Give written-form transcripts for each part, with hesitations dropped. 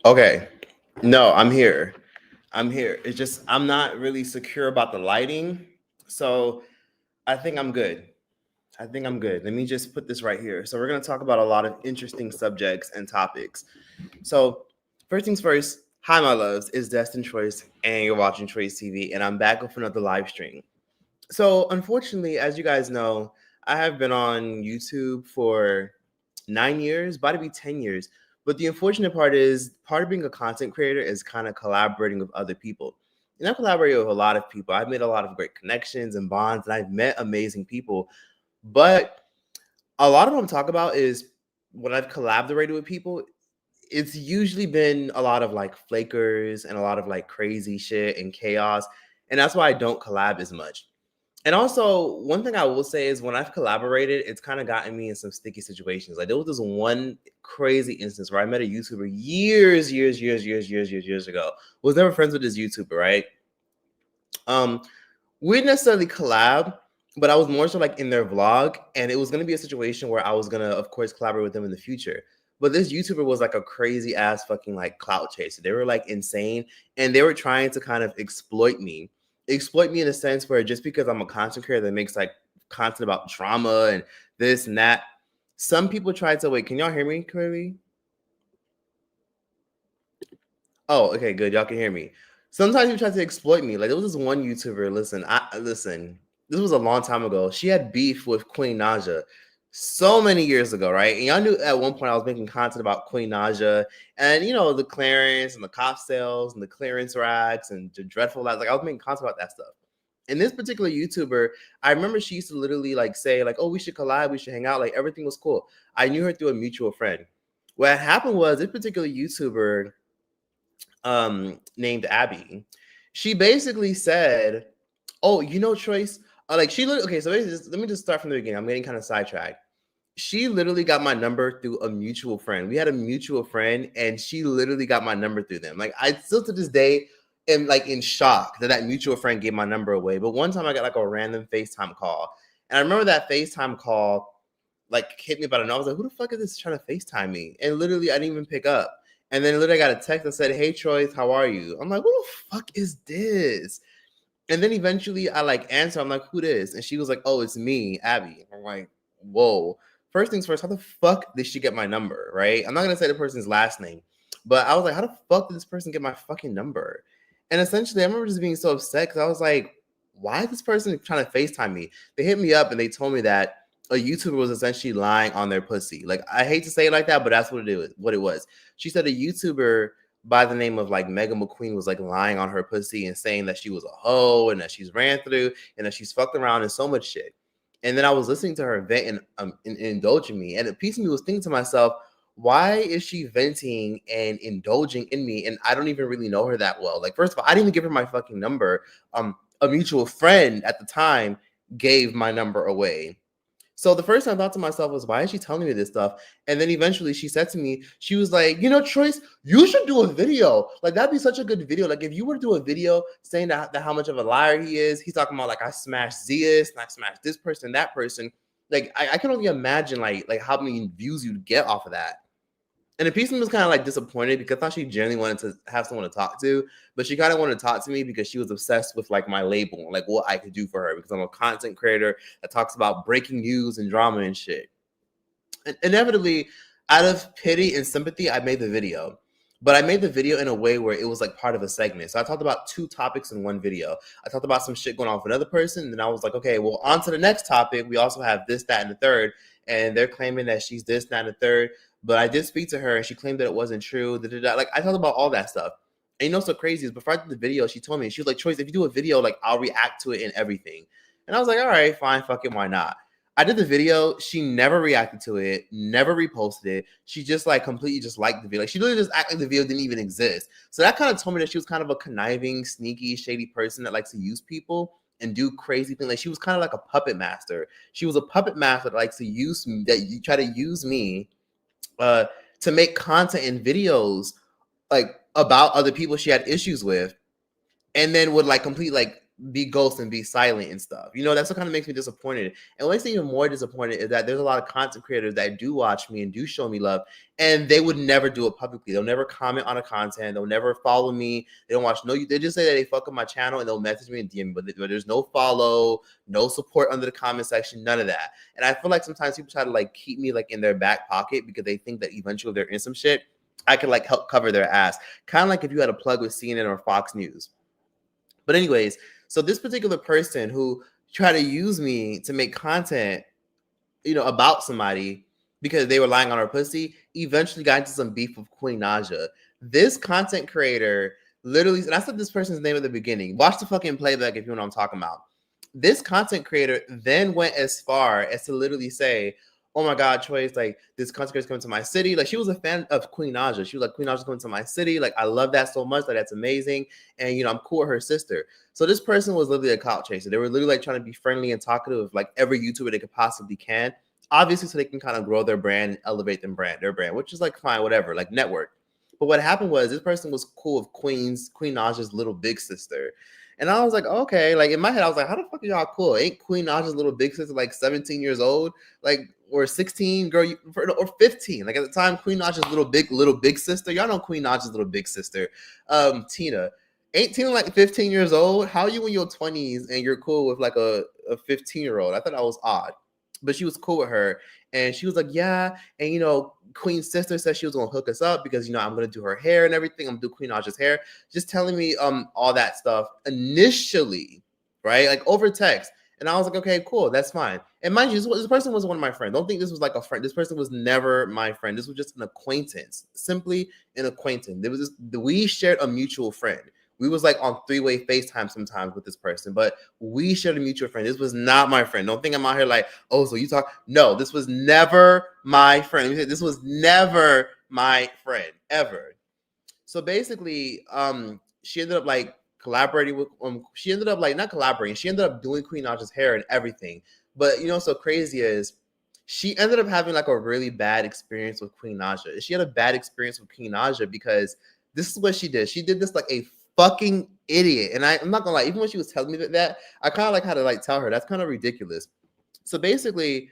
Okay. No, I'm here. I'm here. It's just I'm not really secure about the lighting. So I think I'm good. I think I'm good. Let me just put this right here. So we're going to talk about a lot of interesting subjects and topics. So first things first, hi my loves, it's Destin Choice and you're watching Choice TV and I'm back with another live stream. So unfortunately, as you guys know, I have been on YouTube for 9 years, about to be 10 years. But the unfortunate part is part of being a content creator is kind of collaborating with other people. And I've collaborated with a lot of people. I've made a lot of great connections and bonds, and I've met amazing people. But a lot of what I'm talking about is when I've collaborated with people, it's usually been a lot of like flakers and a lot of like crazy shit and chaos. And that's why I don't collab as much. And also, one thing I will say is when I've collaborated, it's kind of gotten me in some sticky situations. Like there was this one crazy instance where I met a YouTuber years ago. Was never friends with this YouTuber, right? Um, we didn't necessarily collab, but I was more so like in their vlog, and it was gonna be a situation where I was gonna, of course, collaborate with them in the future. But this YouTuber was like a crazy ass fucking like clout chaser. They were like insane, and they were trying to kind of exploit me in a sense where just because I'm a content creator that makes like content about trauma and this and that, some people tried to wait. Can y'all hear me clearly? Oh, okay, good. Y'all can hear me. Sometimes you try to exploit me. Like there was this one YouTuber. Listen. This was a long time ago. She had beef with Queen Naja so many years ago, right? And y'all knew at one point I was making content about Queen Naja and the clearance and the cop sales and the clearance racks and the dreadful lives. Like I was making content about that stuff. And this particular YouTuber, I remember she used to literally like say like, "Oh, we should collab, we should hang out." Like everything was cool. I knew her through a mutual friend. What happened was this particular YouTuber named Abby. She basically said, "Oh, Choice." Like she literally, okay. So let me just start from the beginning. I'm getting kind of sidetracked. She literally got my number through a mutual friend. We had a mutual friend, and she literally got my number through them. Like I still to this day am like in shock that mutual friend gave my number away. But one time I got like a random FaceTime call, and I remember that FaceTime call like hit me about an hour. I was like, who the fuck is this trying to FaceTime me? And literally, I didn't even pick up. And then literally, I got a text that said, "Hey, Troy, how are you?" I'm like, who the fuck is this? And then eventually, I like answer. I'm like, who this? And she was like, "Oh, it's me, Abby." I'm like, whoa. First things first, how the fuck did she get my number? Right? I'm not gonna say the person's last name, but I was like, how the fuck did this person get my fucking number? And essentially, I remember just being so upset because I was like, why is this person trying to FaceTime me? They hit me up and they told me that a YouTuber was essentially lying on their pussy. Like I hate to say it like that, but that's what it was. She said a YouTuber by the name of like Mega McQueen was like lying on her pussy and saying that she was a hoe and that she's ran through and that she's fucked around and so much shit. And then I was listening to her vent and indulging me, and a piece of me was thinking to myself, why is she venting and indulging in me? And I don't even really know her that well. Like, first of all, I didn't even give her my fucking number. A mutual friend at the time gave my number away. So the first time I thought to myself was, why is she telling me this stuff? And then eventually she said to me, she was like, Troyce, you should do a video. Like that'd be such a good video. Like if you were to do a video saying that how much of a liar he is, he's talking about like I smashed Zeus and I smashed this person, that person. Like I can only imagine like how many views you'd get off of that. And the piece of me was kind of like disappointed because I thought she genuinely wanted to have someone to talk to, but she kind of wanted to talk to me because she was obsessed with like my label, like what I could do for her because I'm a content creator that talks about breaking news and drama and shit. And inevitably, out of pity and sympathy, I made the video. But I made the video in a way where it was like part of a segment. So I talked about two topics in one video. I talked about some shit going on with another person, and then I was like, okay, well, on to the next topic. We also have this, that, and the third. And they're claiming that she's this, that, and the third. But I did speak to her, and she claimed that it wasn't true. Like I talked about all that stuff. And what's so crazy is before I did the video, she told me, she was like, Choice, if you do a video, like I'll react to it and everything. And I was like, all right, fine, fuck it, why not? I did the video. She never reacted to it, never reposted it. She just like completely just liked the video. Like she literally just acted like the video didn't even exist. So that kind of told me that she was kind of a conniving, sneaky, shady person that likes to use people and do crazy things. Like she was kind of like a puppet master. She was a puppet master that likes to use me, that you try to use me to make content and videos like about other people she had issues with, and then would like complete like be ghost and be silent and stuff. You know, that's what kind of makes me disappointed. And what makes me even more disappointed is that there's a lot of content creators that do watch me and do show me love, and they would never do it publicly. They'll never comment on a content. They'll never follow me. They don't watch they just say that they fuck with my channel and they'll message me and DM me, but there's no follow, no support under the comment section, none of that. And I feel like sometimes people try to like keep me like in their back pocket because they think that eventually if they're in some shit, I could like help cover their ass. Kind of like if you had a plug with CNN or Fox News. But anyways, so this particular person who tried to use me to make content, you know, about somebody because they were lying on her pussy, eventually got into some beef with Queen Naja. This content creator literally, and I said this person's name at the beginning. Watch the fucking playback if you know what I'm talking about. This content creator then went as far as to literally say, oh my God, Choice, like this content creator's coming to my city. Like she was a fan of Queen Naja. She was like, Queen Naja's coming to my city. Like I love that so much. Like that's amazing. And you know, I'm cool with her sister. So this person was literally a clout chaser. They were literally like trying to be friendly and talkative with like every YouTuber they could possibly can. Obviously, so they can kind of grow their brand and elevate their brand, which is like fine, whatever, like network. But what happened was this person was cool with Queen Naja's little big sister. And I was like, okay, like in my head, I was like, how the fuck are y'all cool? Ain't Queen Naja's little big sister like 17 years old? Like, or 16, girl, or 15. Like at the time, Queen Naja's little big sister. Y'all know Queen Naja's little big sister, Tina. Ain't Tina like 15 years old? How are you in your 20s and you're cool with like a 15-year-old? I thought that was odd. But she was cool with her. And she was like, yeah. And, you know, Queen's sister said she was going to hook us up because, you know, I'm going to do her hair and everything. I'm going to do Queen Naja's hair. Just telling me all that stuff initially, right? Like over text. And I was like, okay, cool. That's fine. And mind you, this person was one of my friends. Don't think this was like a friend. This person was never my friend. This was just an acquaintance. Simply an acquaintance. There was this, we shared a mutual friend. We was like on three-way FaceTime sometimes with this person, but we shared a mutual friend. This was not my friend. Don't think I'm out here like, oh, so you talk. No, this was never my friend. This was never my friend, ever. So basically, she ended up like collaborating with, she ended up like, not collaborating, she ended up doing Queen Naja's hair and everything. But you know what's so crazy is, she ended up having like a really bad experience with Queen Naja. She had a bad experience with Queen Naja because this is what she did. She did this like a fucking idiot. And I'm not gonna lie, even when she was telling me that I kind of like had to like tell her that's kind of ridiculous. So basically,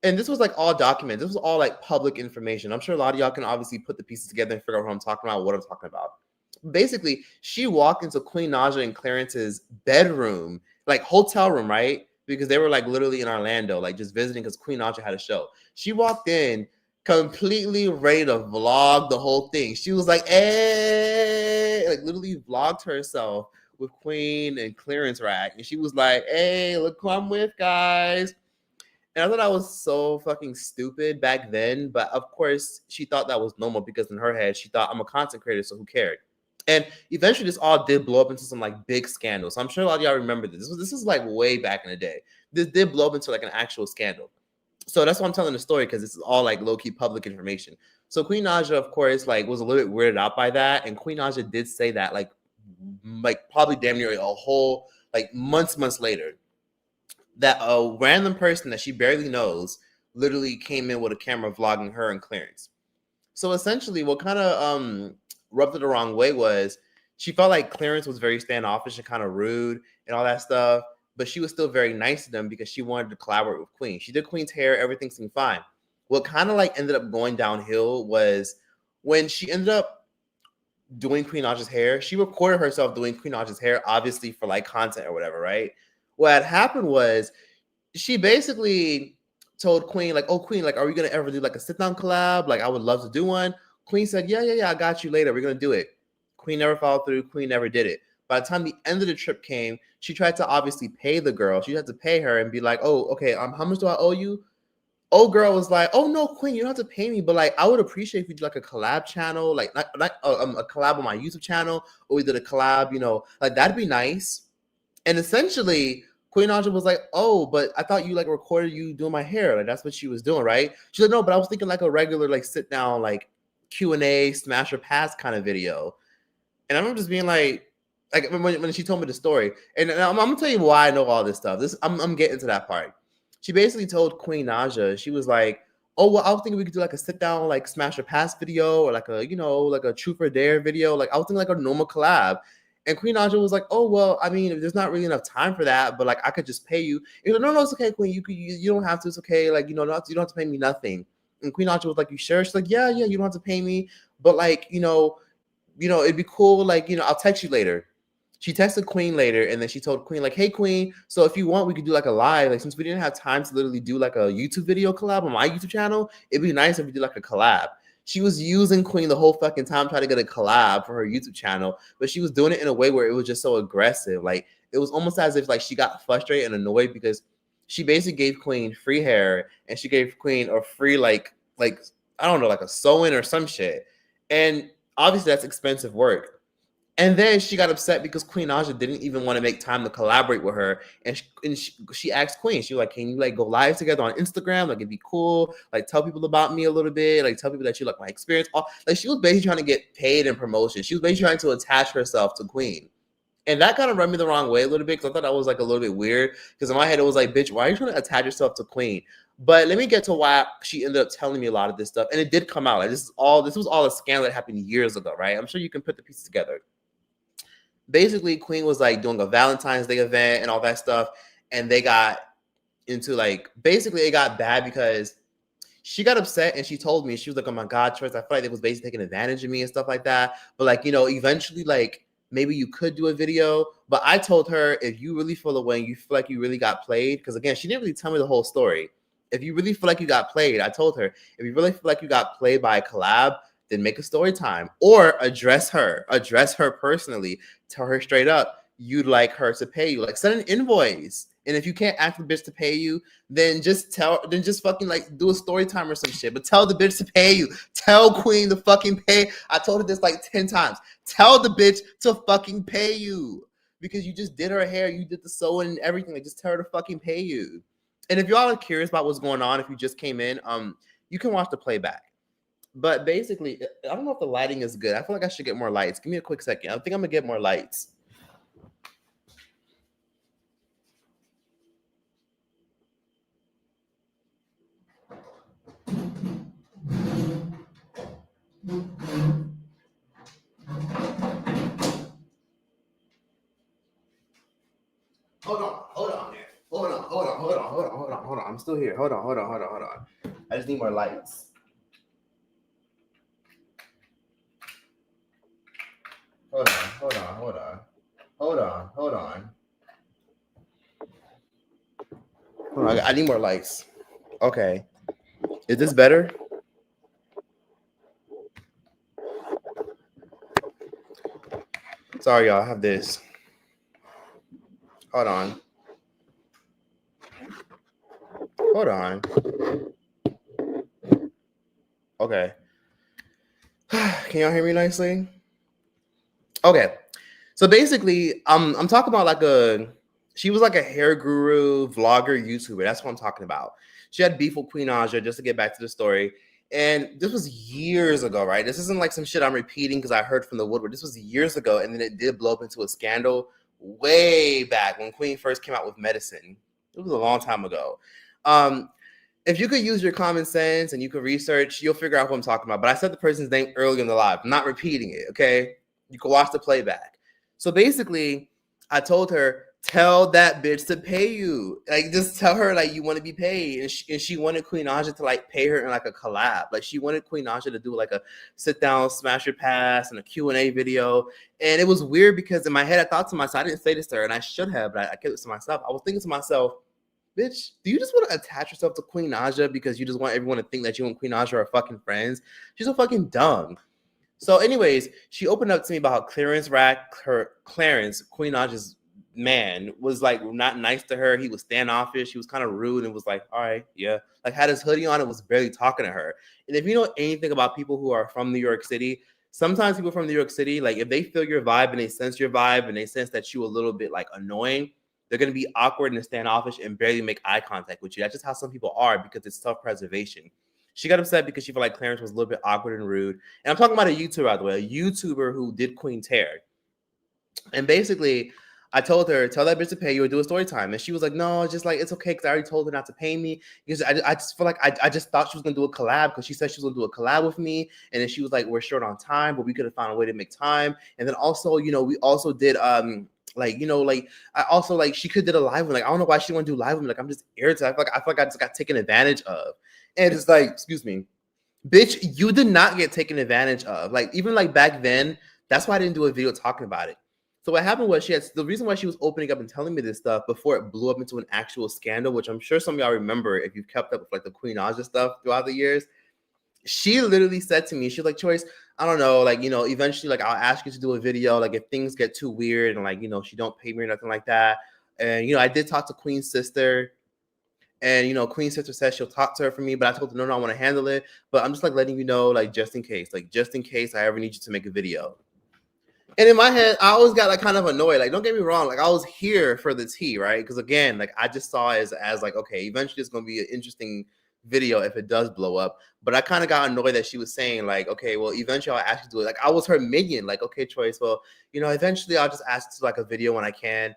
and this was like all documented. This was all like public information. I'm sure a lot of y'all can obviously put the pieces together and figure out what I'm talking about, what I'm talking about. Basically, she walked into Queen Naja and Clarence's bedroom, like hotel room, right? Because they were like literally in Orlando, like just visiting because Queen Naja had a show. She walked in completely ready to vlog the whole thing. She was like, hey, like literally vlogged herself with Queen and Clarence Rack. And she was like, hey, look who I'm with, guys. And I thought that was so fucking stupid back then. But of course, she thought that was normal because in her head, she thought I'm a content creator, so who cared? And eventually, this all did blow up into some like big scandals. So I'm sure a lot of y'all remember this. This is like way back in the day. This did blow up into like an actual scandal. So that's why I'm telling the story, because this is all like low-key public information. So Queen Naja, of course, like was a little bit weirded out by that. And Queen Naja did say that like probably damn near a whole like months later, that a random person that she barely knows literally came in with a camera vlogging her and Clarence. So essentially what kind of rubbed it the wrong way was she felt like Clarence was very standoffish and kind of rude and all that stuff. But she was still very nice to them because she wanted to collaborate with Queen. She did Queen's hair. Everything seemed fine. What kind of like ended up going downhill was when she ended up doing Queen Naja's hair. She recorded herself doing Queen Naja's hair, obviously for like content or whatever, right? What had happened was she basically told Queen, like, oh, Queen, like, are we going to ever do like a sit-down collab? Like, I would love to do one. Queen said, yeah, I got you later. We're going to do it. Queen never followed through. Queen never did it. By the time the end of the trip came, she tried to obviously pay the girl. She had to pay her and be like, oh, okay, how much do I owe you? Old girl was like, oh, no, Queen, you don't have to pay me. But like, I would appreciate if you do like a collab channel, like not a collab on my YouTube channel, or we did a collab, you know, like that'd be nice. And essentially, Queen Naja was like, oh, but I thought you like recorded you doing my hair. Like that's what she was doing, right? She's like, no, but I was thinking like a regular like sit down, like Q&A, smash or pass kind of video. And I remember just being like when she told me the story, and I'm gonna tell you why I know all this stuff. I'm getting to that part. She basically told Queen Naja, she was like, oh, well, I was thinking we could do like a sit down, like smash or pass video, or like a, you know, like a truth or dare video. Like I was thinking like a normal collab. And Queen Naja was like, oh, well, I mean, there's not really enough time for that, but like, I could just pay you. You know, no, it's okay, Queen. You don't have to. It's okay. Like, you know, you don't have to pay me nothing. And Queen Naja was like, you sure? She's like, yeah, you don't have to pay me. But like, it'd be cool. Like, I'll text you later. She texted Queen later, and then she told Queen, like, hey, Queen, so if you want, we could do like a live. Like, since we didn't have time to literally do like a YouTube video collab on my YouTube channel, it'd be nice if we did like a collab. She was using Queen the whole fucking time trying to get a collab for her YouTube channel, but she was doing it in a way where it was just so aggressive. Like, it was almost as if like she got frustrated and annoyed because she basically gave Queen free hair and she gave Queen a free like I don't know, like a sew-in or some shit. And obviously that's expensive work. And then she got upset because Queen Naja didn't even want to make time to collaborate with her. And she asked Queen, she was like, can you like go live together on Instagram? Like, it'd be cool. Like, tell people about me a little bit. Like, tell people that you like my experience. Like, she was basically trying to get paid in promotion. She was basically trying to attach herself to Queen. And that kind of rubbed me the wrong way a little bit because I thought that was like a little bit weird. Because in my head, it was like, bitch, why are you trying to attach yourself to Queen? But let me get to why she ended up telling me a lot of this stuff. And it did come out. Like, this was all a scandal that happened years ago, right? I'm sure you can put the pieces together. Basically, Queen was like doing a Valentine's Day event and all that stuff. And they got into like, basically it got bad because she got upset and she told me, she was like, oh my God, Troyce, I feel like they was basically taking advantage of me and stuff like that. But like, eventually like maybe you could do a video. But I told her, if you really feel the way and you feel like you really got played, because again, she didn't really tell me the whole story. If you really feel like you got played, I told her, if you really feel like you got played by a collab, then make a story time or address her personally. Tell her straight up, you'd like her to pay you. Like, send an invoice. And if you can't ask the bitch to pay you, then just fucking like do a story time or some shit. But tell the bitch to pay you. Tell Queen to fucking pay. I told her this like 10 times. Tell the bitch to fucking pay you. Because you just did her hair, you did the sewing and everything. Like, just tell her to fucking pay you. And if y'all are curious about what's going on, if you just came in, you can watch the playback. But basically, I don't know if the lighting is good. I feel like I should get more lights. Give me a quick second. I think I'm gonna get more lights. Hold on here. Hold on. I'm still here. Hold on. I just need more lights. Hold on. I need more lights. Okay. Is this better? Sorry, y'all. I have this. Hold on. Okay. Can y'all hear me nicely? Okay. So basically, I'm talking about she was like a hair guru, vlogger, YouTuber. That's what I'm talking about. She had beef with Queen Naja, just to get back to the story. And this was years ago, right? This isn't like some shit I'm repeating because I heard from the woodwork. This was years ago, and then it did blow up into a scandal way back when Queen first came out with Medicine. It was a long time ago. If you could use your common sense and you could research, you'll figure out who I'm talking about. But I said the person's name earlier in the live. I'm not repeating it, okay? You can watch the playback. So basically, I told her, tell that bitch to pay you. Like, just tell her like you want to be paid. And she wanted Queen Naja to like pay her in like a collab. Like, she wanted Queen Naja to do like a sit down, smash your pass and a Q&A video. And it was weird because in my head, I thought to myself, I didn't say this to her and I should have, but I kept it to myself. I was thinking to myself, bitch, do you just want to attach yourself to Queen Naja because you just want everyone to think that you and Queen Naja are fucking friends? She's so fucking dumb. So anyways, she opened up to me about how Clarence, Queen Naja's man, was like not nice to her. He was standoffish. He was kind of rude and was like, all right, yeah. Like, had his hoodie on and was barely talking to her. And if you know anything about people who are from New York City, sometimes people from New York City, like if they feel your vibe and they sense your vibe and they sense that you a little bit like annoying, they're going to be awkward and standoffish and barely make eye contact with you. That's just how some people are because it's self-preservation. She got upset because she felt like Clarence was a little bit awkward and rude. And I'm talking about a YouTuber, by the way, a YouTuber who did Queen's hair. And basically, I told her, tell that bitch to pay you or do a story time. And she was like, no, just like, it's okay because I already told her not to pay me. Because I just feel like I just thought she was going to do a collab because she said she was going to do a collab with me. And then she was like, we're short on time, but we could have found a way to make time. And then also, you know, we also did, like, you know, like I also like she could did a live one. Like, I don't know why she want to do live with me. Like, I'm just irritated. I feel like I just got taken advantage of. And it's like, excuse me, bitch, you did not get taken advantage of. Like, even like back then, that's why I didn't do a video talking about it. So what happened was the reason why she was opening up and telling me this stuff before it blew up into an actual scandal, which I'm sure some of y'all remember if you've kept up with like the Queen Aja stuff throughout the years. She literally said to me, she's like, Choice, I don't know, like, you know, eventually, like, I'll ask you to do a video, like, if things get too weird and, like, you know, she don't pay me or nothing like that. And, you know, I did talk to Queen's sister, and, you know, Queen's sister says she'll talk to her for me, but I told her, no, I want to handle it. But I'm just, like, letting you know, like, just in case I ever need you to make a video. And in my head, I always got like kind of annoyed. Like, don't get me wrong, like I was here for the tea, right? Because again, like I just saw it as like, okay, eventually it's gonna be an interesting video if it does blow up. But I kind of got annoyed that she was saying, like, okay, well, eventually I'll ask you to do it. Like I was her minion, like, okay, Choice, well, you know, eventually I'll just ask you to like a video when I can.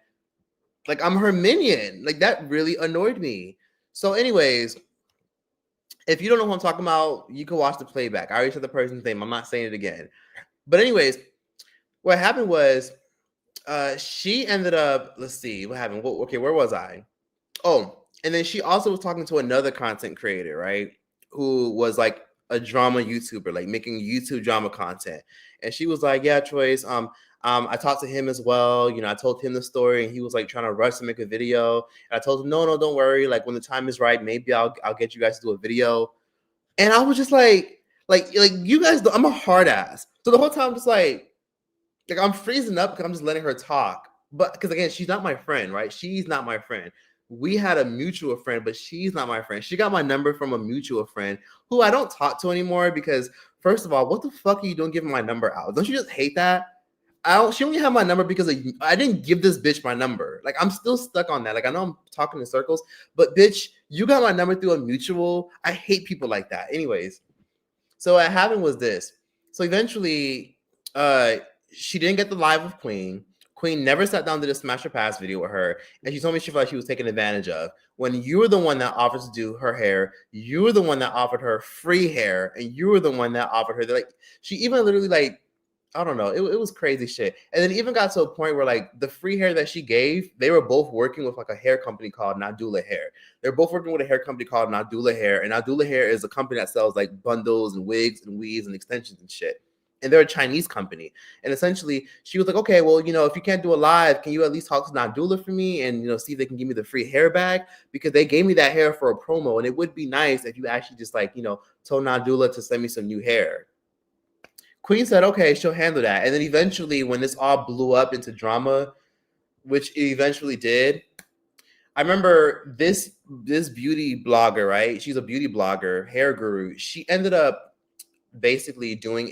Like, I'm her minion. Like, that really annoyed me. So, anyways, if you don't know who I'm talking about, you can watch the playback. I already said the person's name. I'm not saying it again. But anyways, what happened was she ended up, let's see what happened. Okay, where was I? Oh, and then she also was talking to another content creator, right? Who was like a drama YouTuber, like making YouTube drama content. And she was like, yeah, Choice, I talked to him as well. You know, I told him the story and he was like trying to rush to make a video. And I told him, no, don't worry. Like when the time is right, maybe I'll get you guys to do a video. And I was just like you guys, I'm a hard ass. So the whole time I'm just like I'm freezing up because I'm just letting her talk. But because again, she's not my friend, right? She's not my friend. We had a mutual friend, but she's not my friend. She got my number from a mutual friend who I don't talk to anymore because, first of all, what the fuck are you doing giving my number out? Don't you just hate that? She only had my number because I didn't give this bitch my number. Like, I'm still stuck on that. Like, I know I'm talking in circles, but bitch, you got my number through a mutual. I hate people like that. Anyways, so what happened was this. So eventually, she didn't get the live with Queen. Queen never sat down to the Smash or Pass video with her, and she told me she felt like she was taken advantage of. When you were the one that offered to do her hair, you were the one that offered her free hair, and you were the one that offered her. Like, she even literally like, I don't know, it was crazy shit. And then even got to a point where like the free hair that she gave, they were both working with like a hair company called Nadula Hair. They're both working with a hair company called Nadula Hair, and Nadula Hair is a company that sells like bundles and wigs and weaves and extensions and shit. And they're a Chinese company. And essentially, she was like, okay, well, you know, if you can't do a live, can you at least talk to Nadula for me and, you know, see if they can give me the free hair back? Because they gave me that hair for a promo. And it would be nice if you actually just like, you know, told Nadula to send me some new hair. Queen said, okay, she'll handle that. And then eventually, when this all blew up into drama, which it eventually did, I remember this beauty blogger, right? She's a beauty blogger, hair guru. She ended up basically doing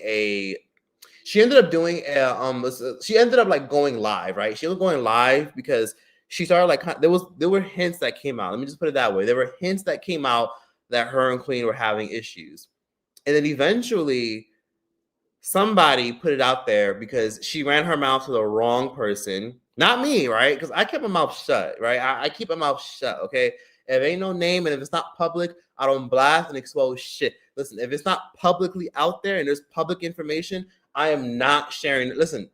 she ended up like going live, right? She was going live because she started like, there were hints that came out. Let me just put it that way. There were hints that came out that her and Queen were having issues. And then eventually somebody put it out there because she ran her mouth to the wrong person. Not me, right? Because I kept my mouth shut, right? I keep my mouth shut, okay? If ain't no name and if it's not public, I don't blast and expose shit. Listen, if it's not publicly out there and there's public information, I am not sharing it. Listen,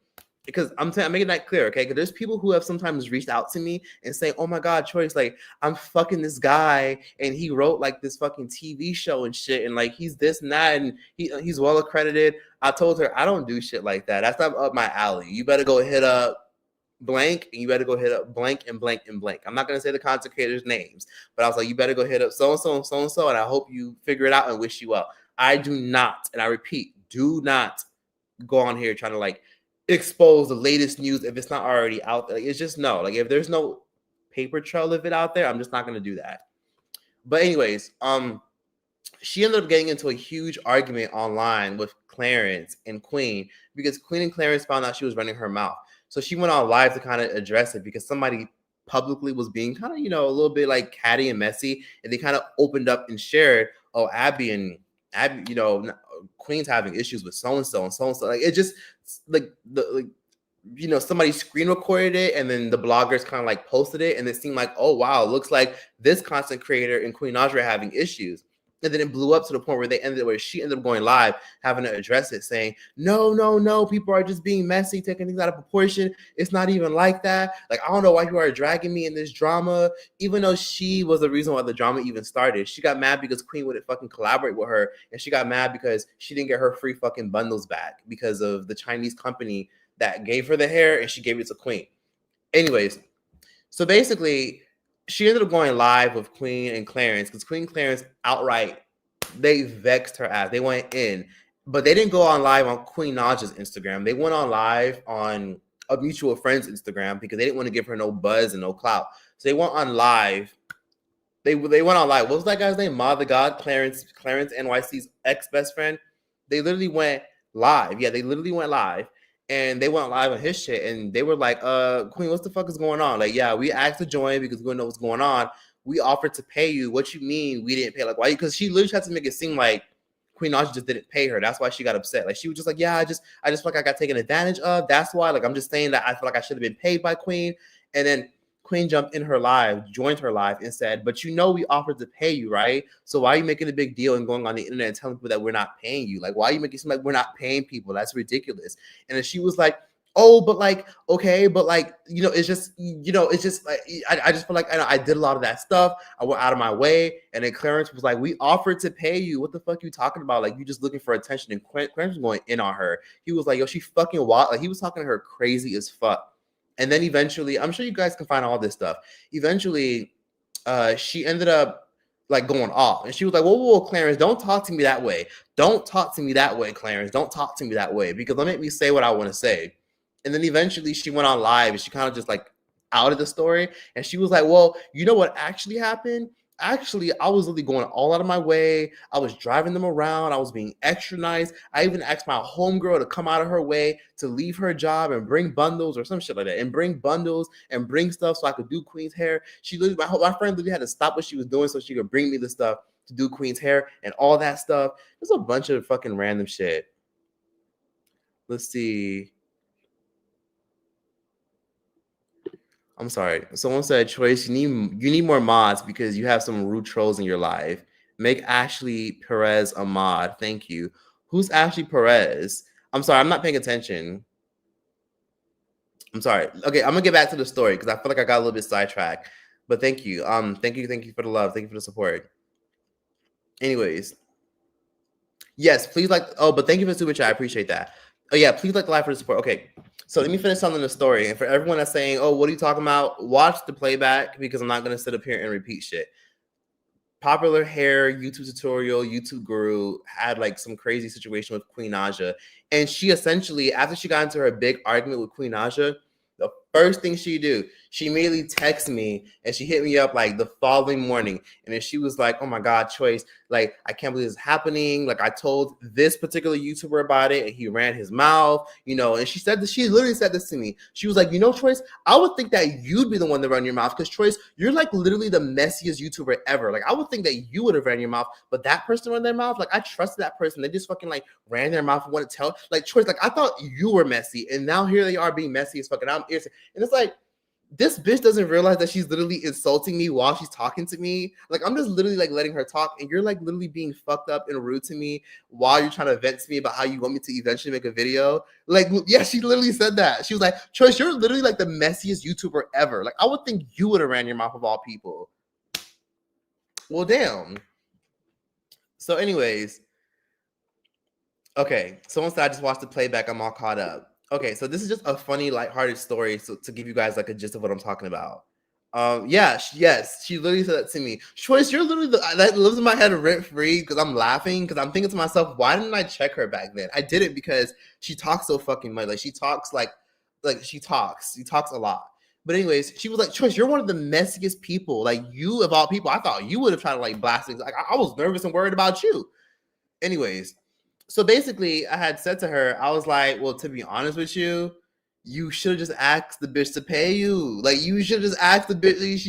because I'm making that clear, okay? Because there's people who have sometimes reached out to me and say, oh my God, Choice, like, I'm fucking this guy and he wrote like this fucking TV show and shit and like he's this and that and he's well accredited. I told her, I don't do shit like that. That's not up my alley. You better go hit up blank and you better go hit up blank and blank and blank. I'm not going to say the content creators' names, but I was like, you better go hit up so-and-so and so-and-so and I hope you figure it out and wish you well. I do not, and I repeat, do not go on here trying to like expose the latest news if it's not already out there. Like, it's just no. Like if there's no paper trail of it out there, I'm just not going to do that. But anyways, she ended up getting into a huge argument online with Clarence and Queen because Queen and Clarence found out she was running her mouth. So she went on live to kind of address it because somebody publicly was being kind of, you know, a little bit like catty and messy. And they kind of opened up and shared, oh, Abby, you know, Queen's having issues with so-and-so and so-and-so. Like, it just, like, you know, somebody screen recorded it and then the bloggers kind of like posted it, and it seemed like, oh wow, looks like this content creator and Queen Naja are having issues. And then it blew up to the point where she ended up going live, having to address it, saying, no, no, no, people are just being messy, taking things out of proportion. It's not even like that. Like, I don't know why you are dragging me in this drama, even though she was the reason why the drama even started. She got mad because Queen wouldn't fucking collaborate with her, and she got mad because she didn't get her free fucking bundles back because of the Chinese company that gave her the hair, and she gave it to Queen. Anyways, so basically, she ended up going live with Queen and Clarence because Queen and Clarence outright, they vexed her ass. They went in, but they didn't go on live on Queen Naja's Instagram. They went on live on a mutual friend's Instagram because they didn't want to give her no buzz and no clout. So they went on live. They went on live. What was that guy's name? Ma the God, Clarence NYC's ex-best friend. They literally went live. Yeah, they literally went live. And they went live on his shit, and they were like, Queen, what the fuck is going on? Like, yeah, we asked to join because we don't know what's going on. We offered to pay you. What you mean we didn't pay? Like, why? Because she literally had to make it seem like Queen Naja just didn't pay her. That's why she got upset. Like, she was just like, yeah, I just feel like I got taken advantage of. That's why. Like, I'm just saying that I feel like I should have been paid by Queen. And then Queen jumped in her live, joined her live, and said, but you know we offered to pay you, right? So why are you making a big deal and going on the internet and telling people that we're not paying you? Like, why are you making it seem like we're not paying people? That's ridiculous. And then she was like, oh, but like, okay, but like, you know, it's just like, I just feel like I did a lot of that stuff. I went out of my way. And then Clarence was like, we offered to pay you. What the fuck are you talking about? Like, you just looking for attention. And Clarence was going in on her. He was like, yo, she fucking wild. Like, he was talking to her crazy as fuck. And then eventually, I'm sure you guys can find all this stuff. Eventually, she ended up like going off. And she was like, whoa, Clarence, don't talk to me that way. Don't talk to me that way, Clarence. Don't talk to me that way, because they'll make me say what I want to say. And then eventually she went on live and she kind of just like outed the story. And she was like, well, you know what actually happened? Actually, I was really going all out of my way. I was driving them around. I was being extra nice. I even asked my homegirl to come out of her way to leave her job and bring bundles or some shit like that, and bring bundles and bring stuff so I could do Queen's hair. She literally, my friend literally had to stop what she was doing so she could bring me the stuff to do Queen's hair and all that stuff. There's a bunch of fucking random shit. Let's see. I'm sorry. Someone said, Choice, you need more mods because you have some rude trolls in your life. Make Ashley Perez a mod. Thank you. Who's Ashley Perez? I'm sorry, I'm not paying attention. I'm sorry. Okay, I'm gonna get back to the story because I feel like I got a little bit sidetracked. But thank you. Thank you for the love. Thank you for the support. Anyways. Yes, please like. Oh, but thank you for the super chat. I appreciate that. Oh yeah, please like the live for the support. Okay, so let me finish telling the story. And for everyone that's saying, "Oh, what are you talking about?" Watch the playback because I'm not gonna sit up here and repeat shit. Popular hair YouTube tutorial, YouTube guru had like some crazy situation with Queen Naja, and she essentially, after she got into her big argument with Queen Naja, the first thing she do, she immediately texted me and she hit me up like the following morning. And then she was like, oh my God, Choice, like, I can't believe this is happening. Like, I told this particular YouTuber about it and he ran his mouth, you know, and she said this, she literally said this to me. She was like, you know, Choice, I would think that you'd be the one to run your mouth because Choice, you're like literally the messiest YouTuber ever. Like, I would think that you would have ran your mouth, but that person ran their mouth. Like, I trusted that person. They just fucking like ran their mouth and want to tell. Like, Choice, like, I thought you were messy. And now here they are being messy as fucking. I'm irritated. And it's like, this bitch doesn't realize that she's literally insulting me while she's talking to me. Like, I'm just literally like letting her talk, and you're like literally being fucked up and rude to me while you're trying to vent to me about how you want me to eventually make a video. Like, yeah, she literally said that. She was like, Choice, you're literally like the messiest YouTuber ever. Like, I would think you would have ran your mouth of all people. Well, damn. So anyways, okay, someone said I just watched the playback. I'm all caught up. Okay, so this is just a funny, lighthearted story to give you guys like a gist of what I'm talking about. Yes, she literally said that to me. Choice, you're literally that lives in my head rent free because I'm laughing because I'm thinking to myself, why didn't I check her back then? I did it because she talks so fucking much. Like she talks she talks a lot. But anyways, she was like, Choice, you're one of the messiest people. Like you of all people, I thought you would have tried to like blast things. Like I was nervous and worried about you. Anyways. So basically, I had said to her, I was like, well, to be honest with you, you should have just asked the bitch to pay you. Like, you should have just asked the bitch.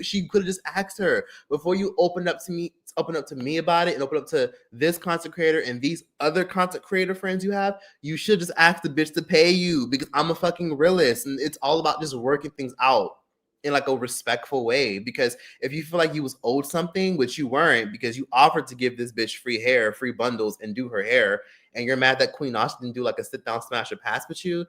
She could have just asked her before you opened up to me open up to me about it and open up to this content creator and these other content creator friends you have, you should just ask the bitch to pay you, because I'm a fucking realist, and it's all about just working things out in like a respectful way. Because if you feel like you was owed something, which you weren't, because you offered to give this bitch free hair, free bundles, and do her hair, and you're mad that Queen Nash didn't do like a sit down smash or pass with you,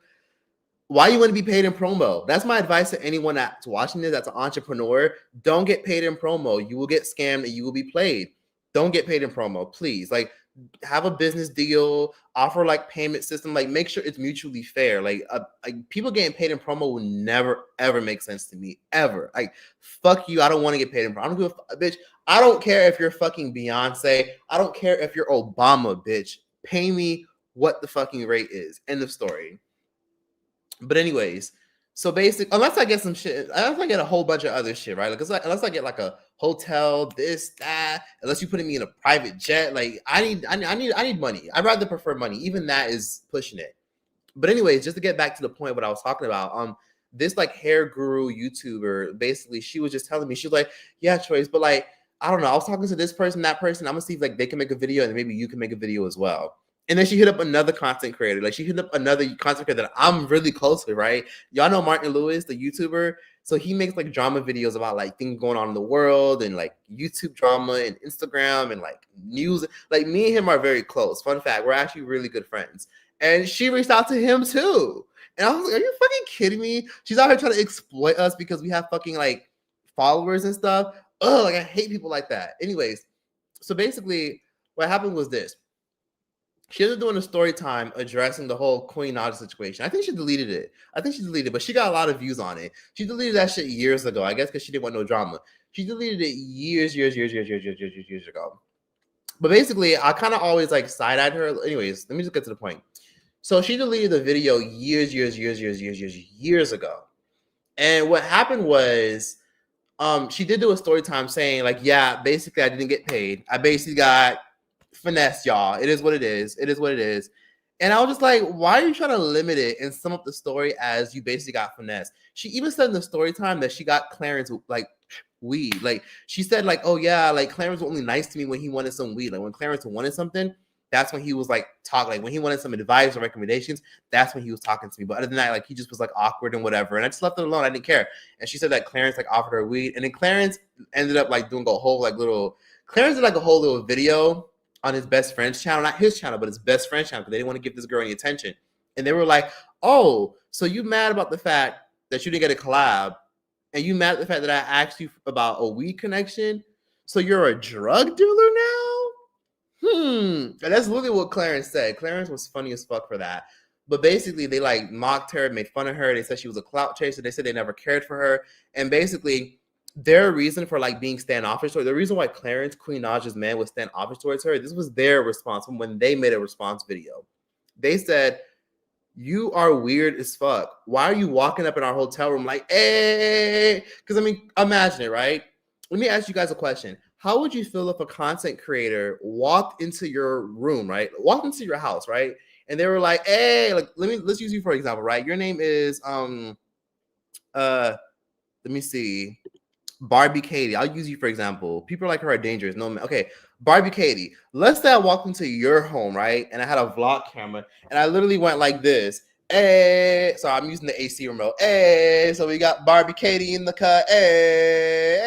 why you want to be paid in promo? That's my advice to anyone that's watching this, that's an entrepreneur. Don't get paid in promo. You will get scammed and you will be played. Don't get paid in promo, please. Like, have a business deal, offer like payment system, like make sure it's mutually fair. Like people getting paid in promo will never ever make sense to me, ever. Like, fuck you, I don't want to get paid in promo. I don't give a bitch. I don't care if you're fucking Beyonce. I don't care if you're Obama, bitch. Pay me what the fucking rate is. End of story. But anyways, so basically, unless I get some shit, unless I get a whole bunch of other shit, right? Like, unless I get like a hotel, this, that, unless you putting me in a private jet, like I need money. I'd rather prefer money. Even that is pushing it. But anyways, just to get back to the point, what I was talking about, this like hair guru YouTuber, basically, she was just telling me, she was like, yeah, Choice, but like, I don't know, I was talking to this person, that person, I'm gonna see if like they can make a video and maybe you can make a video as well. And then she hit up another content creator. Like, she hit up another content creator that I'm really close with, right? Y'all know Martin Lewis, the YouTuber. So he makes like drama videos about like things going on in the world and like YouTube drama and Instagram and like news. Like, me and him are very close. Fun fact, we're actually really good friends. And she reached out to him too. And I was like, are you fucking kidding me? She's out here trying to exploit us because we have fucking like followers and stuff. Ugh, like I hate people like that. Anyways, so basically what happened was this. She ended up doing a story time addressing the whole Queen Naja situation. I think she deleted it. But she got a lot of views on it. She deleted that shit years ago, I guess because she didn't want no drama. She deleted it years ago. But basically, I kind of always like side-eyed her. Anyways, let me just get to the point. So she deleted the video years ago. And what happened was, she did do a story time saying like, yeah, basically I didn't get paid. I basically got finesse, y'all. It is what it is. And I was just like, why are you trying to limit it and sum up the story as you basically got finesse? She even said in the story time that she got Clarence like weed. Like, she said like, oh yeah, like Clarence was only nice to me when he wanted some weed. Like, when Clarence wanted something, that's when he was like talking. Like, when he wanted some advice or recommendations, that's when he was talking to me. But other than that, like, he just was like awkward and whatever. And I just left it alone. I didn't care. And she said that Clarence like offered her weed, and then Clarence ended up like doing a whole like little. Clarence did like a whole little video on his best friend's channel, not his channel, but his best friend's channel, because they didn't want to give this girl any attention. And they were like, oh, so you mad about the fact that you didn't get a collab, and you mad at the fact that I asked you about a weed connection, so you're a drug dealer now? And that's literally what Clarence said. Clarence was funny as fuck for that. But basically, they like mocked her, made fun of her. They said she was a clout chaser. They said they never cared for her. And basically, their reason for like being standoffish, or the reason why Clarence, Queen Naja's man, was standoffish towards her, this was their response when they made a response video. They said, you are weird as fuck. Why are you walking up in our hotel room like, hey? Because I mean, imagine it, right? Let me ask you guys a question. How would you feel if a content creator walked into your room, right? Walked into your house, right? And they were like, hey, like, let's use you for example, right? Your name is let me see. Barbie Katie. I'll use you for example. People like her are dangerous. No, okay. Barbie Katie. Let's say I walked into your home, right? And I had a vlog camera, and I literally went like this. Hey, so I'm using the AC remote. Hey, so we got Barbie Katie in the cut. Hey.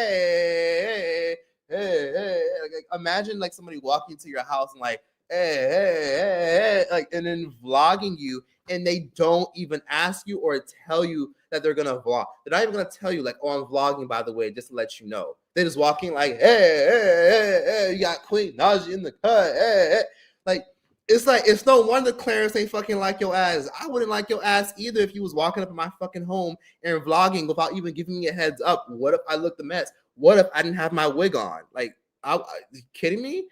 Like, imagine like somebody walking into your house and like, hey, like, and then vlogging you, and they don't even ask you or tell you that they're gonna vlog. They're not even gonna tell you like, oh, I'm vlogging, by the way, just to let you know. They just walking like, hey, you got Queen Naja in the cut. Hey. Like, it's no wonder Clarence ain't fucking like your ass. I wouldn't like your ass either if you was walking up in my fucking home and vlogging without even giving me a heads up. What if I looked a mess? What if I didn't have my wig on? Like, are you kidding me?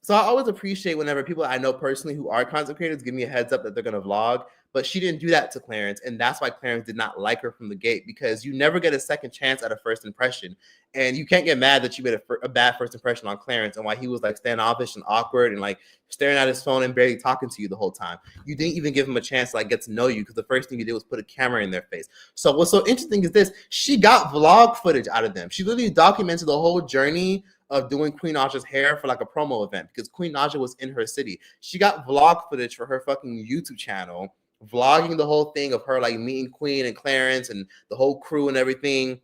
So I always appreciate whenever people I know personally who are content creators give me a heads up that they're going to vlog. But she didn't do that to Clarence. And that's why Clarence did not like her from the gate, because you never get a second chance at a first impression. And you can't get mad that you made a bad first impression on Clarence and why he was like standoffish and awkward and like staring at his phone and barely talking to you the whole time. You didn't even give him a chance to like get to know you, because the first thing you did was put a camera in their face. So what's so interesting is this: she got vlog footage out of them. She literally documented the whole journey of doing Queen Aja's hair for like a promo event because Queen Aja was in her city. She got vlog footage for her fucking YouTube channel, vlogging the whole thing of her like meeting Queen and Clarence and the whole crew and everything.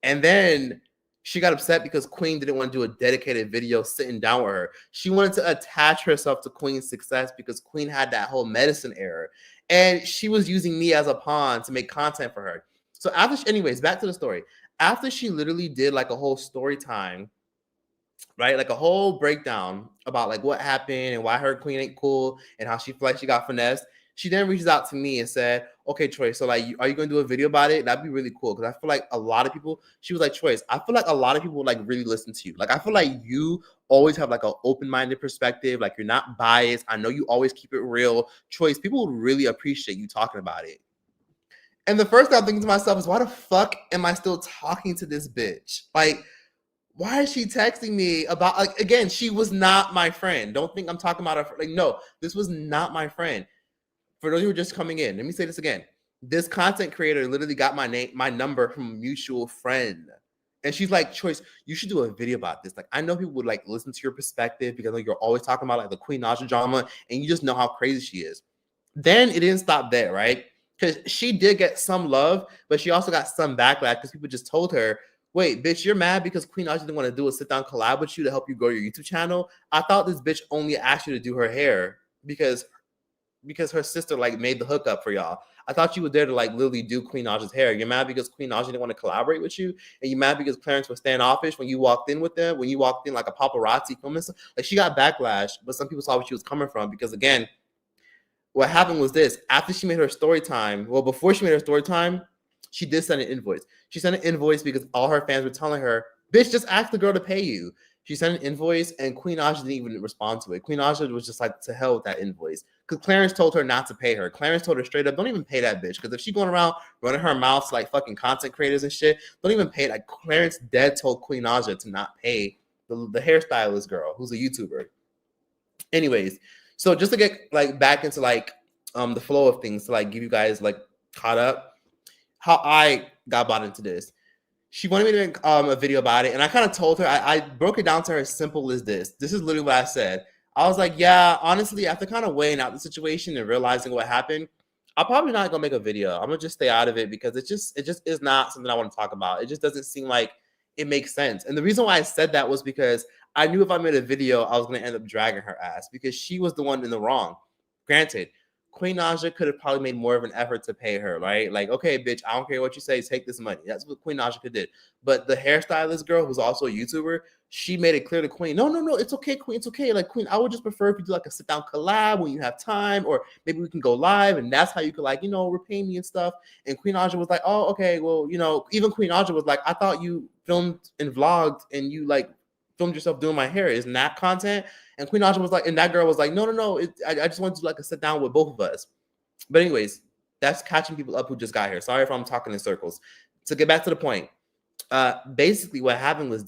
And then she got upset because Queen didn't want to do a dedicated video sitting down with her. She wanted to attach herself to Queen's success because Queen had that whole medicine era. And she was using me as a pawn to make content for her. So after, anyways, back to the story. After she literally did like a whole story time, right? Like a whole breakdown about like what happened and why her Queen ain't cool and how she felt like she got finessed. She then reaches out to me and said, okay, Troy, so like, are you going to do a video about it? That'd be really cool. Because I feel like a lot of people, she was like, Choice, I feel like a lot of people like really listen to you. Like, I feel like you always have like an open-minded perspective. Like, you're not biased. I know you always keep it real. Choice, people would really appreciate you talking about it. And the first thing I'm thinking to myself is, why the fuck am I still talking to this bitch? Like, why is she texting me about, like, again, she was not my friend. Don't think I'm talking about her. Like, no, this was not my friend. For those who are just coming in, let me say this again. This content creator literally got my number from a mutual friend. And she's like, Choice, you should do a video about this. Like, I know people would like listen to your perspective because like, you're always talking about like the Queen Naja drama and you just know how crazy she is. Then it didn't stop there, right? Because she did get some love, but she also got some backlash because people just told her, wait, bitch, you're mad because Queen Naja didn't want to do a sit-down collab with you to help you grow your YouTube channel? I thought this bitch only asked you to do her hair because her sister like made the hookup for y'all. I thought you were there to like literally do Queen Naja's hair. You're mad because Queen Naja didn't want to collaborate with you, and you mad because Clarence was standoffish when you walked in with them, when you walked in like a paparazzi filming stuff. Like she got backlash, but some people saw where she was coming from because again, what happened was this: after she made her story time, well, before she made her story time, she did send an invoice. She sent an invoice because all her fans were telling her, "Bitch, just ask the girl to pay you." She sent an invoice, and Queen Naja didn't even respond to it. Queen Naja was just like, to hell with that invoice. Because Clarence told her not to pay her. Clarence told her straight up, don't even pay that bitch. Because if she's going around running her mouth to like fucking content creators and shit, don't even pay it. Like Clarence dead told Queen Naja to not pay the hairstylist girl who's a YouTuber. Anyways, so just to get like back into like the flow of things to like give you guys like caught up, how I got bought into this. She wanted me to make a video about it, and I kind of told her, I broke it down to her as simple as this. This is literally what I said. I was like, yeah, honestly, after kind of weighing out the situation and realizing what happened, I'm probably not gonna make a video. I'm gonna just stay out of it because it just is not something I want to talk about. It just doesn't seem like it makes sense. And the reason why I said that was because I knew if I made a video, I was gonna end up dragging her ass because she was the one in the wrong. Granted, Queen Naja could have probably made more of an effort to pay her, right? Like, okay, bitch, I don't care what you say, take this money. That's what Queen Naja could did. But the hairstylist girl, who's also a YouTuber, she made it clear to Queen, no, it's okay, Queen, it's okay. Like, Queen, I would just prefer if you do like a sit-down collab when you have time, or maybe we can go live, and that's how you could like, repay me and stuff. And Queen Naja was like, oh, okay, well, even Queen Naja was like, I thought you filmed and vlogged and you like filmed yourself doing my hair. Isn't that content? And Queen Naja was like, and that girl was like, no, I just want to do like a sit down with both of us. But anyways, that's catching people up who just got here. Sorry if I'm talking in circles. To get back to the point, basically what happened was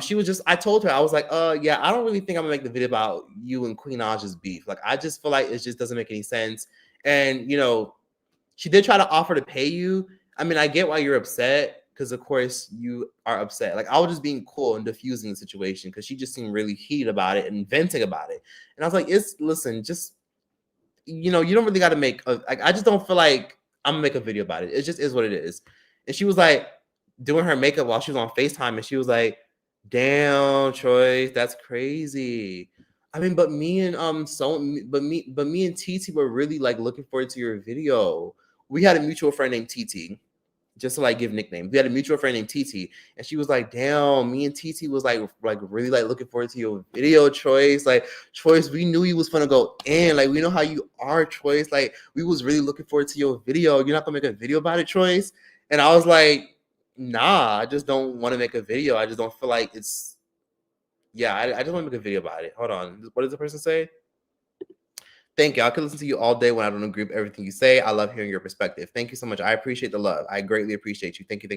she was just, I told her, I was like, yeah, I don't really think I'm gonna make the video about you and Queen Naja's beef. Like, I just feel like it just doesn't make any sense. And, she did try to offer to pay you. I mean, I get why you're upset, because of course you are upset. Like, I was just being cool and diffusing the situation because she just seemed really heated about it and venting about it. And I was like, listen, just, you don't really got to make like, I just don't feel like I'm gonna make a video about it. It just is what it is. And she was like doing her makeup while she was on FaceTime, and she was like, damn, Troy, that's crazy. I mean, but me and me and TT were really like looking forward to your video. We had a mutual friend named TT, just to like give nicknames. We had a mutual friend named TT, and she was like, damn, me and TT was like really like looking forward to your video, Choice. Like, Choice, we knew you was gonna go in. Like, we know how you are, Choice. Like, we was really looking forward to your video. You're not gonna make a video about it, Choice? And I was like, nah, I just don't want to make a video. I just don't feel like it's, yeah, I just want to make a video about it. Hold on. What does the person say? Thank you. I could listen to you all day when I don't agree with everything you say. I love hearing your perspective. Thank you so much. I appreciate the love. I greatly appreciate you. Thank you.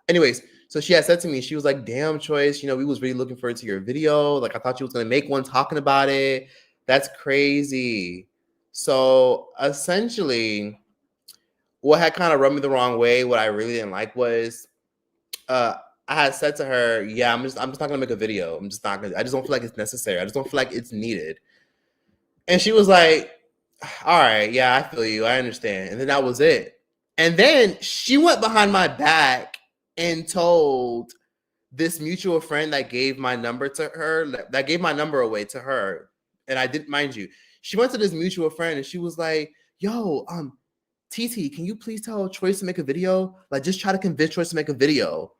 Anyways, so she had said to me, she was like, damn, Choice, we was really looking forward to your video. Like, I thought you was going to make one talking about it. That's crazy. So essentially, what had kind of rubbed me the wrong way, what I really didn't like was, I had said to her, yeah, I'm just not gonna make a video. I'm just not gonna. I just don't feel like it's necessary. I just don't feel like it's needed. And she was like, all right, yeah, I feel you. I understand. And then that was it. And then she went behind my back and told this mutual friend that gave my number to her, that gave my number away to her. And I didn't, mind you, she went to this mutual friend and she was like, yo, TT, can you please tell Choice to make a video? Like, just try to convince Choice to make a video.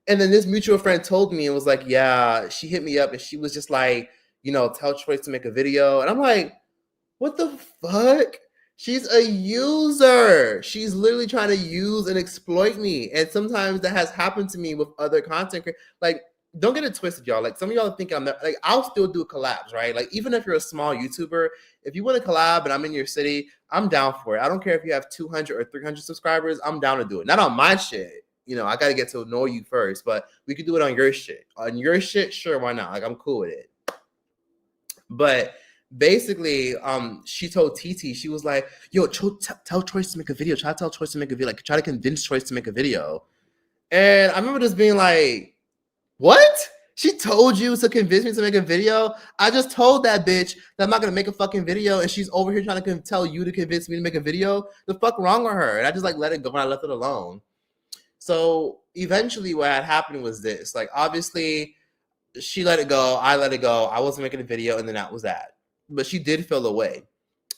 And then this mutual friend told me and was like, yeah, she hit me up and she was just like, tell Choice to make a video. And I'm like, what the fuck? She's a user. She's literally trying to use and exploit me. And sometimes that has happened to me with other content creators. Like, don't get it twisted, y'all. Like, some of y'all think I'm not, like, I'll still do collabs, right? Like, even if you're a small YouTuber, if you want to collab and I'm in your city, I'm down for it. I don't care if you have 200 or 300 subscribers. I'm down to do it. Not on my shit. I got to get to know you first, but we could do it on your shit. On your shit, sure, why not? Like, I'm cool with it. But basically, she told TT, she was like, yo, tell Choice to make a video. Try to tell Choice to make a video. Like, try to convince Choice to make a video. And I remember just being like, what? She told you to convince me to make a video? I just told that bitch that I'm not going to make a fucking video, and she's over here trying to tell you to convince me to make a video? The fuck wrong with her? And I just, like, let it go, and I left it alone. So eventually what had happened was this. Like, obviously, she let it go. I let it go. I wasn't making a video, and then that was that. But she did feel away.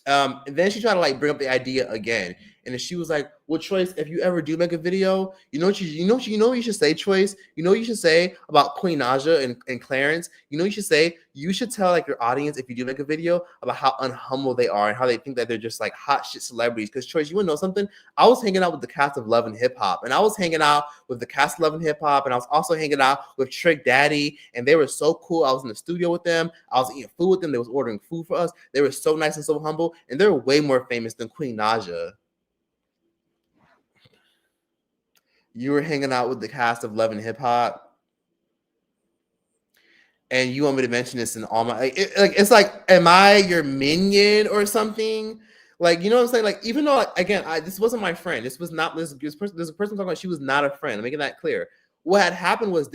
And then she tried to, like, bring up the idea again. And then she was like, well, Choice, if you ever do make a video, you know what you should say, Choice? You know what you should say about Queen Naja and Clarence? You know what you should say? You should tell, like, your audience, if you do make a video, about how unhumble they are and how they think that they're just, like, hot shit celebrities. Because, Choice, you want to know something? I was hanging out with the cast of Love and Hip Hop. And I was hanging out with the cast of Love and Hip Hop. And I was also hanging out with triedddd. And they were so cool. I was in the studio with them. I was eating food with them. They was ordering food for us. They were so nice and so humble. And they're way more famous than Queen Naja. You were hanging out with the cast of Love and Hip Hop, and you want me to mention this in all my it's like, am I your minion or something? Like, you know what I'm saying? Like, even though, like, again, this wasn't my friend. This was not this person. There's a person talking about. She was not a friend. I'm making that clear. What had happened was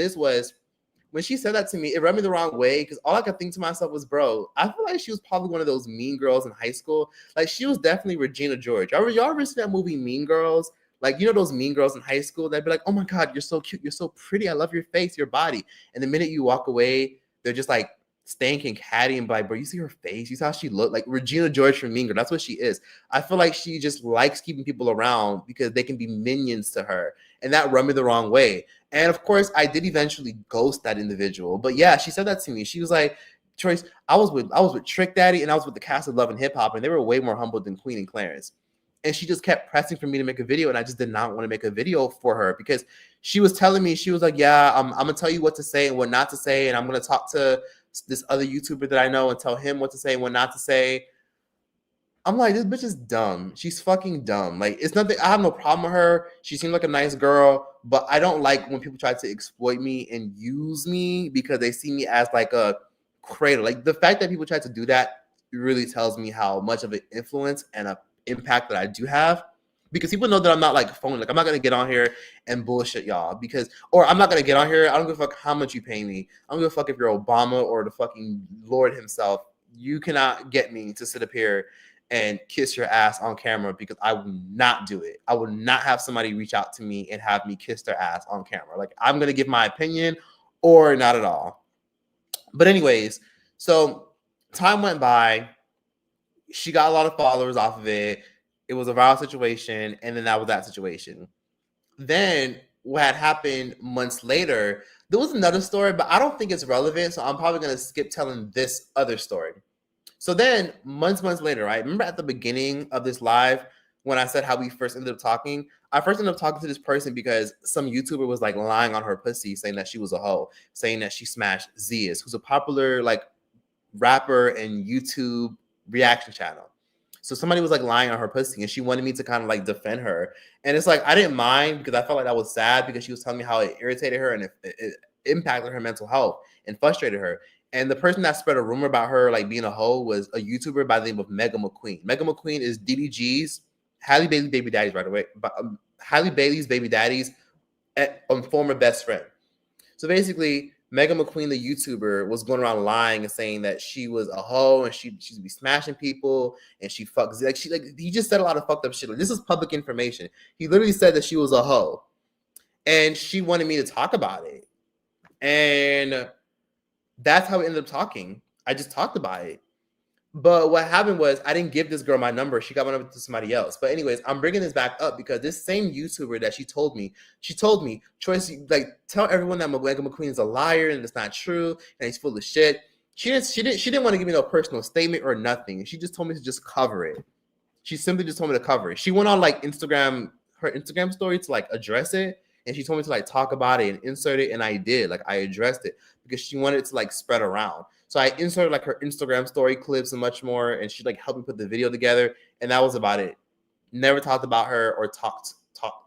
when she said that to me, it rubbed me the wrong way because all I could think to myself was, bro, I feel like she was probably one of those mean girls in high school. Like, she was definitely Regina George. Y'all ever seen that movie Mean Girls? Like, you know those mean girls in high school? They'd be like, oh my God, you're so cute. You're so pretty. I love your face, your body. And the minute you walk away, they're just like stank and catty and like, bro, you see her face? You see how she looked? Like Regina George from Mean Girl. That's what she is. I feel like she just likes keeping people around because they can be minions to her. And that rubbed me the wrong way. And of course, I did eventually ghost that individual. But yeah, she said that to me. She was like, Choice, I was with triedddd and I was with the cast of Love and Hip Hop, and they were way more humble than Queen and Clarence. And she just kept pressing for me to make a video, and I just did not want to make a video for her because she was telling me, she was like, yeah, I'm going to tell you what to say and what not to say, and I'm going to talk to this other YouTuber that I know and tell him what to say and what not to say. I'm like, this bitch is dumb. She's fucking dumb. Like, it's nothing. I have no problem with her. She seemed like a nice girl, but I don't like when people try to exploit me and use me because they see me as like a cradle. Like, the fact that people try to do that really tells me how much of an influence and a impact that I do have, because people know that I'm not like phony. Like, I'm not gonna get on here and bullshit y'all or I'm not gonna get on here. I don't give a fuck how much you pay me. I don't give a fuck if you're Obama or the fucking Lord himself. You cannot get me to sit up here and kiss your ass on camera because I will not do it. I will not have somebody reach out to me and have me kiss their ass on camera. Like, I'm gonna give my opinion or not at all. But anyways, so time went by. She got a lot of followers off of it. It was a viral situation. And then that was that situation. Then what had happened months later, there was another story, but I don't think it's relevant. So I'm probably going to skip telling this other story. So then months later, right? Remember at the beginning of this live when I said how we first ended up talking? I first ended up talking to this person because some YouTuber was like lying on her pussy, saying that she was a hoe, saying that she smashed Zias, who's a popular like rapper and YouTube reaction channel. So somebody was like lying on her pussy and she wanted me to kind of like defend her. And it's like, I didn't mind because I felt like that was sad because she was telling me how it irritated her and it impacted her mental health and frustrated her. And the person that spread a rumor about her like being a hoe was a YouTuber by the name of Mega McQueen. Mega McQueen is DDG's, Halle Bailey's baby daddy's, by the way. Halle Bailey's baby daddy's former best friend. So basically, Megan McQueen, the YouTuber, was going around lying and saying that she was a hoe and she'd be smashing people and she fucks he just said a lot of fucked up shit. Like, this is public information. He literally said that she was a hoe, and she wanted me to talk about it, and that's how we ended up talking. I just talked about it. But what happened was I didn't give this girl my number. She got my number to somebody else. But anyways, I'm bringing this back up because this same YouTuber that she told me, Choice, like, tell everyone that Megan McQueen is a liar and it's not true and he's full of shit. She didn't want to give me no personal statement or nothing. She just told me to just cover it. She simply just told me to cover it. She went on like her Instagram story to like address it. And she told me to like talk about it and insert it. And I did. Like, I addressed it because she wanted it to like spread around. So I inserted like her Instagram story clips and much more. And she like helped me put the video together. And that was about it. Never talked about her or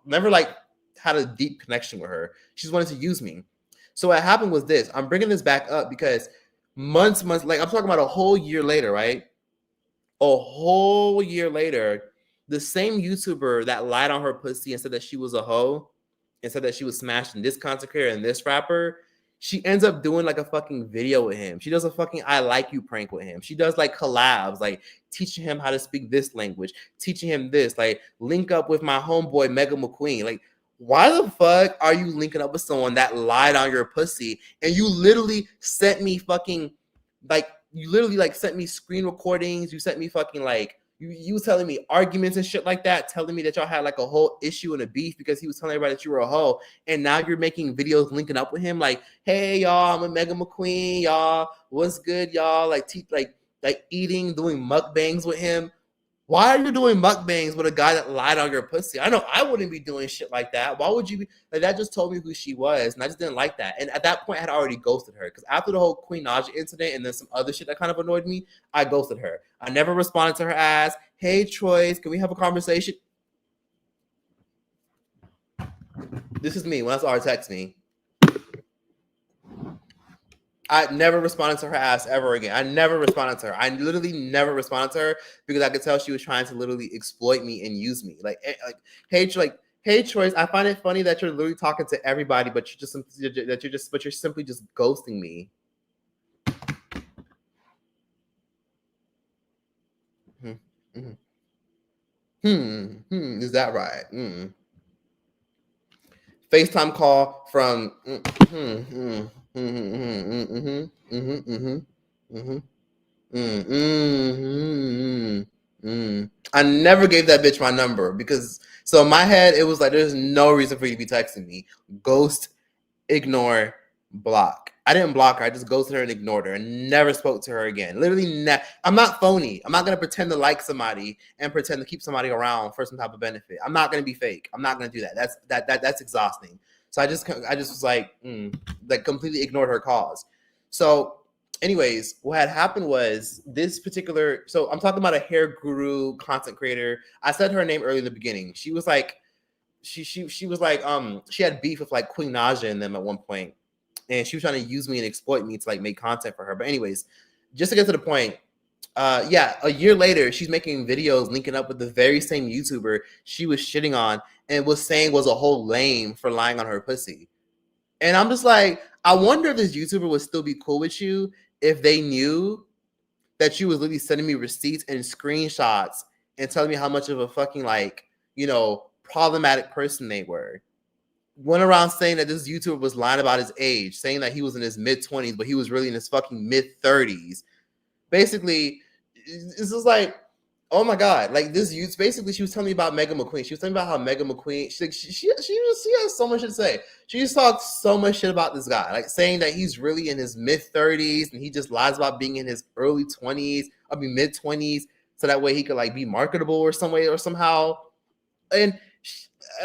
never like had a deep connection with her. She just wanted to use me. So what happened was this. I'm bringing this back up because months, like I'm talking about a whole year later, right? A whole year later, the same YouTuber that lied on her pussy and said that she was a hoe and said that she was smashing this content creator and this rapper, she ends up doing like a fucking video with him. She does a fucking I like you prank with him. She does like collabs, like teaching him how to speak this language, teaching him this, like link up with my homeboy Megan McQueen. Like, why the fuck are you linking up with someone that lied on your pussy? And you literally sent me fucking like, you literally like sent me screen recordings. You sent me fucking like, you was telling me arguments and shit like that, telling me that y'all had like a whole issue and a beef because he was telling everybody that you were a hoe. And now you're making videos linking up with him like, hey, y'all, I'm a Megan McQueen, y'all. What's good, y'all? Like, eating, doing mukbangs with him. Why are you doing mukbangs with a guy that lied on your pussy? I know I wouldn't be doing shit like that. Why would you be? Like, that just told me who she was, and I just didn't like that. And at that point, I had already ghosted her because after the whole Queen Naja incident and then some other shit that kind of annoyed me, I ghosted her. I never responded to her ass. Hey, Troyce, can we have a conversation? This is me when I saw her text me. I never responded to her ass ever again. I never responded to her. I literally never responded to her because I could tell she was trying to literally exploit me and use me. Hey, Troyce, I find it funny that you're literally talking to everybody, but you're simply just ghosting me. Is that right? FaceTime call from I never gave that bitch my number because so in my head it was like there's no reason for you to be texting me. Ghost, ignore, block. I didn't block her. I just ghosted her and ignored her and never spoke to her again. Literally, I'm not phony. I'm not gonna pretend to like somebody and pretend to keep somebody around for some type of benefit. I'm not gonna be fake. I'm not gonna do that. That's exhausting. So I just was like completely ignored her calls. So, anyways, what had happened was this particular. So I'm talking about a hair guru content creator. I said her name earlier in the beginning. She was like, she was like, she had beef with like Queen Naja and them at one point. And she was trying to use me and exploit me to like make content for her. But anyways, just to get to the point, a year later, she's making videos linking up with the very same YouTuber she was shitting on and was saying was a whole lame for lying on her pussy. And I'm just like, I wonder if this YouTuber would still be cool with you if they knew that you was literally sending me receipts and screenshots and telling me how much of a fucking problematic person they were. Went around saying that this YouTuber was lying about his age, saying that he was in his mid-20s, but he was really in his fucking mid-30s. Basically, it's just like, oh my God. Like this youth, basically, she was telling me about Megan McQueen. She was telling me about how Megan McQueen, she has so much to say. She just talked so much shit about this guy, like saying that he's really in his mid-30s and he just lies about being in his early 20s, mid-20s, so that way he could like be marketable or some way or somehow. And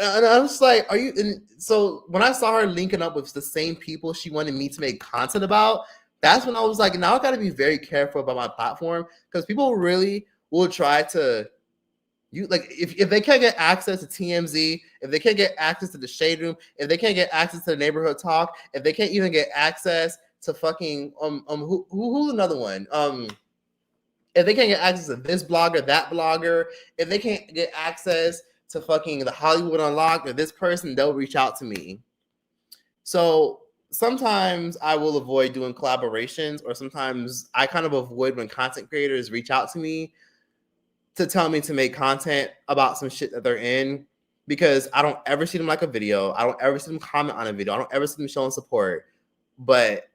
I was like, are you? And so when I saw her linking up with the same people she wanted me to make content about, that's when I was like, now I got to be very careful about my platform because people really will try to, if they can't get access to TMZ, if they can't get access to the Shade Room, if they can't get access to the Neighborhood Talk, if they can't even get access to fucking who's another one? If they can't get access to this blogger, that blogger, if they can't get access to fucking the Hollywood Unlocked or this person, they'll reach out to me. So sometimes I will avoid doing collaborations, or sometimes I kind of avoid when content creators reach out to me to tell me to make content about some shit that they're in, because I don't ever see them like a video. I don't ever see them comment on a video. I don't ever see them showing support, but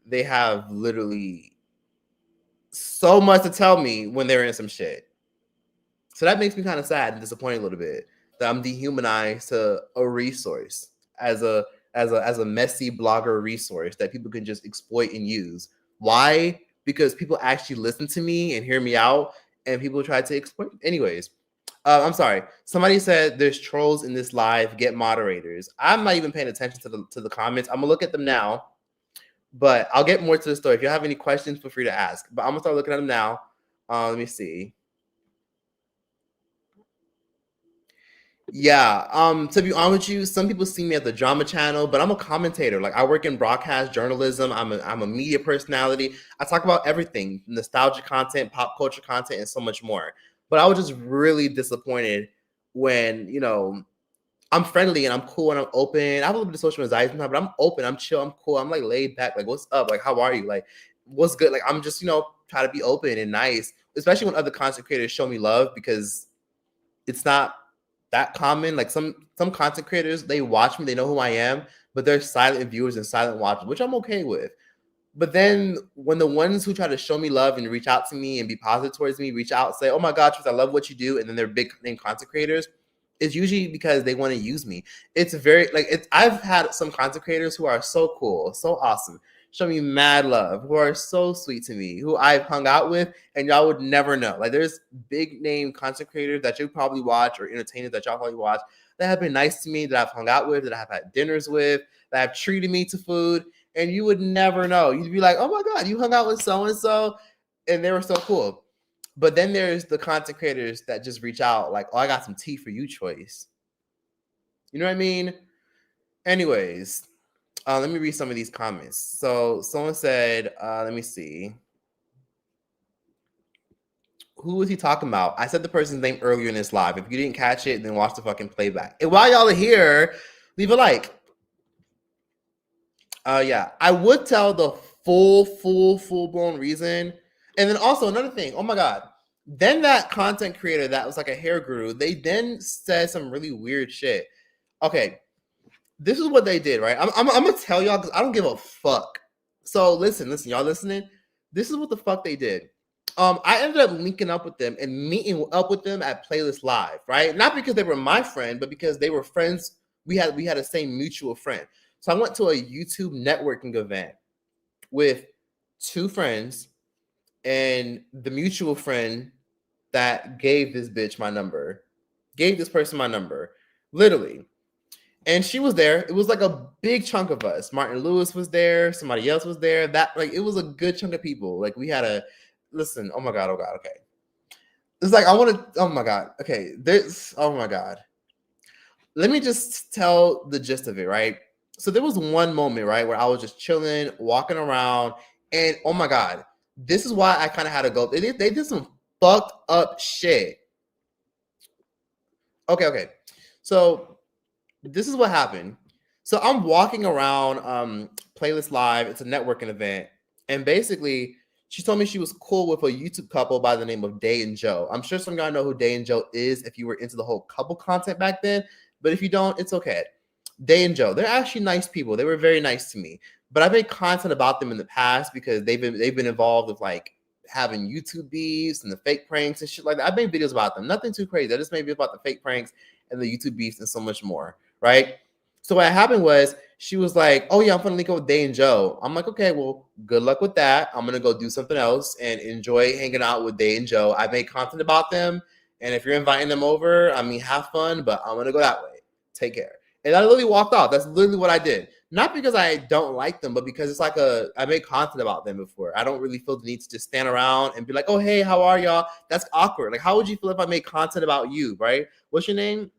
they have literally so much to tell me when they're in some shit. So that makes me kind of sad and disappointed a little bit that I'm dehumanized to a resource as a messy blogger resource that people can just exploit and use. Why? Because people actually listen to me and hear me out, and people try to exploit. Anyways, I'm sorry. Somebody said there's trolls in this live. Get moderators. I'm not even paying attention to the comments. I'm gonna look at them now, but I'll get more to the story. If you have any questions, feel free to ask. But I'm gonna start looking at them now. Let me see. Yeah. To be honest with you, some people see me at the drama channel, but I'm a commentator. Like, I work in broadcast journalism. I'm a media personality. I talk about everything, nostalgia content, pop culture content, and so much more. But I was just really disappointed when, I'm friendly and I'm cool and I'm open. I have a little bit of social anxiety sometimes, but I'm open, I'm chill, I'm cool, I'm like laid back. Like, what's up? Like, how are you? Like, what's good? Like, I'm just, try to be open and nice, especially when other content creators show me love, because it's not that common. Like, some content creators, they watch me, they know who I am, but they're silent viewers and silent watchers, which I'm okay with. But then when the ones who try to show me love and reach out to me and be positive towards me, reach out, say, oh my God, Tris, I love what you do, and then they're big name content creators, it's usually because they want to use me. It's very, I've had some content creators who are so cool, so awesome, show me mad love, who are so sweet to me, who I've hung out with, and y'all would never know. Like, there's big name content creators that you probably watch, or entertainers that y'all probably watch, that have been nice to me, that I've hung out with, that I've had dinners with, that have treated me to food, and you would never know. You'd be like, oh my God, you hung out with so-and-so, and they were so cool. But then there's the content creators that just reach out like, oh, I got some tea for you, Choice. You know what I mean? Anyways, let me read some of these comments. So someone said, let me see. Who was he talking about? I said the person's name earlier in this live. If you didn't catch it, then watch the fucking playback. And while y'all are here, leave a like. Yeah, I would tell the full-blown reason. And then also another thing, oh my God. Then that content creator that was like a hair guru, they then said some really weird shit. Okay, this is what they did, right? I'm gonna tell y'all because I don't give a fuck. So listen, y'all listening? This is what the fuck they did. I ended up linking up with them and meeting up with them at Playlist Live, right? Not because they were my friend, but because they were friends. We had the same mutual friend. So I went to a YouTube networking event with two friends and the mutual friend that gave this bitch my number, gave this person my number, literally. And she was there. It was like a big chunk of us. Martin Lewis was there. Somebody else was there. It was a good chunk of people. Like, we had a, listen, oh my God, okay. It's like, oh my God, okay. Oh my God. Let me just tell the gist of it, right? So there was one moment, right, where I was just chilling, walking around, and oh my God, this is why I kind of had to go. They did some fucked up shit. Okay. So this is what happened. So I'm walking around Playlist Live. It's a networking event. And basically, she told me she was cool with a YouTube couple by the name of Day and Joe. I'm sure some of y'all know who Day and Joe is if you were into the whole couple content back then. But if you don't, it's okay. Day and Joe, they're actually nice people. They were very nice to me. But I've made content about them in the past because they've been involved with like having YouTube beefs and the fake pranks and shit like that. I've made videos about them. Nothing too crazy. I just made videos about the fake pranks and the YouTube beefs and so much more, right? So what happened was she was like, oh yeah, I'm gonna link up with Day and Joe. I'm like, okay, well, good luck with that. I'm gonna go do something else and enjoy hanging out with Day and Joe. I made content about them. And if you're inviting them over, I mean, have fun, but I'm gonna go that way. Take care. And I literally walked off. That's literally what I did. Not because I don't like them, but because it's like I made content about them before. I don't really feel the need to just stand around and be like, oh, hey, how are y'all? That's awkward. Like, how would you feel if I made content about you, right? What's your name?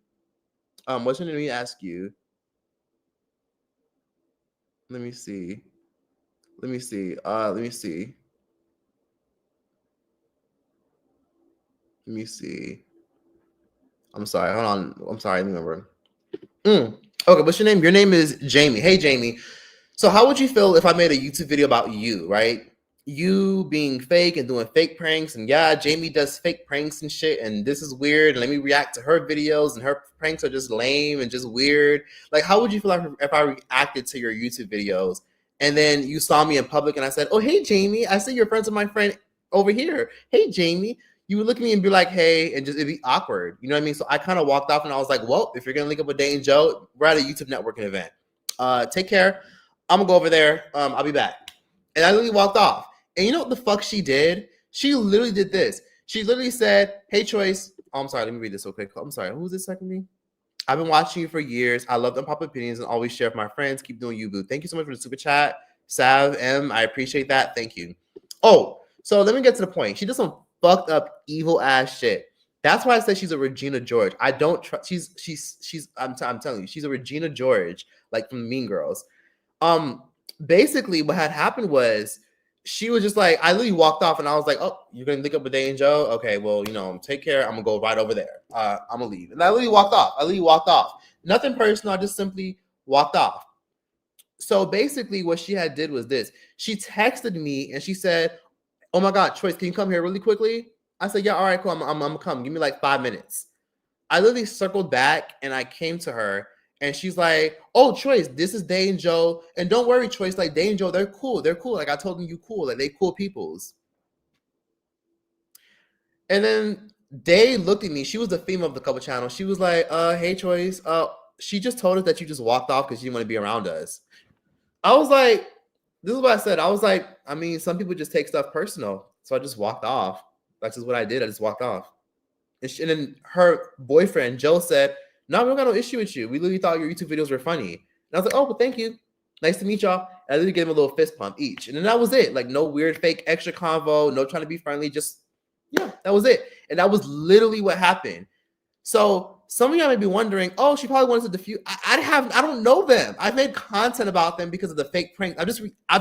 What's your name? Let me ask you. Let me see. Let me see. Let me see. Let me see. I'm sorry. Hold on. I'm sorry. Let me remember. Okay, what's your name? Your name is Jamie. Hey, Jamie. So how would you feel if I made a YouTube video about you, right? You being fake and doing fake pranks, and yeah, Jamie does fake pranks and shit, and this is weird. And let me react to her videos, and her pranks are just lame and just weird. Like, how would you feel like if I reacted to your YouTube videos, and then you saw me in public, and I said, "Oh, hey, Jamie, I see you're friends with my friend over here. Hey, Jamie." You would look at me and be like, "Hey," and just it'd be awkward. You know what I mean? So I kind of walked off, and I was like, "Well, if you're gonna link up with Day and Joe, we're at a YouTube networking event. Take care. I'm gonna go over there. I'll be back." And I literally walked off. And you know what the fuck she did? She literally did this. She literally said, "Hey, Choice." Oh, I'm sorry. Let me read this real quick. I'm sorry. Who's this second me? "I've been watching you for years. I love the pop opinions and always share with my friends. Keep doing you, boo. Thank you so much for the super chat. Sav M. I appreciate that. Thank you." Oh, so let me get to the point. She does some fucked up, evil ass shit. That's why I said she's a Regina George. I don't trust. I'm telling you, she's a Regina George, like from Mean Girls. Basically what had happened was she was just like, I literally walked off and I was like, "Oh, you're gonna link up with Day and Joe? Okay, well, take care. I'm gonna go right over there. I'm gonna leave." And I literally walked off. Nothing personal. I just simply walked off. So basically what she had did was this. She texted me and she said, "Oh my God, Choice, can you come here really quickly?" I said, "Yeah, all right, cool. I'm gonna come. Give me like 5 minutes." I literally circled back and I came to her and she's like, "Oh, Choice, this is Day and Joe. And don't worry, Choice, like Day and Joe, they're cool. They're cool. Like I told them you cool. Like they cool peoples." And then Day looked at me. She was the female of the couple channel. She was like, "Hey, Choice. She just told us that you just walked off because you didn't want to be around us." I was like, this is what I said. I was like, I mean, some people just take stuff personal. So I just walked off. That's just what I did. I just walked off. And then her boyfriend, Joe, said, "No, we don't got no issue with you. We literally thought your YouTube videos were funny." And I was like, "Oh, well, thank you. Nice to meet y'all." And I literally gave him a little fist pump each. And then that was it. Like, no weird fake extra convo, no trying to be friendly. Just, yeah, that was it. And that was literally what happened. So some of y'all may be wondering, "Oh, she probably wanted to diffuse." I don't know them. I've made content about them because of the fake prank. I've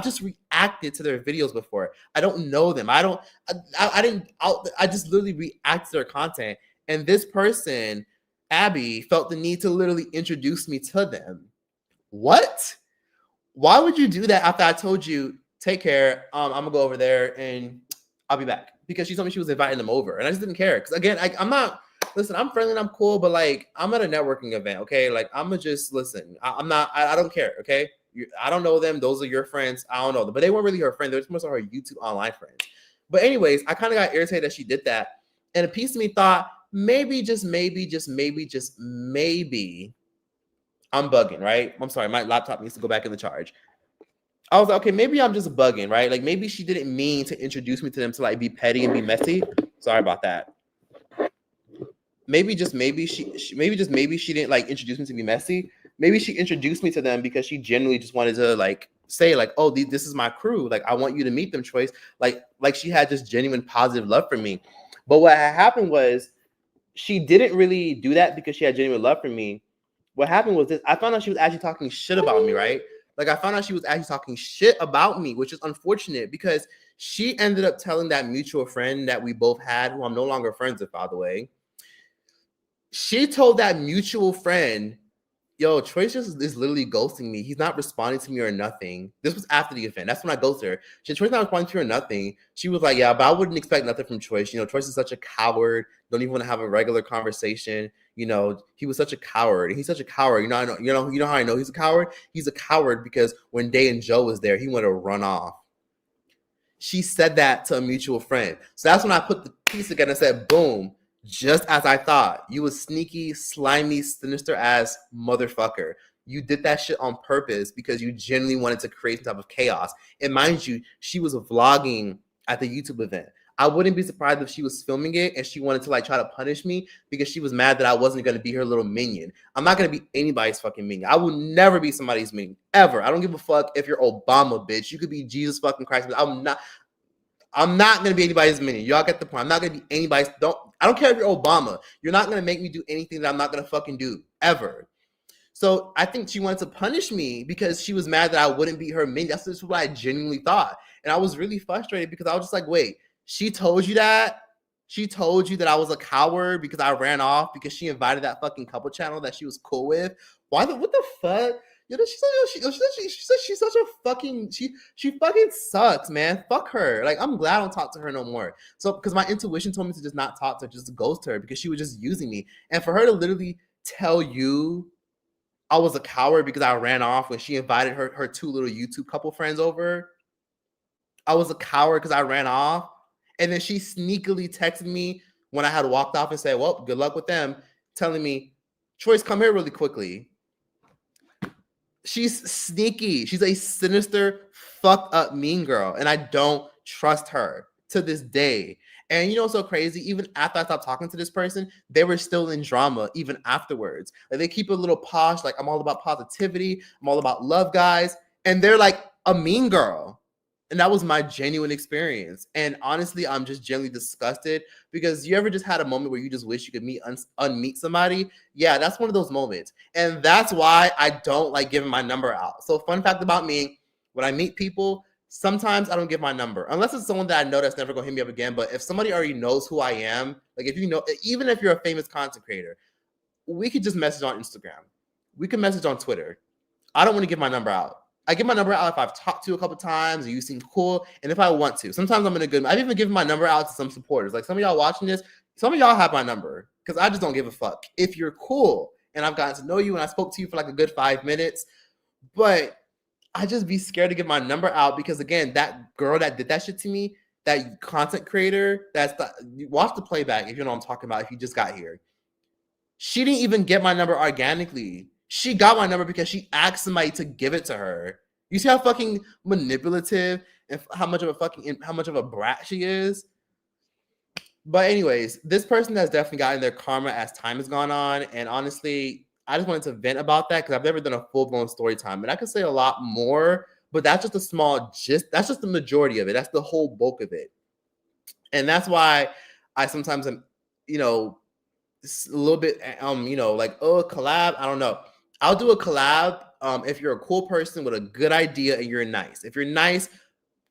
just reacted to their videos before. I don't know them. I just literally reacted to their content. And this person, Abby, felt the need to literally introduce me to them. What? Why would you do that after I told you, "Take care. I'm gonna go over there and I'll be back"? Because she told me she was inviting them over, and I just didn't care. Because again, I'm not. Listen, I'm friendly and I'm cool, but like I'm at a networking event, okay? Like I'm gonna just listen. I'm not. I don't care, okay? I don't know them. Those are your friends. I don't know them, but they weren't really her friends. They're just most of her YouTube online friends. But anyways, I kind of got irritated that she did that, and a piece of me thought maybe, just maybe, I'm bugging, right? I'm sorry, my laptop needs to go back in the charge. I was like, okay, maybe I'm just bugging, right? Like maybe she didn't mean to introduce me to them to like be petty and be messy. Sorry about that. Maybe just maybe she didn't like introduce me to be messy. Maybe she introduced me to them because she genuinely just wanted to like say like, "Oh, this is my crew. Like I want you to meet them, Choice." Like she had just genuine positive love for me. But what had happened was she didn't really do that because she had genuine love for me. What happened was this: I found out she was actually talking shit about me, right? Like I found out she was actually talking shit about me, which is unfortunate because she ended up telling that mutual friend that we both had, who I'm no longer friends with, by the way. She told that mutual friend, "Yo, Troy just is literally ghosting me. He's not responding to me or nothing." This was after the event. That's when I ghosted her. She said, "Troy's not responding to her or nothing." She was like, "Yeah, but I wouldn't expect nothing from Troyce. Troyce is such a coward. Don't even want to have a regular conversation. He was such a coward. And he's such a coward. You know how I know he's a coward? He's a coward because when Day and Joe was there, he wanted to run off." She said that to a mutual friend. So that's when I put the piece together and said, boom. Just as I thought, you a sneaky, slimy, sinister ass motherfucker. You did that shit on purpose because you genuinely wanted to create some type of chaos. And mind you, she was vlogging at the YouTube event. I wouldn't be surprised if she was filming it and she wanted to like try to punish me because she was mad that I wasn't going to be her little minion. I'm not going to be anybody's fucking minion. I will never be somebody's minion, ever. I don't give a fuck if you're Obama, bitch. You could be Jesus fucking Christ, but I'm not gonna be anybody's minion. Y'all get the point. I'm not gonna be anybody's. I don't care if you're Obama. You're not gonna make me do anything that I'm not gonna fucking do ever. So I think she wanted to punish me because she was mad that I wouldn't be her minion. That's just what I genuinely thought, and I was really frustrated because I was just like, wait, she told you that? She told you that I was a coward because I ran off because she invited that fucking couple channel that she was cool with? What the fuck? She's such a fucking she fucking sucks, man. Fuck her. Like, I'm glad I don't talk to her no more. So because my intuition told me to just not talk to her, just to ghost her, because she was just using me. And for her to literally tell you I was a coward because I ran off when she invited her two little YouTube couple friends over. I was a coward because I ran off. And then she sneakily texted me when I had walked off and said, well, good luck with them, telling me, Choice, come here really quickly. She's sneaky. She's a sinister, fucked up mean girl. And I don't trust her to this day. And you know what's so crazy? Even after I stopped talking to this person, they were still in drama even afterwards. Like, they keep a little posh, like, I'm all about positivity, I'm all about love, guys. And they're like a mean girl. And that was my genuine experience. And honestly, I'm just genuinely disgusted, because you ever just had a moment where you just wish you could unmeet somebody? Yeah, that's one of those moments. And that's why I don't like giving my number out. So fun fact about me, when I meet people, sometimes I don't give my number, unless it's someone that I know that's never gonna hit me up again. But if somebody already knows who I am, like, if you know, even if you're a famous content creator, we could just message on Instagram. We can message on Twitter. I don't want to give my number out. I give my number out if I've talked to you a couple times and you seem cool, and if I want to. Sometimes I'm in a good. I've even given my number out to some supporters. Like, some of y'all watching this, some of y'all have my number, because I just don't give a fuck. If you're cool and I've gotten to know you and I spoke to you for like a good 5 minutes, but I just be scared to give my number out, because again, that girl that did that shit to me, that content creator, watch the playback if you know what I'm talking about. If you just got here, she didn't even get my number organically. She got my number because she asked somebody to give it to her. You see how fucking manipulative and how much of a brat she is? But anyways, this person has definitely gotten their karma as time has gone on. And honestly, I just wanted to vent about that, because I've never done a full-blown story time. And I could say a lot more, but that's just a small gist. That's just the majority of it. That's the whole bulk of it. And that's why I sometimes am, a little bit, like, oh, collab. I don't know. I'll do a collab if you're a cool person with a good idea and you're nice. If you're nice,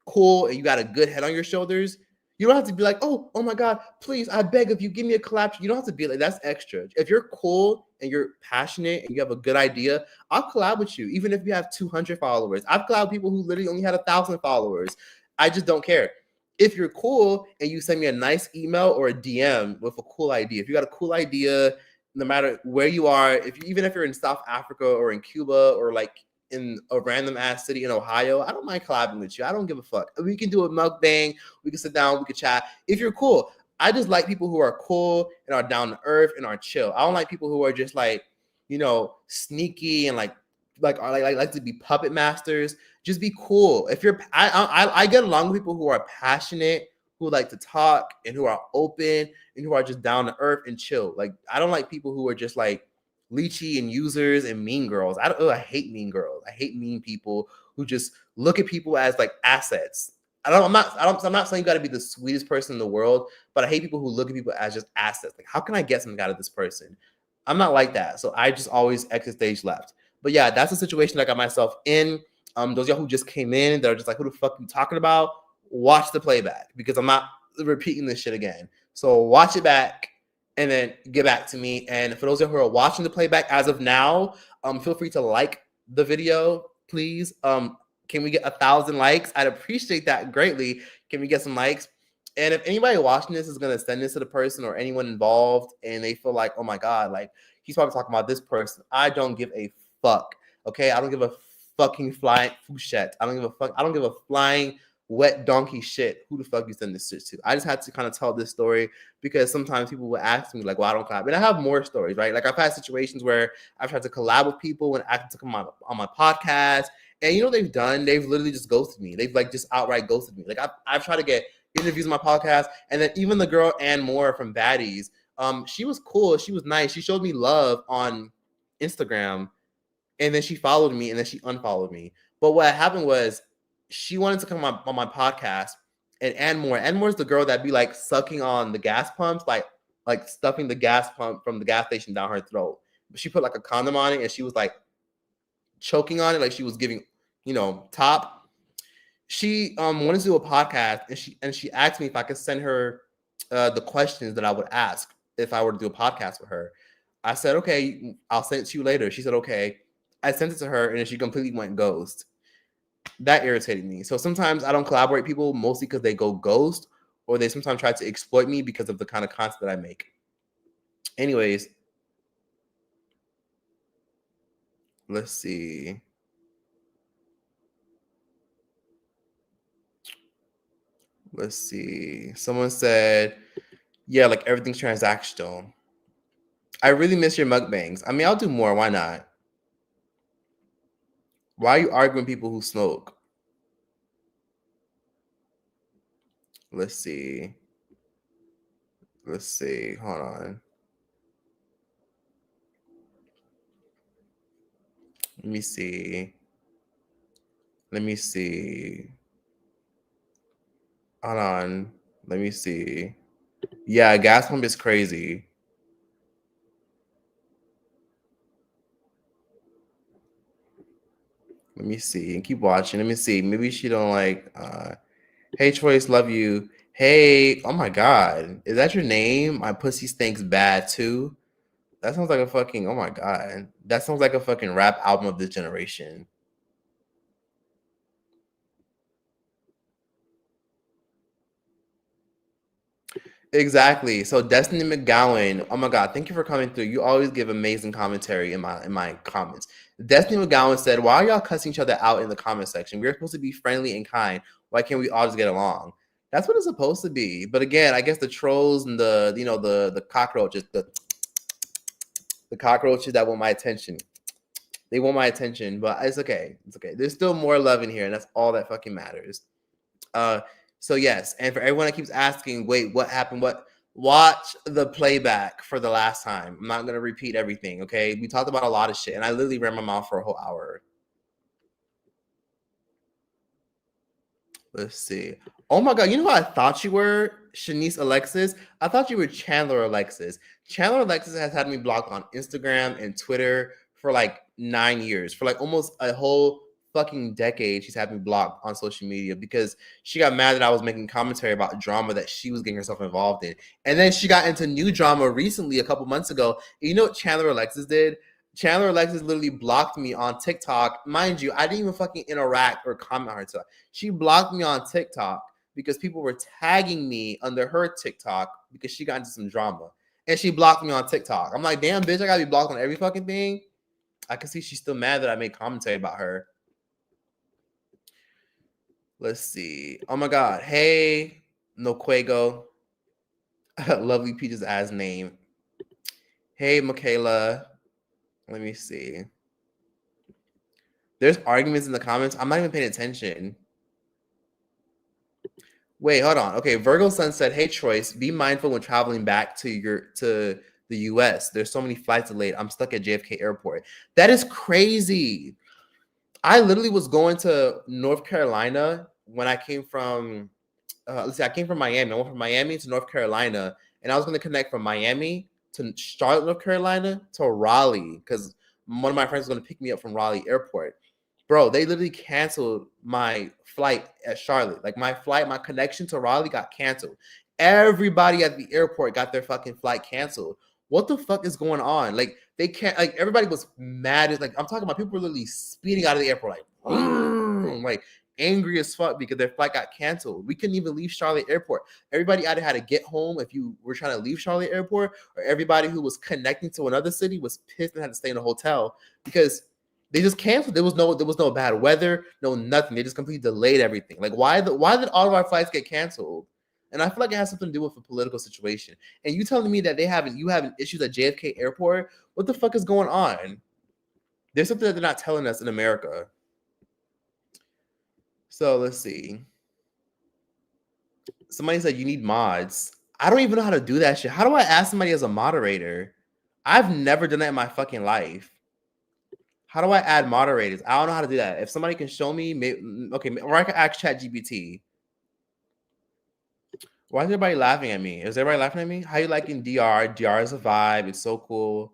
cool, and you got a good head on your shoulders, you don't have to be like, oh my God, please, I beg of you, give me a collab. You don't have to be like, that's extra. If you're cool and you're passionate and you have a good idea, I'll collab with you, even if you have 200 followers. I've collabed with people who literally only had 1,000 followers. I just don't care. If you're cool and you send me a nice email or a DM with a cool idea, if you got a cool idea, no matter where you are, even if you're in South Africa or in Cuba or like in a random ass city in Ohio, I don't mind collabing with you. I don't give a fuck. We can do a mukbang. We can sit down. We can chat. If you're cool, I just like people who are cool and are down to earth and are chill. I don't like people who are just like, sneaky and like to be puppet masters. Just be cool. If you're, I get along with people who are passionate, who like to talk and who are open and who are just down to earth and chill. Like, I don't like people who are just like leechy and users and mean girls. I hate mean girls. I hate mean people who just look at people as like assets. I'm not saying you got to be the sweetest person in the world, but I hate people who look at people as just assets. Like, how can I get something out of this person? I'm not like that. So I just always exit stage left. But yeah, that's the situation I got myself in. Those of y'all who just came in, that are just like, who the fuck are you talking about? Watch the playback, because I'm not repeating this shit again. So watch it back and then get back to me. And for those of you who are watching the playback as of now, feel free to like the video, please. Can we get 1,000 likes? I'd appreciate that greatly. Can we get some likes? And if anybody watching this is going to send this to the person or anyone involved and they feel like, oh my God, like, he's probably talking about this person, I don't give a fuck. Okay, I don't give a fucking flying fouchette. I don't give a fuck. I don't give a flying wet donkey shit who the fuck you send this shit to. I just had to kind of tell this story because sometimes people will ask me like, well, I don't collab. And I have more stories, right? Like, I've had situations where I've tried to collab with people and asked them to come on my podcast. And you know what they've done? They've literally just ghosted me. They've like just outright ghosted me. Like, I've tried to get interviews on my podcast. And then even the girl Ann Moore from Baddies, she was cool. She was nice. She showed me love on Instagram. And then she followed me and then she unfollowed me. But what happened was she wanted to come on my podcast. And Ann Moore's the girl that be like sucking on the gas pumps, like stuffing the gas pump from the gas station down her throat. But she put like a condom on it and she was like choking on it, like she was giving, top. She wanted to do a podcast and she asked me if I could send her the questions that I would ask if I were to do a podcast with her. I said, okay, I'll send it to you later. She said, okay. I sent it to her, and then she completely went ghost. That irritated me. So sometimes I don't collaborate with people mostly because they go ghost, or they sometimes try to exploit me because of the kind of content that I make. Anyways, let's see. Let's see. Someone said, yeah, like everything's transactional. I really miss your mukbangs. I mean, I'll do more. Why not? Why are you arguing with people who smoke? Let's see. Let's see. Hold on. Let me see. Let me see. Hold on. Let me see. Yeah, gas pump is crazy. Let me see. And keep watching. Let me see. Maybe she don't like hey Choice, love you. Hey, oh my god. Is that your name? My pussy stinks bad too. That sounds like a fucking, oh my god. That sounds like a fucking rap album of this generation. Exactly. So Destiny McGowan, oh my god, thank you for coming through. You always give amazing commentary in my comments. Destiny McGowan said, "Why are y'all cussing each other out in the comment section? We're supposed to be friendly and kind. Why can't we all just get along?" That's what it's supposed to be. But again, I guess the trolls and the cockroaches, the cockroaches that want my attention. They want my attention, but it's okay. It's okay. There's still more love in here, and that's all that fucking matters. So yes, and for everyone that keeps asking, wait, what happened? What? Watch the playback for the last time. I'm not gonna repeat everything. Okay, we talked about a lot of shit, and I literally ran my mouth for a whole hour. Let's see. Oh my god, you know who I thought you were? Shanice Alexis. I thought you were Chandler Alexis. Chandler Alexis has had me blocked on Instagram and Twitter for like 9 years. For like almost a whole fucking decade, she's had me blocked on social media because she got mad that I was making commentary about drama that she was getting herself involved in. And then she got into new drama recently, a couple months ago. And you know what Chandler Alexis did? Chandler Alexis literally blocked me on TikTok. Mind you, I didn't even fucking interact or comment on her TikTok. She blocked me on TikTok because people were tagging me under her TikTok because she got into some drama. And she blocked me on TikTok. I'm like, damn, bitch, I gotta be blocked on every fucking thing. I can see she's still mad that I made commentary about her. Let's see. Oh my god. Hey, Noquego. Lovely Peach's ass name. Hey, Michaela. Let me see. There's arguments in the comments. I'm not even paying attention. Wait, hold on. Okay, Virgo Sun said, "Hey, Choice, be mindful when traveling back to the U.S. There's so many flights delayed. I'm stuck at JFK Airport. That is crazy. I literally was going to North Carolina when I came from. Let's see, I came from Miami. I went from Miami to North Carolina, and I was going to connect from Miami to Charlotte, North Carolina, to Raleigh because one of my friends was going to pick me up from Raleigh Airport. Bro, they literally canceled my flight at Charlotte. Like my flight, my connection to Raleigh got canceled. Everybody at the airport got their fucking flight canceled. What the fuck is going on? Like they can't. Like everybody was mad. Like I'm talking about people were literally speeding out of the airport, like angry as fuck because their flight got canceled. We couldn't even leave Charlotte Airport. Everybody either had to get home if you were trying to leave Charlotte Airport, or everybody who was connecting to another city was pissed and had to stay in a hotel because they just canceled. There was no bad weather, no nothing. They just completely delayed everything. Like why did all of our flights get canceled? And I feel like it has something to do with a political situation. And you telling me that you having issues at JFK Airport? What the fuck is going on? There's something that they're not telling us in America. So let's see. Somebody said you need mods. I don't even know how to do that shit. How do I ask somebody as a moderator? I've never done that in my fucking life. How do I add moderators? I don't know how to do that. If somebody can show me, maybe, okay, or I can ask ChatGPT. Why is everybody laughing at me? Is everybody laughing at me? How you liking DR? DR is a vibe. It's so cool.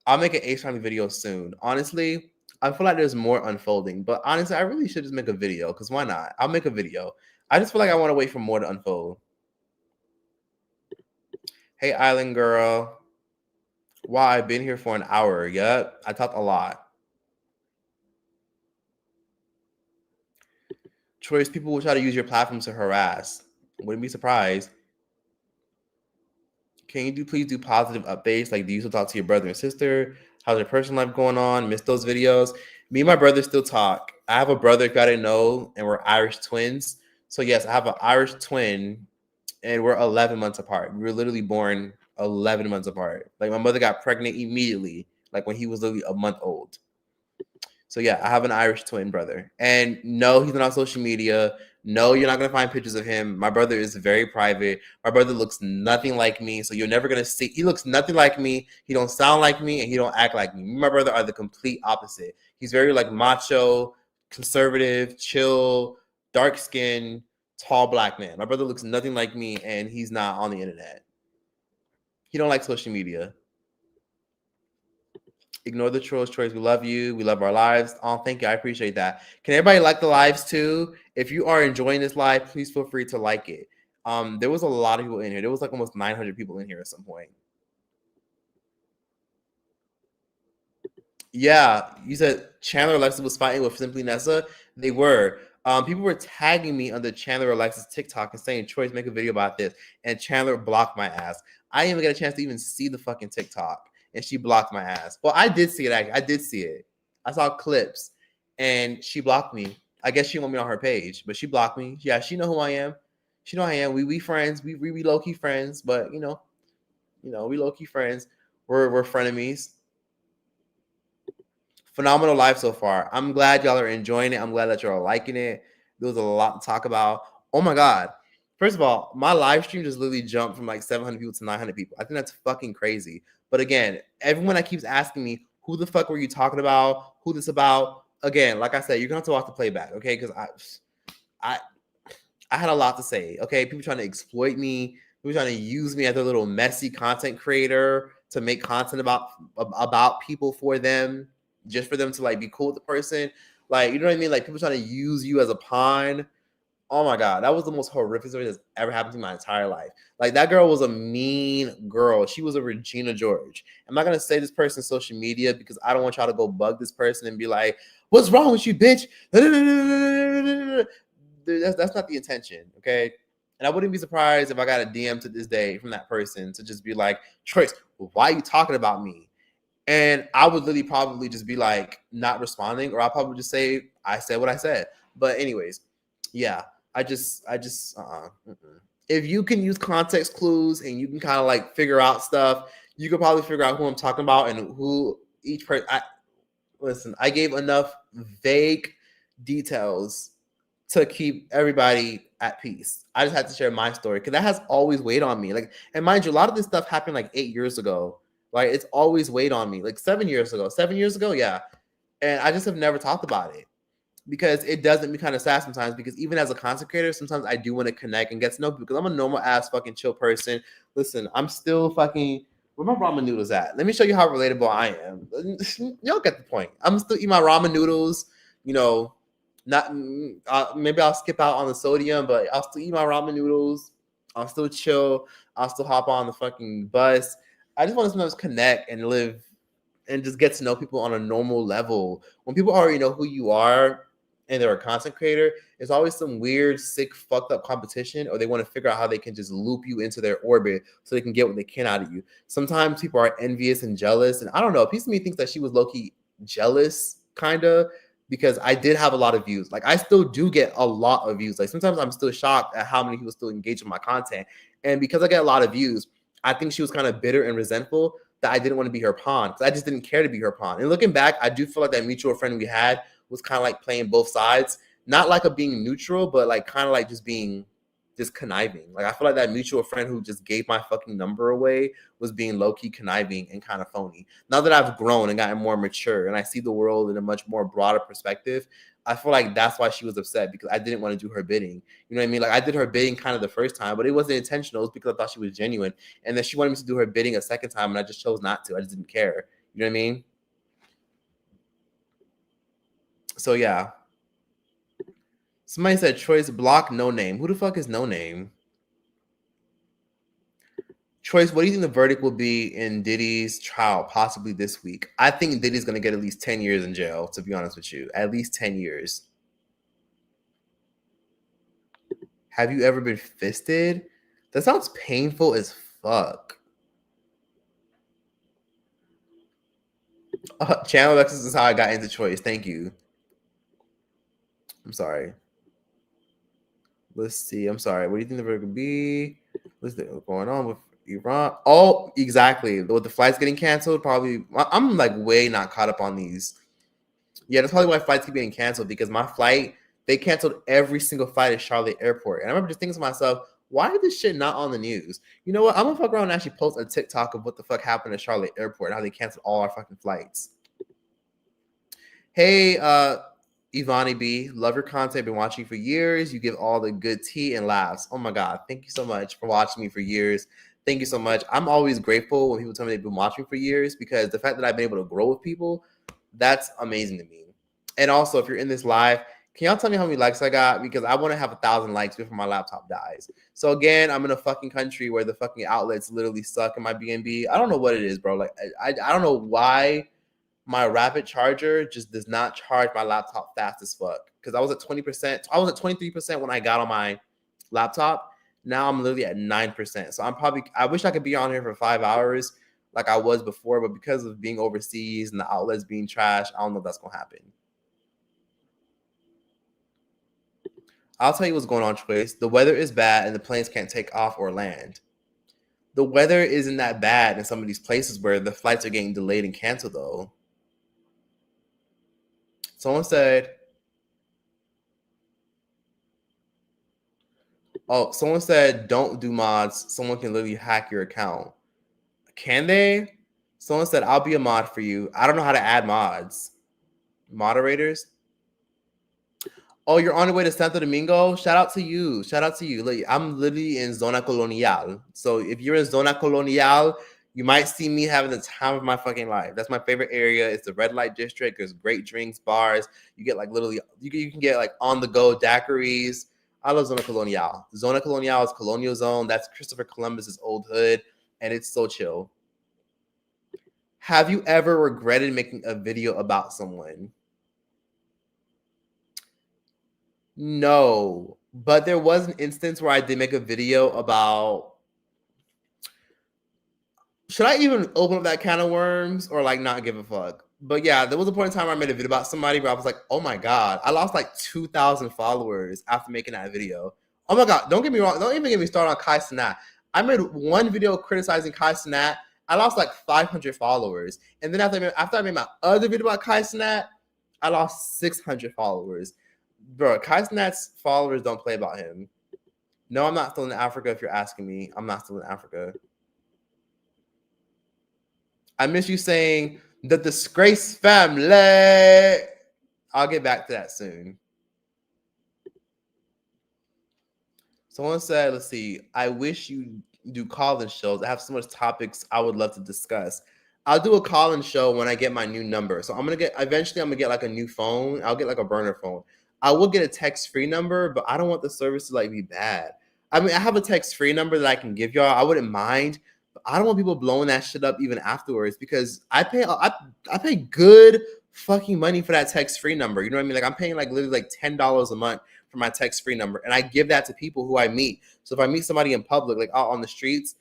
I'll make an Ace Family video soon. Honestly, I feel like there's more unfolding, but honestly, I really should just make a video because why not? I'll make a video. I just feel like I want to wait for more to unfold. Hey, Island Girl. Wow, I've been here for an hour. Yep, I talked a lot. Choice, people will try to use your platform to harass. Wouldn't be surprised. Can you please do positive updates? Like, do you still talk to your brother and sister? How's your personal life going on? Miss those videos. Me and my brother still talk. I have a brother, if I didn't know, and we're Irish twins. So yes, I have an Irish twin, and we're 11 months apart. We were literally born 11 months apart. Like, my mother got pregnant immediately, like when he was literally a month old. So yeah, I have an Irish twin brother. And no, he's not on social media. No, you're not gonna find pictures of him. My brother is very private. My brother looks nothing like me, so you're never gonna see. He looks nothing like me. He don't sound like me, and he don't act like me. Me and my brother are the complete opposite. He's very like macho, conservative, chill, dark skin, tall black man. My brother looks nothing like me, and he's not on the internet. He don't like social media. Ignore the trolls, Troys. We love you. We love our lives. Oh, thank you. I appreciate that. Can everybody like the lives too? If you are enjoying this live, please feel free to like it. There was a lot of people in here. There was like almost 900 people in here at some point. Yeah, you said Chandler Alexis was fighting with Simply Nessa. They were. People were tagging me on the Chandler Alexis TikTok and saying, Troy's make a video about this. And Chandler blocked my ass. I didn't even get a chance to even see the fucking TikTok. And she blocked my ass. Well, I did see it. I did see it. I saw clips. And she blocked me. I guess she want me on her page. But she blocked me. Yeah, she know who I am. She know who I am. We friends. We low-key friends. But, you know, we low-key friends. We're frenemies. Phenomenal life so far. I'm glad y'all are enjoying it. I'm glad that y'all are liking it. There was a lot to talk about. Oh my God. First of all, my live stream just literally jumped from like 700 people to 900 people. I think that's fucking crazy. But again, everyone that keeps asking me, who the fuck were you talking about? Who this about? Again, like I said, you're going to have to watch the playback, okay? Because I had a lot to say, okay? People trying to exploit me. People trying to use me as a little messy content creator to make content about people for them, just for them to like be cool with the person. Like, you know what I mean? Like, people trying to use you as a pawn. Oh my God, that was the most horrific story that's ever happened to me my entire life. Like, that girl was a mean girl. She was a Regina George. I'm not gonna say this person's social media because I don't want y'all to go bug this person and be like, what's wrong with you, bitch? That's not the intention, okay? And I wouldn't be surprised if I got a DM to this day from that person to just be like, Trace, why are you talking about me? And I would literally probably just be like not responding, or I'll probably just say I said what I said. But anyways, yeah, I just if you can use context clues and you can kind of like figure out stuff, you could probably figure out who I'm talking about and who each person. Listen, I gave enough vague details to keep everybody at peace. I just had to share my story because that has always weighed on me. Like, and mind you, a lot of this stuff happened like 8 years ago. Like, it's always weighed on me. Like 7 years ago. 7 years ago, yeah. And I just have never talked about it because it does make me kind of sad sometimes. Because even as a content creator, sometimes I do want to connect and get to know people because I'm a normal ass fucking chill person. Listen, I'm still fucking. Where my ramen noodles at? Let me show you how relatable I am. Y'all get the point. I'm still eating my ramen noodles. You know, not maybe I'll skip out on the sodium, but I'll still eat my ramen noodles. I'll still chill. I'll still hop on the fucking bus. I just want to sometimes connect and live and just get to know people on a normal level. When people already know who you are and they're a content creator, it's always some weird, sick, fucked up competition, or they want to figure out how they can just loop you into their orbit so they can get what they can out of you. Sometimes people are envious and jealous. And I don't know, a piece of me thinks that she was low-key jealous, kind of, because I did have a lot of views. Like, I still do get a lot of views. Like, sometimes I'm still shocked at how many people still engage with my content. And because I get a lot of views, I think she was kind of bitter and resentful that I didn't want to be her pawn because I just didn't care to be her pawn. And looking back, I do feel like that mutual friend we had was kind of like playing both sides, not like a being neutral, but like kind of like just being just conniving. Like, I feel like that mutual friend who just gave my fucking number away was being low-key conniving and kind of phony. Now that I've grown and gotten more mature and I see the world in a much more broader perspective, I feel like that's why she was upset, because I didn't want to do her bidding. You know what I mean? Like, I did her bidding kind of the first time, but it wasn't intentional. It was because I thought she was genuine. And then she wanted me to do her bidding a second time, and I just chose not to. I just didn't care. You know what I mean? So, yeah. Somebody said Choice block No Name. Who the fuck is No Name? Choice, what do you think the verdict will be in Diddy's trial, possibly this week? I think Diddy's going to get at least 10 years in jail, to be honest with you. At least 10 years. Have you ever been fisted? That sounds painful as fuck. Channel Alexis is how I got into Choice. Thank you. I'm sorry. Let's see. I'm sorry. What do you think the verdict could be? What's going on with Iran? Oh, exactly. With the flights getting canceled, probably. I'm like way not caught up on these. Yeah, that's probably why flights keep getting canceled, because my flight, they canceled every single flight at Charlotte Airport. And I remember just thinking to myself, why is this shit not on the news? You know what? I'm gonna fuck around and actually post a TikTok of what the fuck happened at Charlotte Airport and how they canceled all our fucking flights. Hey, Ivani B, love your content. Been watching for years. You give all the good tea and laughs. Oh my God. Thank you so much for watching me for years. Thank you so much. I'm always grateful when people tell me they've been watching for years, because the fact that I've been able to grow with people, that's amazing to me. And also, if you're in this live, can y'all tell me how many likes I got? Because I want to have 1,000 likes before my laptop dies. So again, I'm in a fucking country where the fucking outlets literally suck in my BNB. I don't know what it is, bro. Like I don't know why my rapid charger just does not charge my laptop fast as fuck. Because I was at 20%. I was at 23% when I got on my laptop. Now I'm literally at 9%. So I wish I could be on here for 5 hours like I was before, but because of being overseas and the outlets being trash, I don't know if that's gonna happen. I'll tell you what's going on, Choice. The weather is bad and the planes can't take off or land. The weather isn't that bad in some of these places where the flights are getting delayed and canceled, though. Someone said, don't do mods. Someone can literally hack your account. Can they? Someone said, I'll be a mod for you. I don't know how to add mods. Moderators? Oh, you're on your way to Santo Domingo? Shout out to you. Shout out to you. Look, I'm literally in Zona Colonial. So if you're in Zona Colonial, you might see me having the time of my fucking life. That's my favorite area. It's the red light district. There's great drinks, bars. You get like literally, you can get like on the go daiquiris. I love Zona Colonial. Zona Colonial is Colonial Zone. That's Christopher Columbus's old hood, and it's so chill. Have you ever regretted making a video about someone? No, but there was an instance where I did make a video about. Should I even open up that can of worms or like not give a fuck? But yeah, there was a point in time where I made a video about somebody where I was like, oh my God, I lost like 2,000 followers after making that video. Oh my God, don't get me wrong. Don't even get me started on Kai Cenat. I made one video criticizing Kai Cenat. I lost like 500 followers. And then after I made my other video about Kai Cenat, I lost 600 followers. Bro, Kai Cenat's followers don't play about him. No, I'm not still in Africa if you're asking me. I'm not still in Africa. I miss you saying the disgrace family. I'll get back to that soon. Someone said, let's see, I wish you do call-in shows. I have so much topics I would love to discuss. I'll do a call-in show when I get my new number. So eventually I'm gonna get like a new phone. I'll get like a burner phone. I will get a text-free number, but I don't want the service to like be bad. I mean, I have a text-free number that I can give y'all. I wouldn't mind, but I don't want people blowing that shit up even afterwards, because I pay good fucking money for that text-free number. You know what I mean? Like I'm paying like literally like $10 a month for my text-free number, and I give that to people who I meet. So if I meet somebody in public, like out on the streets,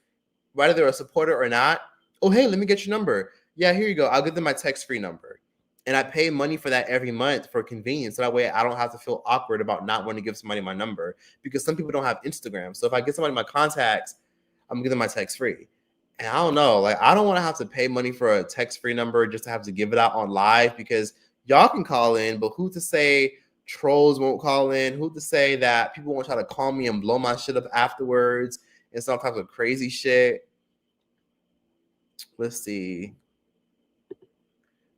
whether they're a supporter or not, oh hey, let me get your number. Yeah, here you go. I'll give them my text-free number, and I pay money for that every month for convenience. So that way, I don't have to feel awkward about not wanting to give somebody my number, because some people don't have Instagram. So if I get somebody my contacts, I'm gonna give them my text-free. And I don't know, like I don't want to have to pay money for a text-free number just to have to give it out on live, because y'all can call in, but who to say trolls won't call in? Who to say that people won't try to call me and blow my shit up afterwards and some type of crazy shit? Let's see.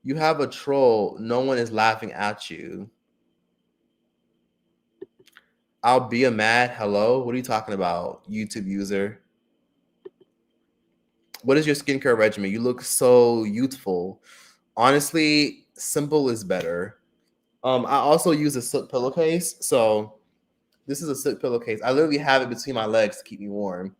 You have a troll. No one is laughing at you. I'll be a mad. Hello? What are you talking about, YouTube user? What is your skincare regimen? You look so youthful. Honestly, simple is better. I also use a silk pillowcase. So this is a silk pillowcase. I literally have it between my legs to keep me warm.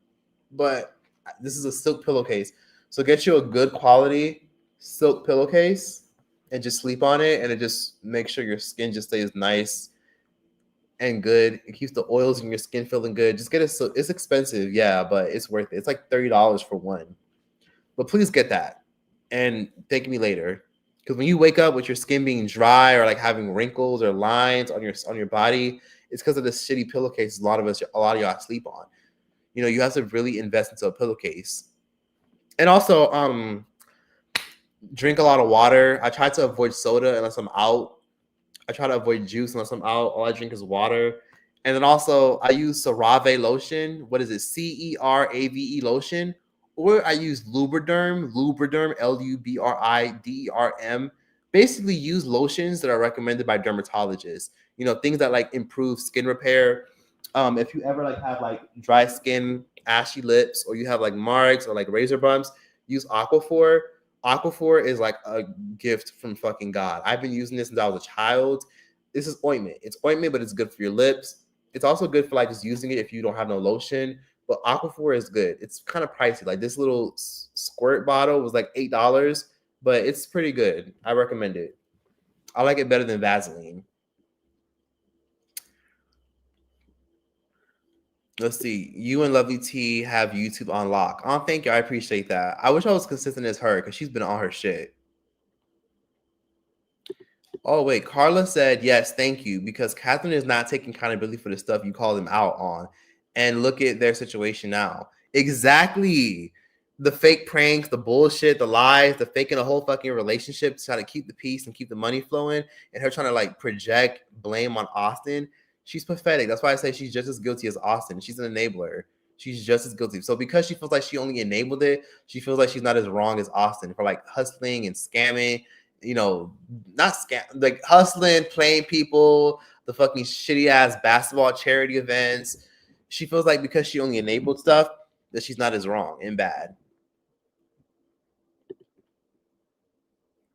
But this is a silk pillowcase. So get you a good quality silk pillowcase and just sleep on it. And it just makes sure your skin just stays nice and good. It keeps the oils in your skin feeling good. Just get it. So it's expensive, yeah, but it's worth it. It's like $30 for one. But please get that and thank me later. Because when you wake up with your skin being dry or like having wrinkles or lines on your body, it's because of the shitty pillowcases a lot of y'all sleep on. You know, you have to really invest into a pillowcase. And also, drink a lot of water. I try to avoid soda unless I'm out. I try to avoid juice unless I'm out. All I drink is water. And then also, I use CeraVe lotion. What is it? CERAVE lotion. Or I use Lubriderm, LUBRIDERM. Basically, use lotions that are recommended by dermatologists. You know, things that like improve skin repair. If you ever like have like dry skin, ashy lips, or you have like marks or like razor bumps, use Aquaphor. Aquaphor is like a gift from fucking God. I've been using this since I was a child. This is ointment. It's ointment, but it's good for your lips. It's also good for like just using it if you don't have no lotion. But Aquaphor is good. It's kind of pricey. Like this little squirt bottle was like $8, but it's pretty good. I recommend it. I like it better than Vaseline. Let's see. You and Lovely T have YouTube on lock. Oh, thank you. I appreciate that. I wish I was consistent as her because she's been on her shit. Oh, wait. Carla said, yes, thank you, because Catherine is not taking accountability for the stuff you call them out on. And look at their situation now. Exactly. The fake pranks, the bullshit, the lies, the faking a whole fucking relationship to try to keep the peace and keep the money flowing, and her trying to like project blame on Austin. She's pathetic. That's why I say she's just as guilty as Austin. She's an enabler. She's just as guilty. So because she feels like she only enabled it, she feels like she's not as wrong as Austin for like hustling and scamming, you know, not scam, like hustling, playing people, the fucking shitty ass basketball charity events. She feels like because she only enabled stuff that she's not as wrong and bad.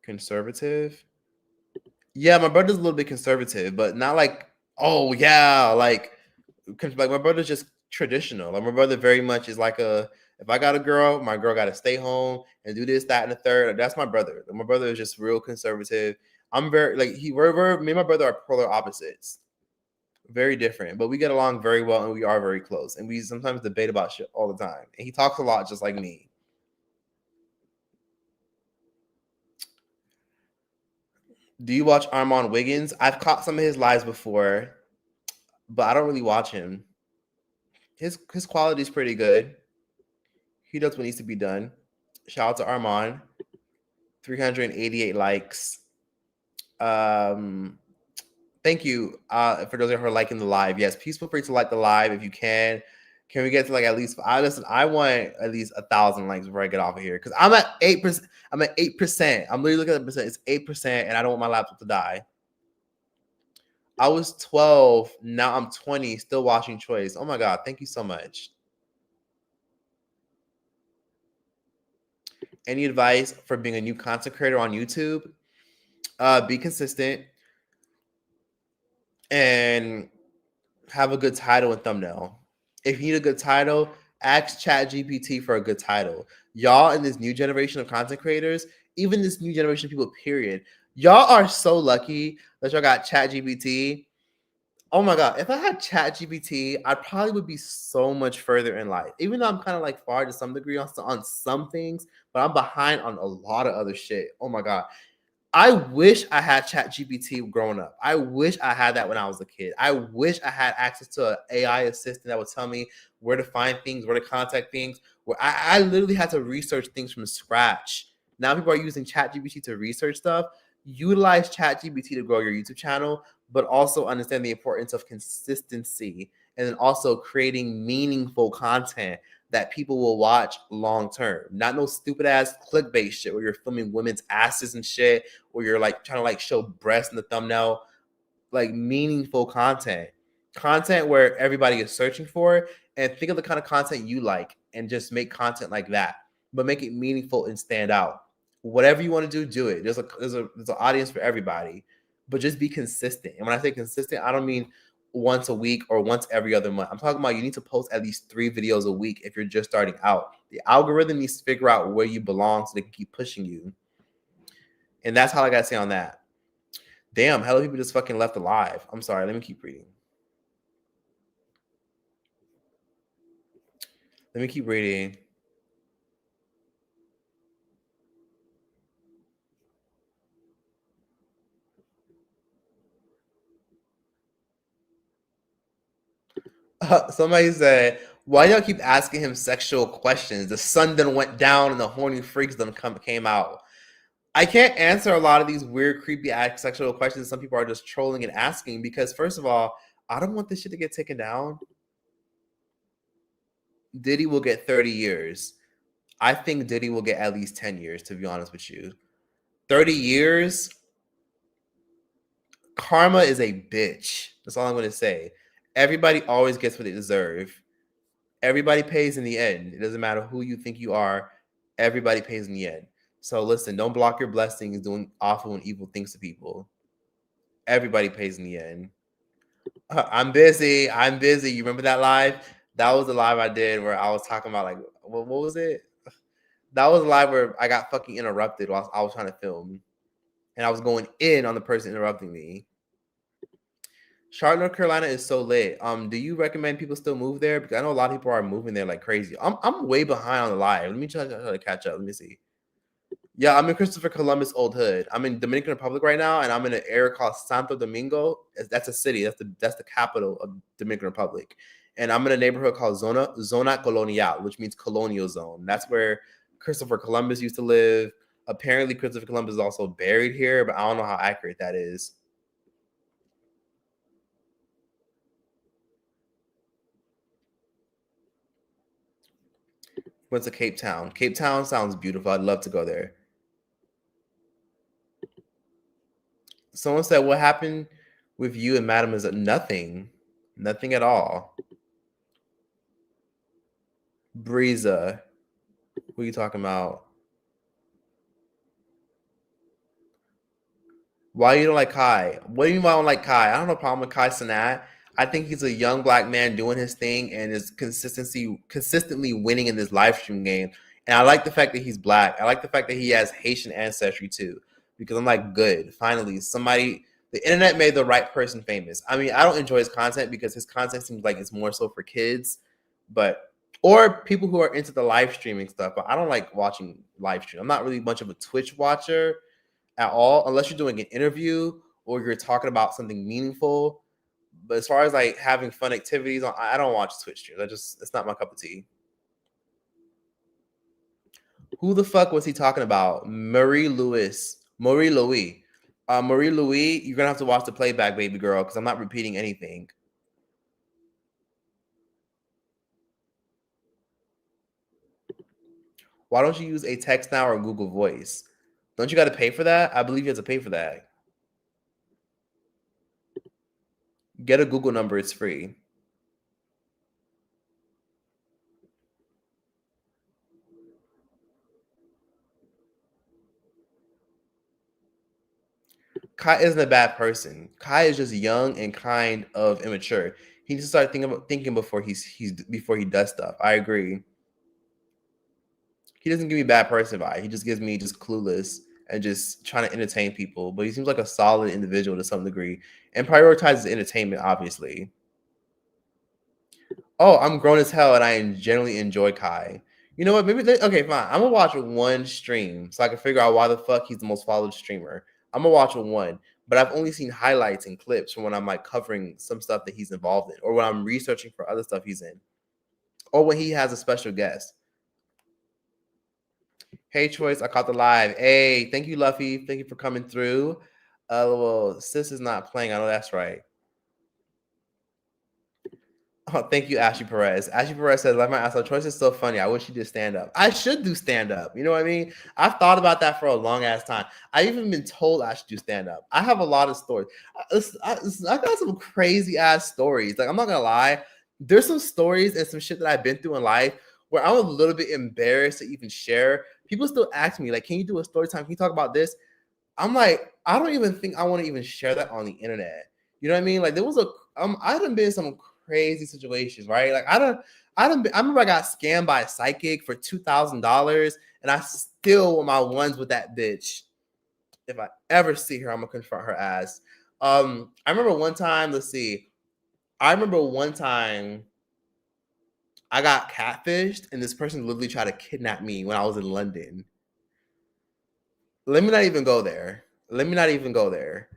Conservative? Yeah, my brother's a little bit conservative, but not like, oh yeah, like my brother's just traditional. Like my brother very much is like if I got a girl, my girl got to stay home and do this, that, and the third. That's my brother. My brother is just real conservative. I'm very like me and my brother are polar opposites, very different, but we get along very well and we are very close. And we sometimes debate about shit all the time. And he talks a lot, just like me. Do you watch Armand Wiggins? I've caught some of his lives before, but I don't really watch him. His quality is pretty good. He does what needs to be done. Shout out to Armand. 388 likes. Thank you for those who are liking the live. Yes, please feel free to like the live if you can. Can we get to like at least? I want at least 1,000 likes before I get off of here because I'm at 8%. I'm at 8%. I'm literally looking at the percent. It's 8%, and I don't want my laptop to die. I was 12. Now I'm 20. Still watching Choice. Oh my god! Thank you so much. Any advice for being a new content creator on YouTube? Be consistent and have a good title and thumbnail. If you need a good title, ask ChatGPT for a good title. Y'all in this new generation of content creators, even this new generation of people, period, y'all are so lucky that y'all got ChatGPT. Oh my god, if I had ChatGPT, I probably would be so much further in life. Even though I'm kind of like far to some degree on some things, but I'm behind on a lot of other shit. Oh my god. I wish I had ChatGPT growing up. I wish I had that when I was a kid. I wish I had access to an AI assistant that would tell me where to find things, where to contact things. Where I literally had to research things from scratch. Now people are using ChatGPT to research stuff. Utilize ChatGPT to grow your YouTube channel, but also understand the importance of consistency and then also creating meaningful content that people will watch long term. Not no stupid ass clickbait shit where you're filming women's asses and shit, or you're like trying to like show breasts in the thumbnail. Like meaningful content where everybody is searching for. And think of the kind of content you like and just make content like that, but make it meaningful and stand out. Whatever you want to do it. There's an audience for everybody, but just be consistent. And when I say consistent, I don't mean once a week or once every other month. I'm talking about you need to post at least 3 videos a week if you're just starting out. The algorithm needs to figure out where you belong so they can keep pushing you. And that's all I gotta say on that. Damn, hella people just fucking left alive. I'm sorry, let me keep reading. Let me keep reading. Somebody said, "Why y'all keep asking him sexual questions? The sun then went down and the horny freaks then came out." I can't answer a lot of these weird, creepy, sexual questions. Some people are just trolling and asking because, first of all, I don't want this shit to get taken down. Diddy will get 30 years. I think Diddy will get at least 10 years, to be honest with you. 30 years, karma is a bitch. That's all I'm going to say. Everybody always gets what they deserve. Everybody pays in the end. It doesn't matter who you think you are. Everybody pays in the end. So listen, don't block your blessings doing awful and evil things to people. Everybody pays in the end. I'm busy. I'm busy. You remember that live? That was the live I did where I was talking about like what was it? That was a live where I got fucking interrupted while I was trying to film, and I was going in on the person interrupting me. Charlotte, North Carolina is so lit. Do you recommend people still move there? Because I know a lot of people are moving there like crazy. I'm way behind on the live. Let me try to catch up. Let me see. Yeah, I'm in Christopher Columbus Old Hood. I'm in Dominican Republic right now, and I'm in an area called Santo Domingo. That's a city. That's the capital of Dominican Republic. And I'm in a neighborhood called Zona Colonial, which means colonial zone. That's where Christopher Columbus used to live. Apparently, Christopher Columbus is also buried here, but I don't know how accurate that is. Went to Cape Town. Cape Town sounds beautiful. I'd love to go there. Someone said, "What happened with you and Madam is nothing, nothing at all." Breeza, who are you talking about? Why you don't like Kai? What do you mean why I don't like Kai? I don't have a problem with Kai Cenat. I think he's a young black man doing his thing and is consistently winning in this live stream game. And I like the fact that he's black. I like the fact that he has Haitian ancestry too. Because I'm like, good. Finally, somebody the internet made the right person famous. I mean, I don't enjoy his content because his content seems like it's more so for kids, but or people who are into the live streaming stuff. But I don't like watching live stream. I'm not really much of a Twitch watcher at all, unless you're doing an interview or you're talking about something meaningful. But as far as like having fun activities, I don't watch Twitch streams. It's not my cup of tea. Who the fuck was he talking about? Marie Louis. Marie Louis. Marie Louis, you're gonna have to watch the playback, baby girl, because I'm not repeating anything. Why don't you use a text now or Google Voice? Don't you got to pay for that? I believe you have to pay for that. Get a Google number, it's free. Kai isn't a bad person. Kai is just young and kind of immature. He needs to start thinking before before he does stuff. I agree. He doesn't give me bad person vibe. He just gives me just clueless and just trying to entertain people. But he seems like a solid individual to some degree and prioritizes entertainment, obviously. Oh, I'm grown as hell and I generally enjoy Kai. You know what? Okay, fine. I'm gonna watch one stream so I can figure out why the fuck he's the most followed streamer. I'm gonna watch one, but I've only seen highlights and clips from when I'm like covering some stuff that he's involved in, or when I'm researching for other stuff he's in, or when he has a special guest. Hey, Choice, I caught the live. Hey, thank you, Luffy. Thank you for coming through. Well, sis is not playing. I know that's right. Oh, thank you, Ashley Perez. Ashley Perez says, "Like my ass, Choice is so funny. I wish he did stand up. I should do stand up. You know what I mean? I've thought about that for a long ass time. I've even been told I should do stand up. I have a lot of stories. I got some crazy ass stories. Like I'm not gonna lie, there's some stories and some shit that I've been through in life where I'm a little bit embarrassed to even share. People still ask me like, "Can you do a story time? Can you talk about this?" I'm like, I don't even think I want to even share that on the internet. You know what I mean? Like there was I done been in some crazy situations, right? Like I remember I got scammed by a psychic for $2,000, and I still want my ones with that bitch. If I ever see her, I'm gonna confront her ass. I remember one time. Let's see. I remember one time I got catfished, and this person literally tried to kidnap me when I was in London. Let me not even go there. Let me not even go there.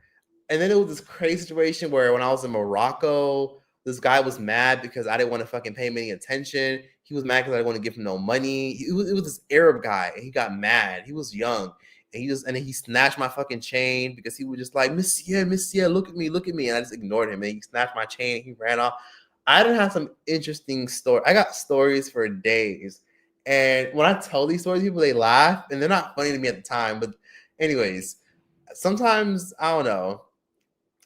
And then it was this crazy situation where when I was in Morocco, this guy was mad because I didn't want to fucking pay him any attention. He was mad because I didn't want to give him no money. It was this Arab guy, and he got mad. He was young, and then he snatched my fucking chain because he was just like, Monsieur, Monsieur, look at me, look at me. And I just ignored him, and he snatched my chain, and he ran off. I done have some interesting stories. I got stories for days. And when I tell these stories, people, they laugh, and they're not funny to me at the time. But anyways, sometimes, I don't know,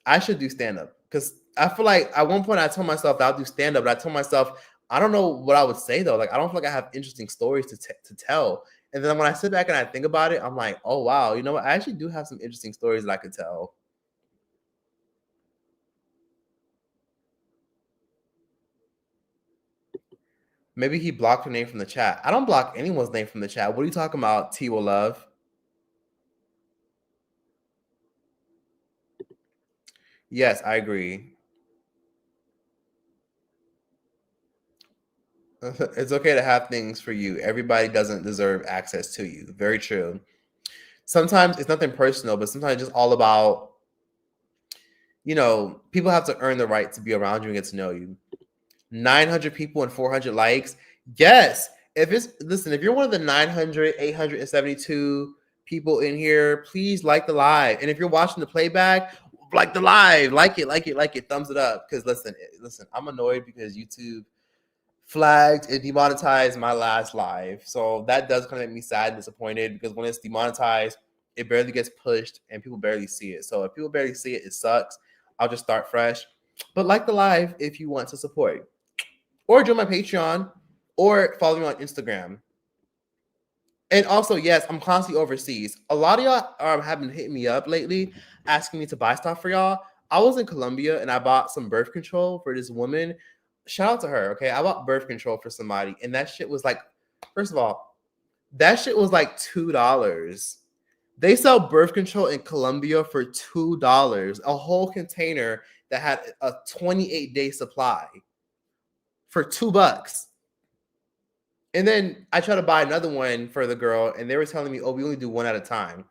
I should do stand-up because I feel like at one point I told myself that I'll do stand-up, but I told myself I don't know what I would say though. Like I don't feel like I have interesting stories to tell. And then when I sit back and I think about it, I'm like, oh wow, you know what? I actually do have some interesting stories that I could tell. Maybe he blocked her name from the chat. I don't block anyone's name from the chat. What are you talking about, T will love? Yes, I agree. It's okay to have things for you. Everybody doesn't deserve access to you. Very true. Sometimes it's nothing personal, but sometimes it's just all about, people have to earn the right to be around you and get to know you. 900 people and 400 likes. Yes. If you're one of the 900, 872 people in here, please like the live. And if you're watching the playback, like the live, like it, thumbs it up. Because listen, I'm annoyed because YouTube flagged and demonetized my last live. So that does kind of make me sad and disappointed because when it's demonetized, it barely gets pushed and people barely see it. So if people barely see it, it sucks. I'll just start fresh. But like the live if you want to support. Or join my Patreon or follow me on Instagram. And also, yes, I'm constantly overseas. A lot of y'all have been hitting me up lately, asking me to buy stuff for y'all. I was in Colombia and I bought some birth control for this woman. Shout out to her, okay? I bought birth control for somebody, and that shit was like, first of all, that shit was like $2. They sell birth control in Colombia for $2, a whole container that had a 28-day supply for $2. And then I tried to buy another one for the girl, and they were telling me, oh, we only do one at a time.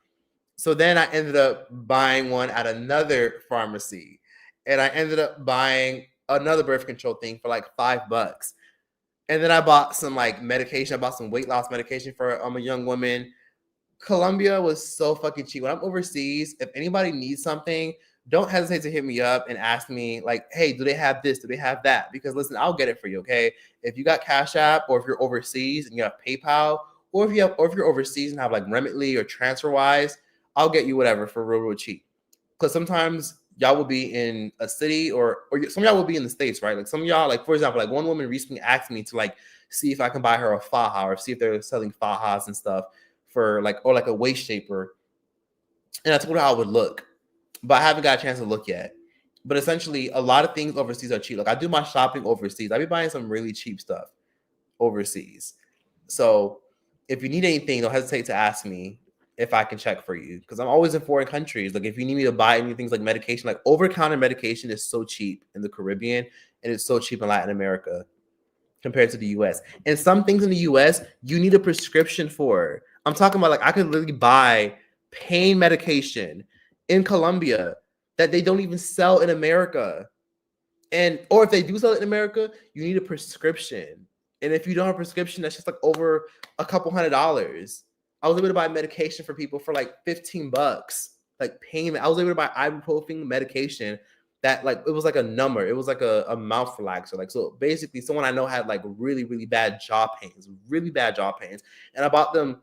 So then I ended up buying one at another pharmacy, and I ended up buying another birth control thing for like $5. And then I bought some like medication. I bought some weight loss medication for a young woman. Colombia was so fucking cheap. When I'm overseas, if anybody needs something, don't hesitate to hit me up and ask me like, hey, do they have this? Do they have that? Because listen, I'll get it for you, okay? If you got Cash App, or if you're overseas and you have PayPal, or if you're overseas and have like Remitly or TransferWise, I'll get you whatever for real cheap. Because sometimes y'all will be in a city or some of y'all will be in the States, right? Like some of y'all, like for example, like one woman recently asked me to like see if I can buy her a faja or see if they're selling fajas and stuff for like, or like a waist shaper. And I told her how it would look, but I haven't got a chance to look yet. But essentially, a lot of things overseas are cheap. Like I do my shopping overseas. I be buying some really cheap stuff overseas. So if you need anything, don't hesitate to ask me if I can check for you, because I'm always in foreign countries. Like if you need me to buy any things like medication, like over-the-counter medication is so cheap in the Caribbean and it's so cheap in Latin America compared to the US. And some things in the US you need a prescription for. I'm talking about like I could literally buy pain medication in Colombia that they don't even sell in America. And or if they do sell it in America, you need a prescription. And if you don't have a prescription, that's just like over a couple $100s. I was able to buy medication for people for like $15, like pain. I was able to buy ibuprofen medication that like it was like a number. It was like a mouth relaxer. Like so basically someone I know had like really, really bad jaw pains, And I bought them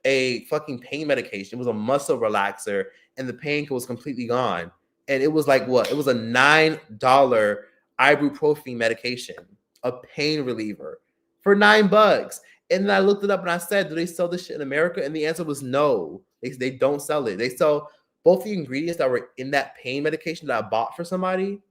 a fucking pain medication. It was a muscle relaxer, and the pain was completely gone. And it was like what? It was a $9 ibuprofen medication, a pain reliever for $9. And then I looked it up and I said, do they sell this shit in America? And the answer was no. They don't sell it. They sell both the ingredients that were in that pain medication that I bought for somebody.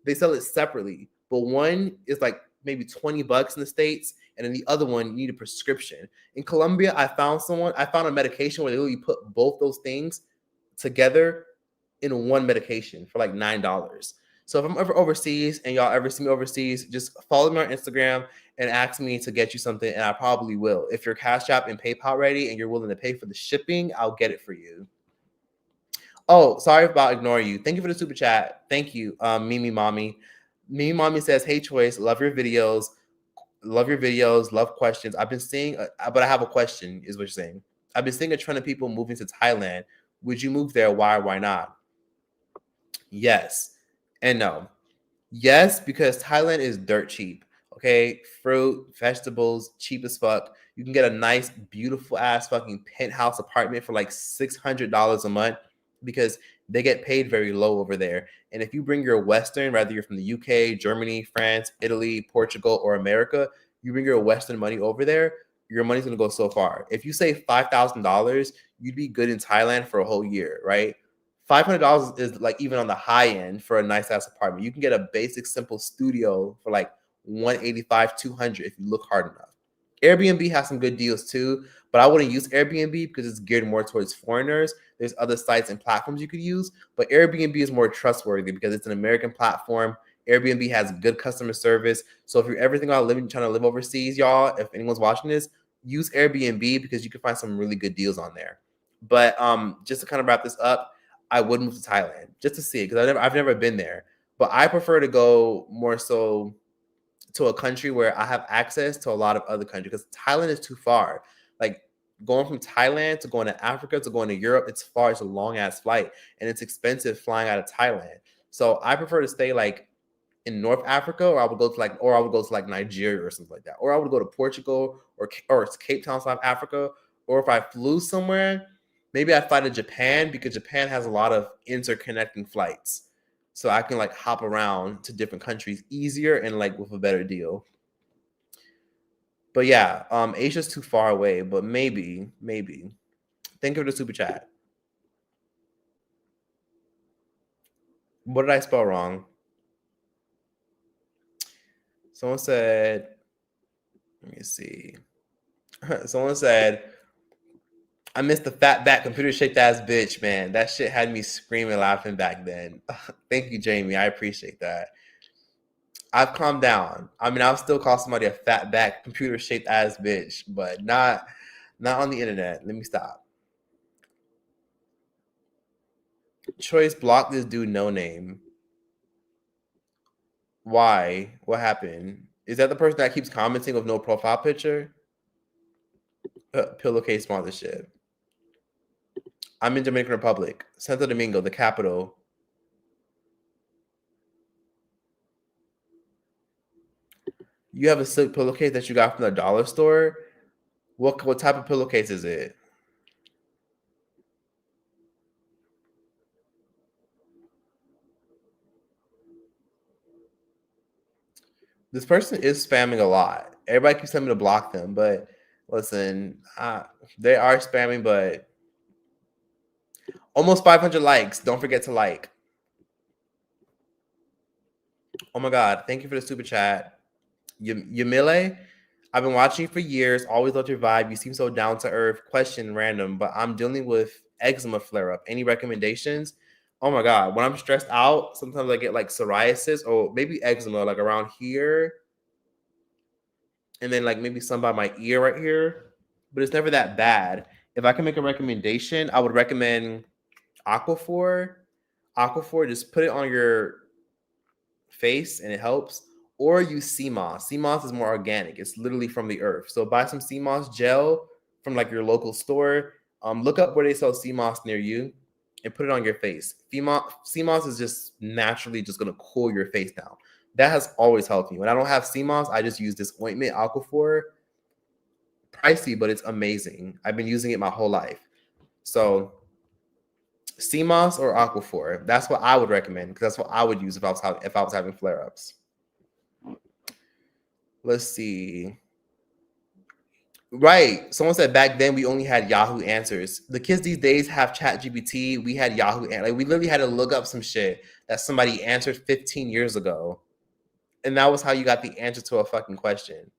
They sell it separately. But one is like maybe $20 in the States. And then the other one, you need a prescription. In Colombia, I found a medication where they literally put both those things together in one medication for like $9. So if I'm ever overseas and y'all ever see me overseas, just follow me on Instagram and ask me to get you something, and I probably will. If your Cash App and PayPal ready and you're willing to pay for the shipping, I'll get it for you. Oh, sorry about ignoring you. Thank you for the super chat. Thank you, Mimi Mommy. Mimi Mommy says, "Hey Choice, love your videos. Love your videos. Love questions. I've been seeing, but I have a question. Is what you're saying. I've been seeing a trend of people moving to Thailand. Would you move there? Why? Why not?" Yes and no. Yes, because Thailand is dirt cheap. Okay, fruit, vegetables, cheap as fuck. You can get a nice, beautiful ass fucking penthouse apartment for like $600 a month because they get paid very low over there. And if you bring your Western, whether you're from the UK, Germany, France, Italy, Portugal, or America, you bring your Western money over there, your money's gonna go so far. If you save $5,000, you'd be good in Thailand for a whole year, right? $500 is like even on the high end for a nice ass apartment. You can get a basic simple studio for like 185, 200 if you look hard enough. Airbnb has some good deals too, but I wouldn't use Airbnb because it's geared more towards foreigners. There's other sites and platforms you could use, but Airbnb is more trustworthy because it's an American platform. Airbnb has good customer service. So if you're ever thinking about trying to live overseas, y'all, if anyone's watching this, use Airbnb because you can find some really good deals on there. But just to kind of wrap this up, I would move to Thailand just to see it because I've never been there. But I prefer to go more so to a country where I have access to a lot of other countries because Thailand is too far. Like going from Thailand to going to Africa to going to Europe, it's far. It's a long ass flight and it's expensive flying out of Thailand. So I prefer to stay like in North Africa, or I would go to like Nigeria or something like that, or I would go to Portugal or Cape Town, South Africa, or if I flew somewhere, maybe I'd fly to Japan because Japan has a lot of interconnecting flights, so I can like hop around to different countries easier and like with a better deal. But yeah, Asia's too far away, but maybe. Thank you for the super chat. What did I spell wrong? Someone said, let me see. Someone said, I missed the fat back computer shaped ass bitch, man. That shit had me screaming, laughing back then. Thank you, Jamie. I appreciate that. I've calmed down. I mean, I'll still call somebody a fat back computer shaped ass bitch, but not on the internet. Let me stop. Choice blocked this dude no name. Why? What happened? Is that the person that keeps commenting with no profile picture? Pillowcase sponsorship. I'm in Dominican Republic, Santo Domingo, the capital. You have a silk pillowcase that you got from the dollar store? What type of pillowcase is it? This person is spamming a lot. Everybody keeps telling me to block them, but listen, they are spamming, but almost 500 likes. Don't forget to like. Oh my God. Thank you for the super chat. Yamile, I've been watching you for years. Always loved your vibe. You seem so down to earth. Question random, but I'm dealing with eczema flare up. Any recommendations? Oh my God. When I'm stressed out, sometimes I get like psoriasis or maybe eczema like around here. And then like maybe some by my ear right here. But it's never that bad. If I can make a recommendation, I would recommend Aquaphor. Aquaphor, just put it on your face and it helps. Or use sea moss. Sea moss is more organic. It's literally from the earth. So buy some sea moss gel from like your local store. Look up where they sell sea moss near you and put it on your face. Sea moss is just naturally just gonna cool your face down. That has always helped me. When I don't have sea moss, I just use this ointment, Aquaphor. Pricey, but it's amazing. I've been using it my whole life. So sea moss or Aquaphor. That's what I would recommend because that's what I would use if I was having flare ups. Let's see. Right. Someone said back then we only had Yahoo Answers. The kids these days have Chat GPT. We had Yahoo. Like we literally had to look up some shit that somebody answered 15 years ago, and that was how you got the answer to a fucking question.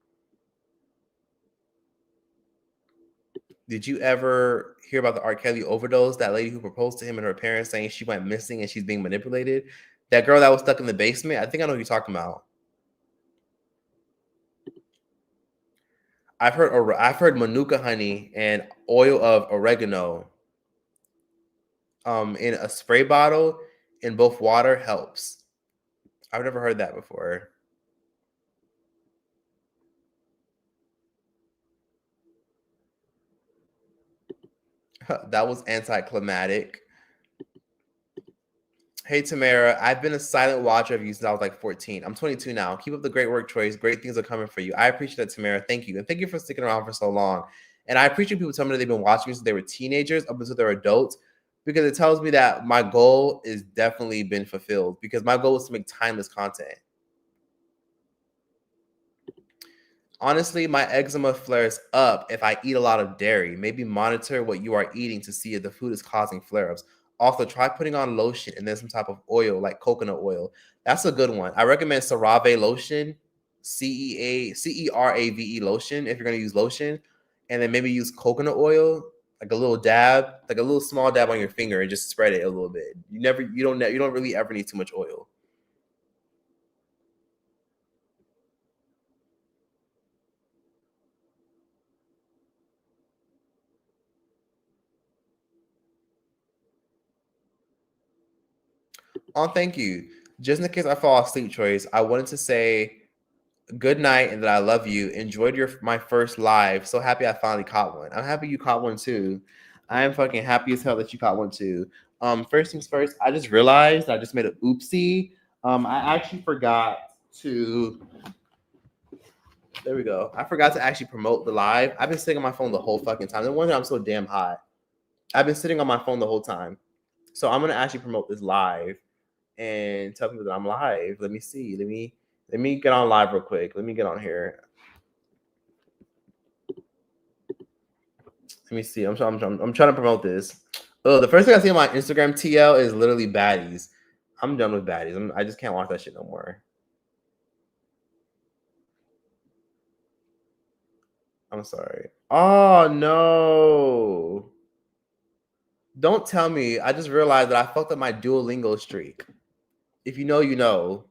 Did you ever hear about the R. Kelly overdose? That lady who proposed to him and her parents saying she went missing and she's being manipulated. That girl that was stuck in the basement. I think I know who you're talking about. I've heard manuka honey and oil of oregano in a spray bottle in both water helps. I've never heard that before. That was anticlimactic. Hey Tamara, I've been a silent watcher of you since I was like 14. I'm 22 now. Keep up the great work, Troyes. Great things are coming for you. I appreciate that, Tamara. Thank you. And thank you for sticking around for so long. And I appreciate people telling me that they've been watching me since they were teenagers up until they're adults, because it tells me that my goal is definitely been fulfilled, because my goal is to make timeless content. Honestly, my eczema flares up if I eat a lot of dairy. Maybe monitor what you are eating to see if the food is causing flare-ups. Also, try putting on lotion and then some type of oil like coconut oil. That's a good one. I recommend CeraVe lotion, CERAVE lotion if you're going to use lotion. And then maybe use coconut oil, like a little dab, like a little small dab on your finger, and just spread it a little bit. You don't really ever need too much oil. Oh, thank you. Just in case I fall asleep, Choice, I wanted to say good night and that I love you. Enjoyed my first live. So happy I finally caught one. I'm happy you caught one too. I am fucking happy as hell that you caught one too. First things first, I just realized I just made an oopsie. I actually forgot to. There we go. I forgot to actually promote the live. I've been sitting on my phone the whole fucking time. No wonder I'm so damn hot. I've been sitting on my phone the whole time. So I'm gonna actually promote this live and tell people that I'm live. Let me see. Let me get on live real quick. Let me get on here. Let me see. I'm trying to promote this. Oh, the first thing I see on my Instagram TL is literally baddies. I'm done with baddies. I just can't watch that shit no more. I'm sorry. Oh no. Don't tell me. I just realized that I fucked up my Duolingo streak. If you know, you know.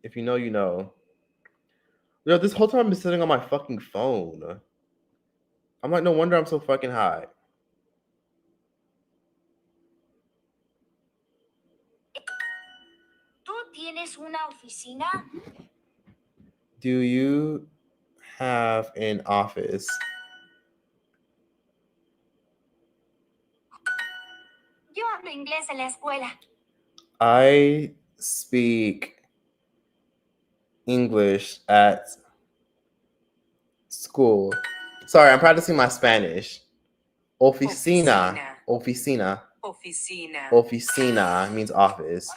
If you know, you know. Yo, this whole time I've been sitting on my fucking phone. I'm like, no wonder I'm so fucking high. ¿Tú tienes una oficina? Do you have an office? Yo hablo inglés en la escuela. I speak English at school. Sorry, I'm practicing my Spanish. Oficina. Oficina. Oficina. Oficina means office.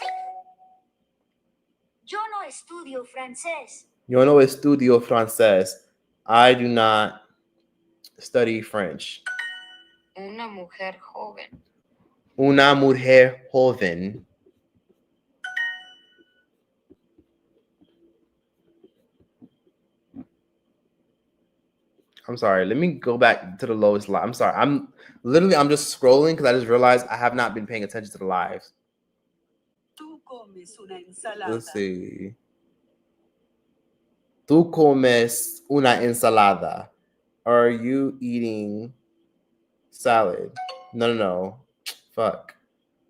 Yo no estudio francés. Yo no estudio francés. I do not study French. Una mujer joven. Una mujer joven. I'm sorry. Let me go back to the lowest live. I'm sorry. I'm just scrolling because I just realized I have not been paying attention to the lives. Let's see. Tú comes una ensalada. Are you eating salad? No. Fuck.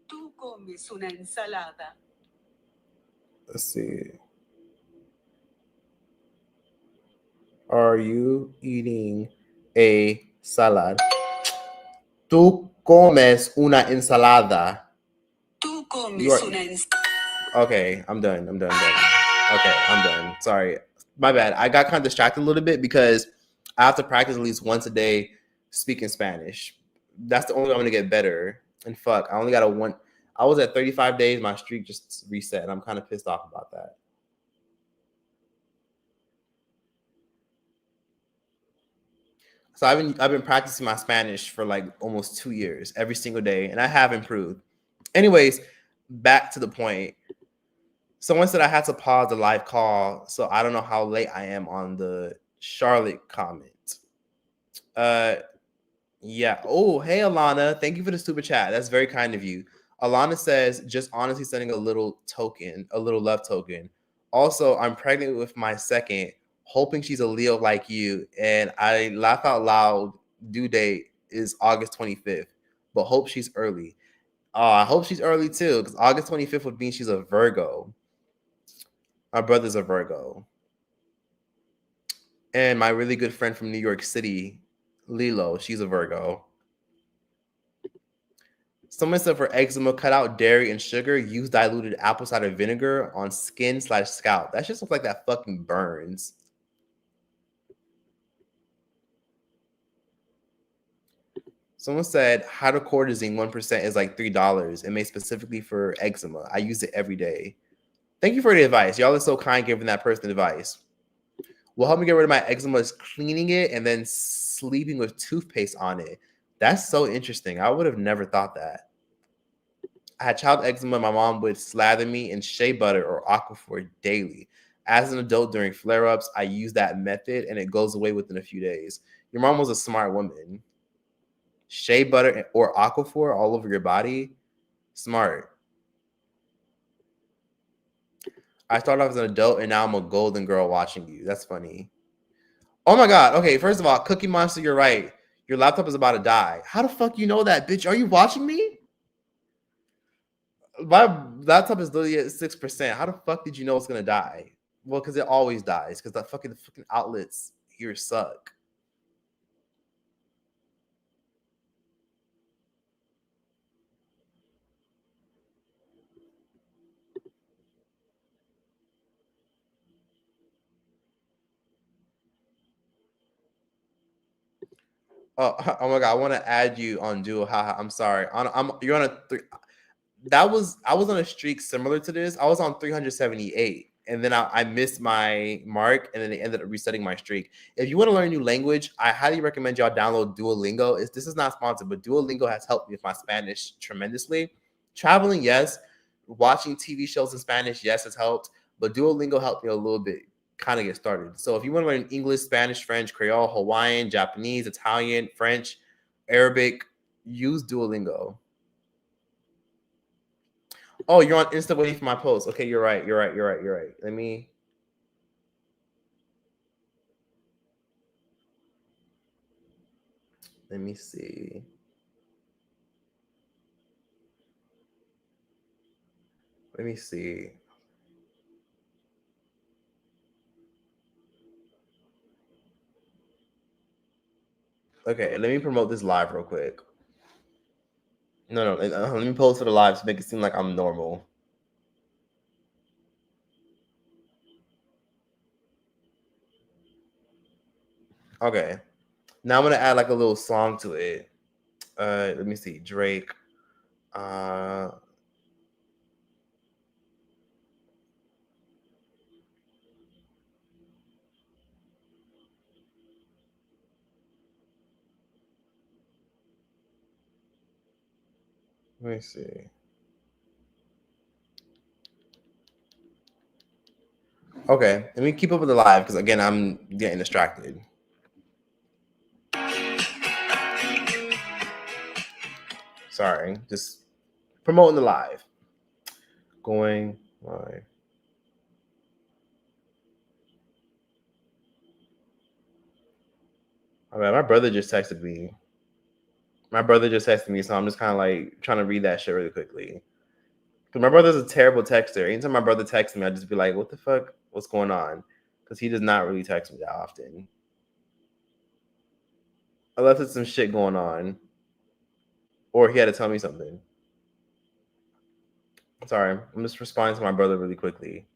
Tú comes una ensalada. Let's see. Are you eating a salad? Tú comes una ensalada. Tú comes una ensalada. Okay, I'm done. Okay, I'm done. Sorry. My bad. I got kind of distracted a little bit because I have to practice at least once a day speaking Spanish. That's the only way I'm going to get better. And fuck, I only got I was at 35 days. My streak just reset. And I'm kind of pissed off about that. So I've been practicing my Spanish for like almost 2 years, every single day, and I have improved. Anyways, back to the point. Someone said I had to pause the live call, so I don't know how late I am on the Charlotte comment. Yeah. Oh, hey, Alana. Thank you for the super chat. That's very kind of you. Alana says, just honestly sending a little token, a little love token. Also, I'm pregnant with my second, hoping she's a Leo like you. And I laugh out loud. Due date is August 25th, but hope she's early. I hope she's early too, because August 25th would mean she's a Virgo. My brother's a Virgo. And my really good friend from New York City, Lilo, she's a Virgo. Someone said for eczema, cut out dairy and sugar. Use diluted apple cider vinegar on skin/scalp. That just looks like that fucking burns. Someone said hydrocortisone 1% is like $3. It made specifically for eczema. I use it every day. Thank you for the advice. Y'all are so kind giving that person advice. Will help me get rid of my eczema is cleaning it and then sleeping with toothpaste on it. That's so interesting. I would have never thought that. I had child eczema. My mom would slather me in shea butter or aquaphor daily. As an adult during flare-ups, I use that method and it goes away within a few days. Your mom was a smart woman. Shea butter or aquaphor all over your body? Smart. I started off as an adult and now I'm a golden girl watching you. That's funny. Oh my God. Okay, first of all, Cookie Monster, you're right. Your laptop is about to die. How the fuck you know that, bitch? Are you watching me? My laptop is literally at 6%. How the fuck did you know it's gonna die? Well, because it always dies. Because the fucking outlets here suck. Oh, oh my God! I want to add you on Duo. Haha. I'm sorry. You're on a three. I was on a streak similar to this. I was on 378, and then I missed my mark, and then they ended up resetting my streak. If you want to learn a new language, I highly recommend y'all download Duolingo. This is not sponsored, but Duolingo has helped me with my Spanish tremendously. Traveling, yes. Watching TV shows in Spanish, yes, it's helped. But Duolingo helped me a little bit kind of get started. So if you want to learn English, Spanish, French, Creole, Hawaiian, Japanese, Italian, French, Arabic, use Duolingo. Oh, you're on Insta waiting for my post. Okay, you're right. Let me see. Let me see. Okay, let me promote this live real quick. No, let me post for the live to make it seem like I'm normal. Okay, now I'm gonna add like a little song to it. Let me see, Drake. Let me see. Okay, let me keep up with the live because again, I'm getting distracted. Sorry, just promoting the live. Going live. All right, my brother just texted me. So I'm just kind of like trying to read that shit really quickly. Because my brother's a terrible texter. Anytime my brother texts me, I just be like, what the fuck? What's going on? Because he does not really text me that often. Unless it's some shit going on. Or he had to tell me something. Sorry, I'm just responding to my brother really quickly.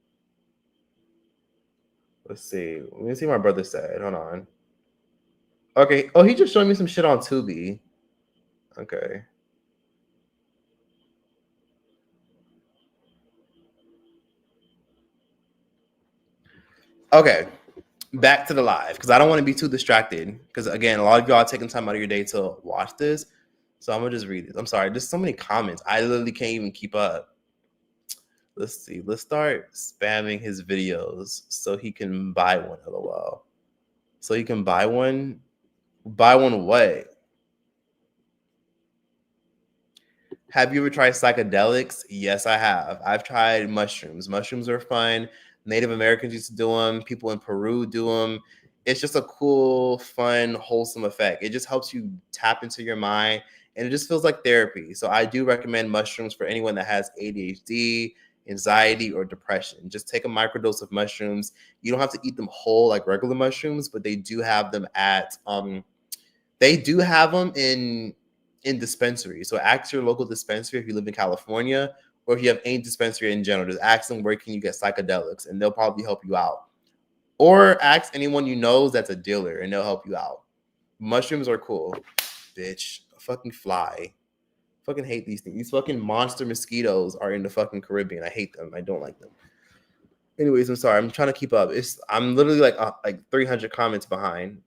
Let's see. Let me see what my brother said. Hold on. Okay. Oh, he just showed me some shit on Tubi. Okay. Okay. Back to the live because I don't want to be too distracted. Because again, a lot of y'all are taking time out of your day to watch this. So I'm gonna just read this. I'm sorry. There's so many comments. I literally can't even keep up. Let's see. Let's start spamming his videos so he can buy one. LOL. So he can buy one. Buy one what? Have you ever tried psychedelics? Yes, I have. I've tried mushrooms. Mushrooms are fun. Native Americans used to do them. People in Peru do them. It's just a cool, fun, wholesome effect. It just helps you tap into your mind and it just feels like therapy. So I do recommend mushrooms for anyone that has ADHD, anxiety, or depression. Just take a microdose of mushrooms. You don't have to eat them whole like regular mushrooms, but they do have them at in dispensaries. So ask your local dispensary if you live in California or if you have any dispensary in general. Just ask them where can you get psychedelics and they'll probably help you out. Or ask anyone you know that's a dealer and they'll help you out. Mushrooms are cool. Bitch. A fucking fly. Fucking hate these things. These fucking monster mosquitoes are in the fucking Caribbean. I hate them. I don't like them. Anyways, I'm sorry. I'm trying to keep up. I'm literally like 300 comments behind.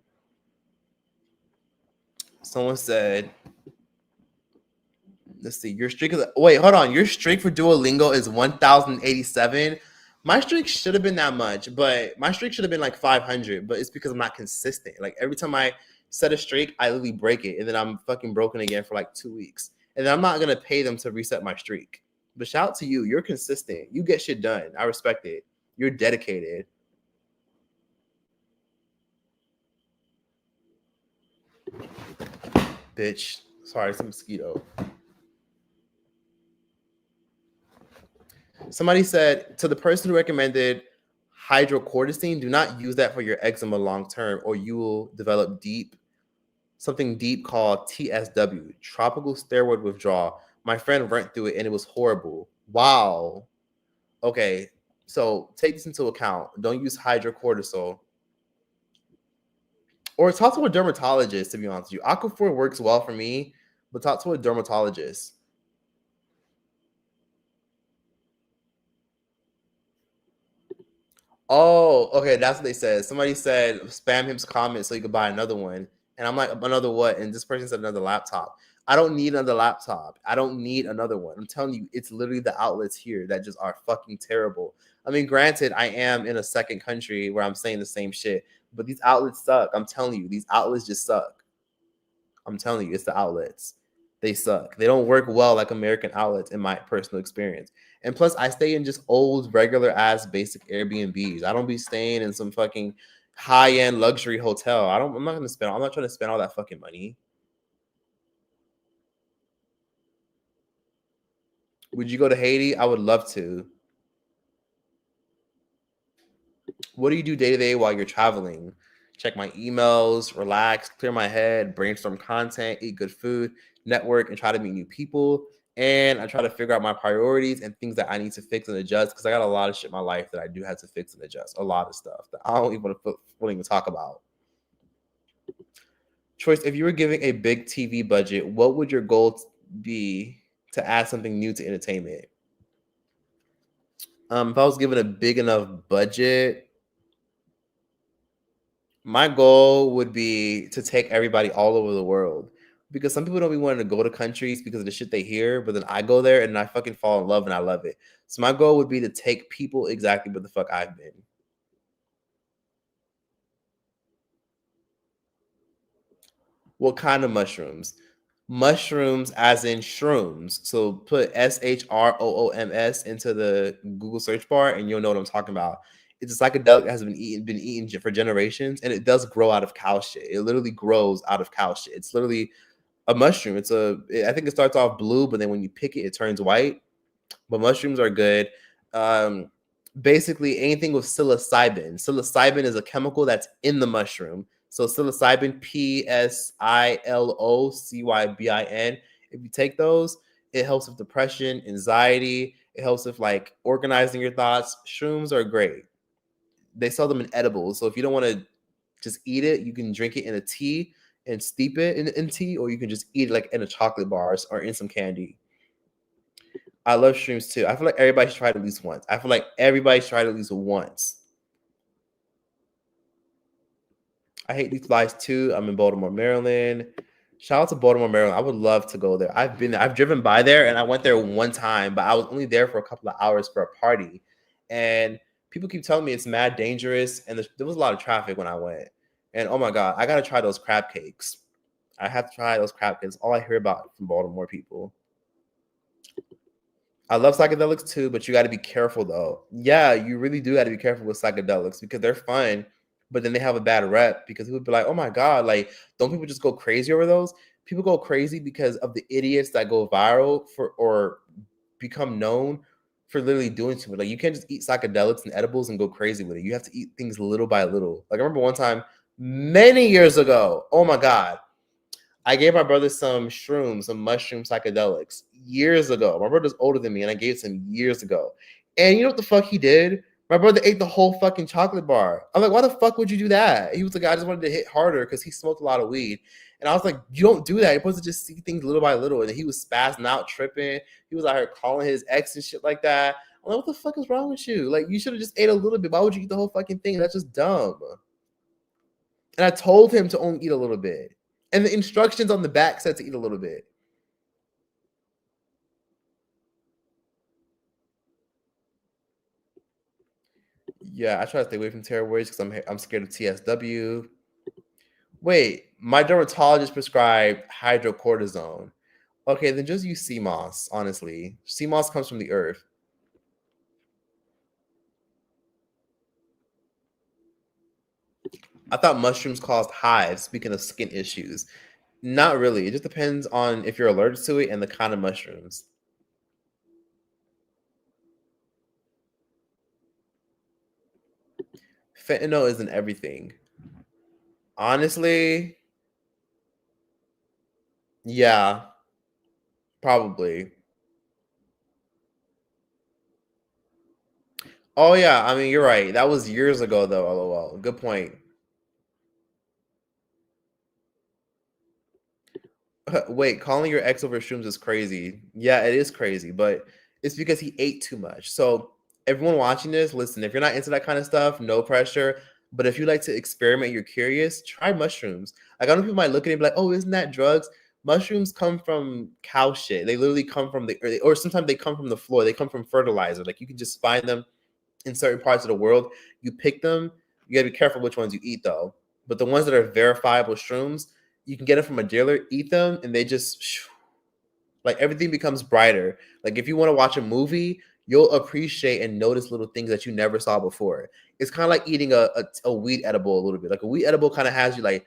Someone said, let's see, your streak is, wait, hold on. Your streak for Duolingo is 1,087. My streak should have been that much, but my streak should have been like 500, but it's because I'm not consistent. Like every time I set a streak, I literally break it, and then I'm fucking broken again for like 2 weeks. And then I'm not gonna pay them to reset my streak. But shout out to you. You're consistent. You get shit done. I respect it. You're dedicated. Bitch. Sorry, it's a mosquito. Somebody said, to the person who recommended hydrocortisone, do not use that for your eczema long term, or you will develop something deep called TSW, tropical steroid withdrawal. My friend went through it and it was horrible. Wow. Okay, so take this into account. Don't use hydrocortisone. Or talk to a dermatologist, to be honest with you. Aquaphor works well for me, but talk to a dermatologist. Oh, okay. That's what they said. Somebody said spam him's comment so you could buy another one. And I'm like, another what? And this person said another laptop. I don't need another laptop. I don't need another one. I'm telling you, it's literally the outlets here that just are fucking terrible. I mean, granted, I am in a second country where I'm saying the same shit, but these outlets suck. I'm telling you, these outlets just suck. I'm telling you, it's the outlets. They suck. They don't work well like American outlets in my personal experience. And plus, I stay in just old, regular ass, basic Airbnbs. I don't be staying in some fucking high end luxury hotel. I'm not gonna spend. I'm not trying to spend all that fucking money. Would you go to Haiti? I would love to. What do you do day to day while you're traveling? Check my emails, relax, clear my head, brainstorm content, eat good food, network, and try to meet new people. And I try to figure out my priorities and things that I need to fix and adjust because I got a lot of shit in my life that I do have to fix and adjust. A lot of stuff that I don't even want to talk about. Choice, if you were giving a big TV budget, what would your goal be to add something new to entertainment? If I was given a big enough budget, my goal would be to take everybody all over the world because some people don't be wanting to go to countries because of the shit they hear, but then I go there and I fucking fall in love and I love it. So my goal would be to take people exactly where the fuck I've been. What kind of mushrooms? Mushrooms as in shrooms. So put SHROOMS into the Google search bar and you'll know what I'm talking about. It's a psychedelic that has been eaten for generations, and it does grow out of cow shit. It literally grows out of cow shit. It's literally a mushroom. I think it starts off blue, but then when you pick it, it turns white. But mushrooms are good. Basically, anything with psilocybin. Psilocybin is a chemical that's in the mushroom. So psilocybin, PSILOCYBIN. If you take those, it helps with depression, anxiety. It helps with like organizing your thoughts. Shrooms are great. They sell them in edibles. So if you don't want to just eat it, you can drink it in a tea and steep it in tea, or you can just eat it like in a chocolate bars or in some candy. I love shrooms too. I feel like everybody should try it at least once. I feel like everybody should try it at least once. I hate these flies too. I'm in Baltimore, Maryland. Shout out to Baltimore, Maryland. I would love to go there. I've driven by there and I went there one time, but I was only there for a couple of hours for a party. And people keep telling me it's mad dangerous. And there was a lot of traffic when I went. And oh my God, I got to try those crab cakes. I have to try those crab cakes. All I hear about from Baltimore people. I love psychedelics too, but you got to be careful though. Yeah, you really do got to be careful with psychedelics because they're fun, but then they have a bad rep because people be like, "Oh my god, like don't people just go crazy over those?" People go crazy because of the idiots that go viral for or become known for literally doing too much. Like you can't just eat psychedelics and edibles and go crazy with it. You have to eat things little by little. Like I remember one time many years ago. Oh my god, I gave my brother some shrooms, some mushroom psychedelics years ago. My brother's older than me, and I gave it to him years ago. And you know what the fuck he did? My brother ate the whole fucking chocolate bar. I'm like, why the fuck would you do that? He was like, I just wanted to hit harder because he smoked a lot of weed. And I was like, you don't do that. You're supposed to just see things little by little. And he was spazzing out, tripping. He was out here calling his ex and shit like that. I'm like, what the fuck is wrong with you? Like, you should have just ate a little bit. Why would you eat the whole fucking thing? That's just dumb. And I told him to only eat a little bit. And the instructions on the back said to eat a little bit. Yeah, I try to stay away from terror words because I'm scared of TSW. Wait, my dermatologist prescribed hydrocortisone. Okay, then just use sea moss, honestly. Sea moss comes from the earth. I thought mushrooms caused hives, speaking of skin issues. Not really. It just depends on if you're allergic to it and the kind of mushrooms. Fentanyl isn't everything. Honestly, yeah, probably. Oh yeah, I mean you're right. That was years ago though, LOL. Good point. Wait, calling your ex over shrooms is crazy. Yeah, it is crazy, but it's because he ate too much. So everyone watching this, listen, if you're not into that kind of stuff, no pressure. But if you like to experiment, you're curious, try mushrooms. Like I know people might look at it and be like, oh, isn't that drugs? Mushrooms come from cow shit. They literally come from the or sometimes they come from the floor. They come from fertilizer. Like you can just find them in certain parts of the world. You pick them. You gotta be careful which ones you eat though. But the ones that are verifiable shrooms, you can get them from a dealer, eat them, and they just like everything becomes brighter. Like if you want to watch a movie, you'll appreciate and notice little things that you never saw before. It's kind of like eating a weed edible a little bit. Like a weed edible kind of has you like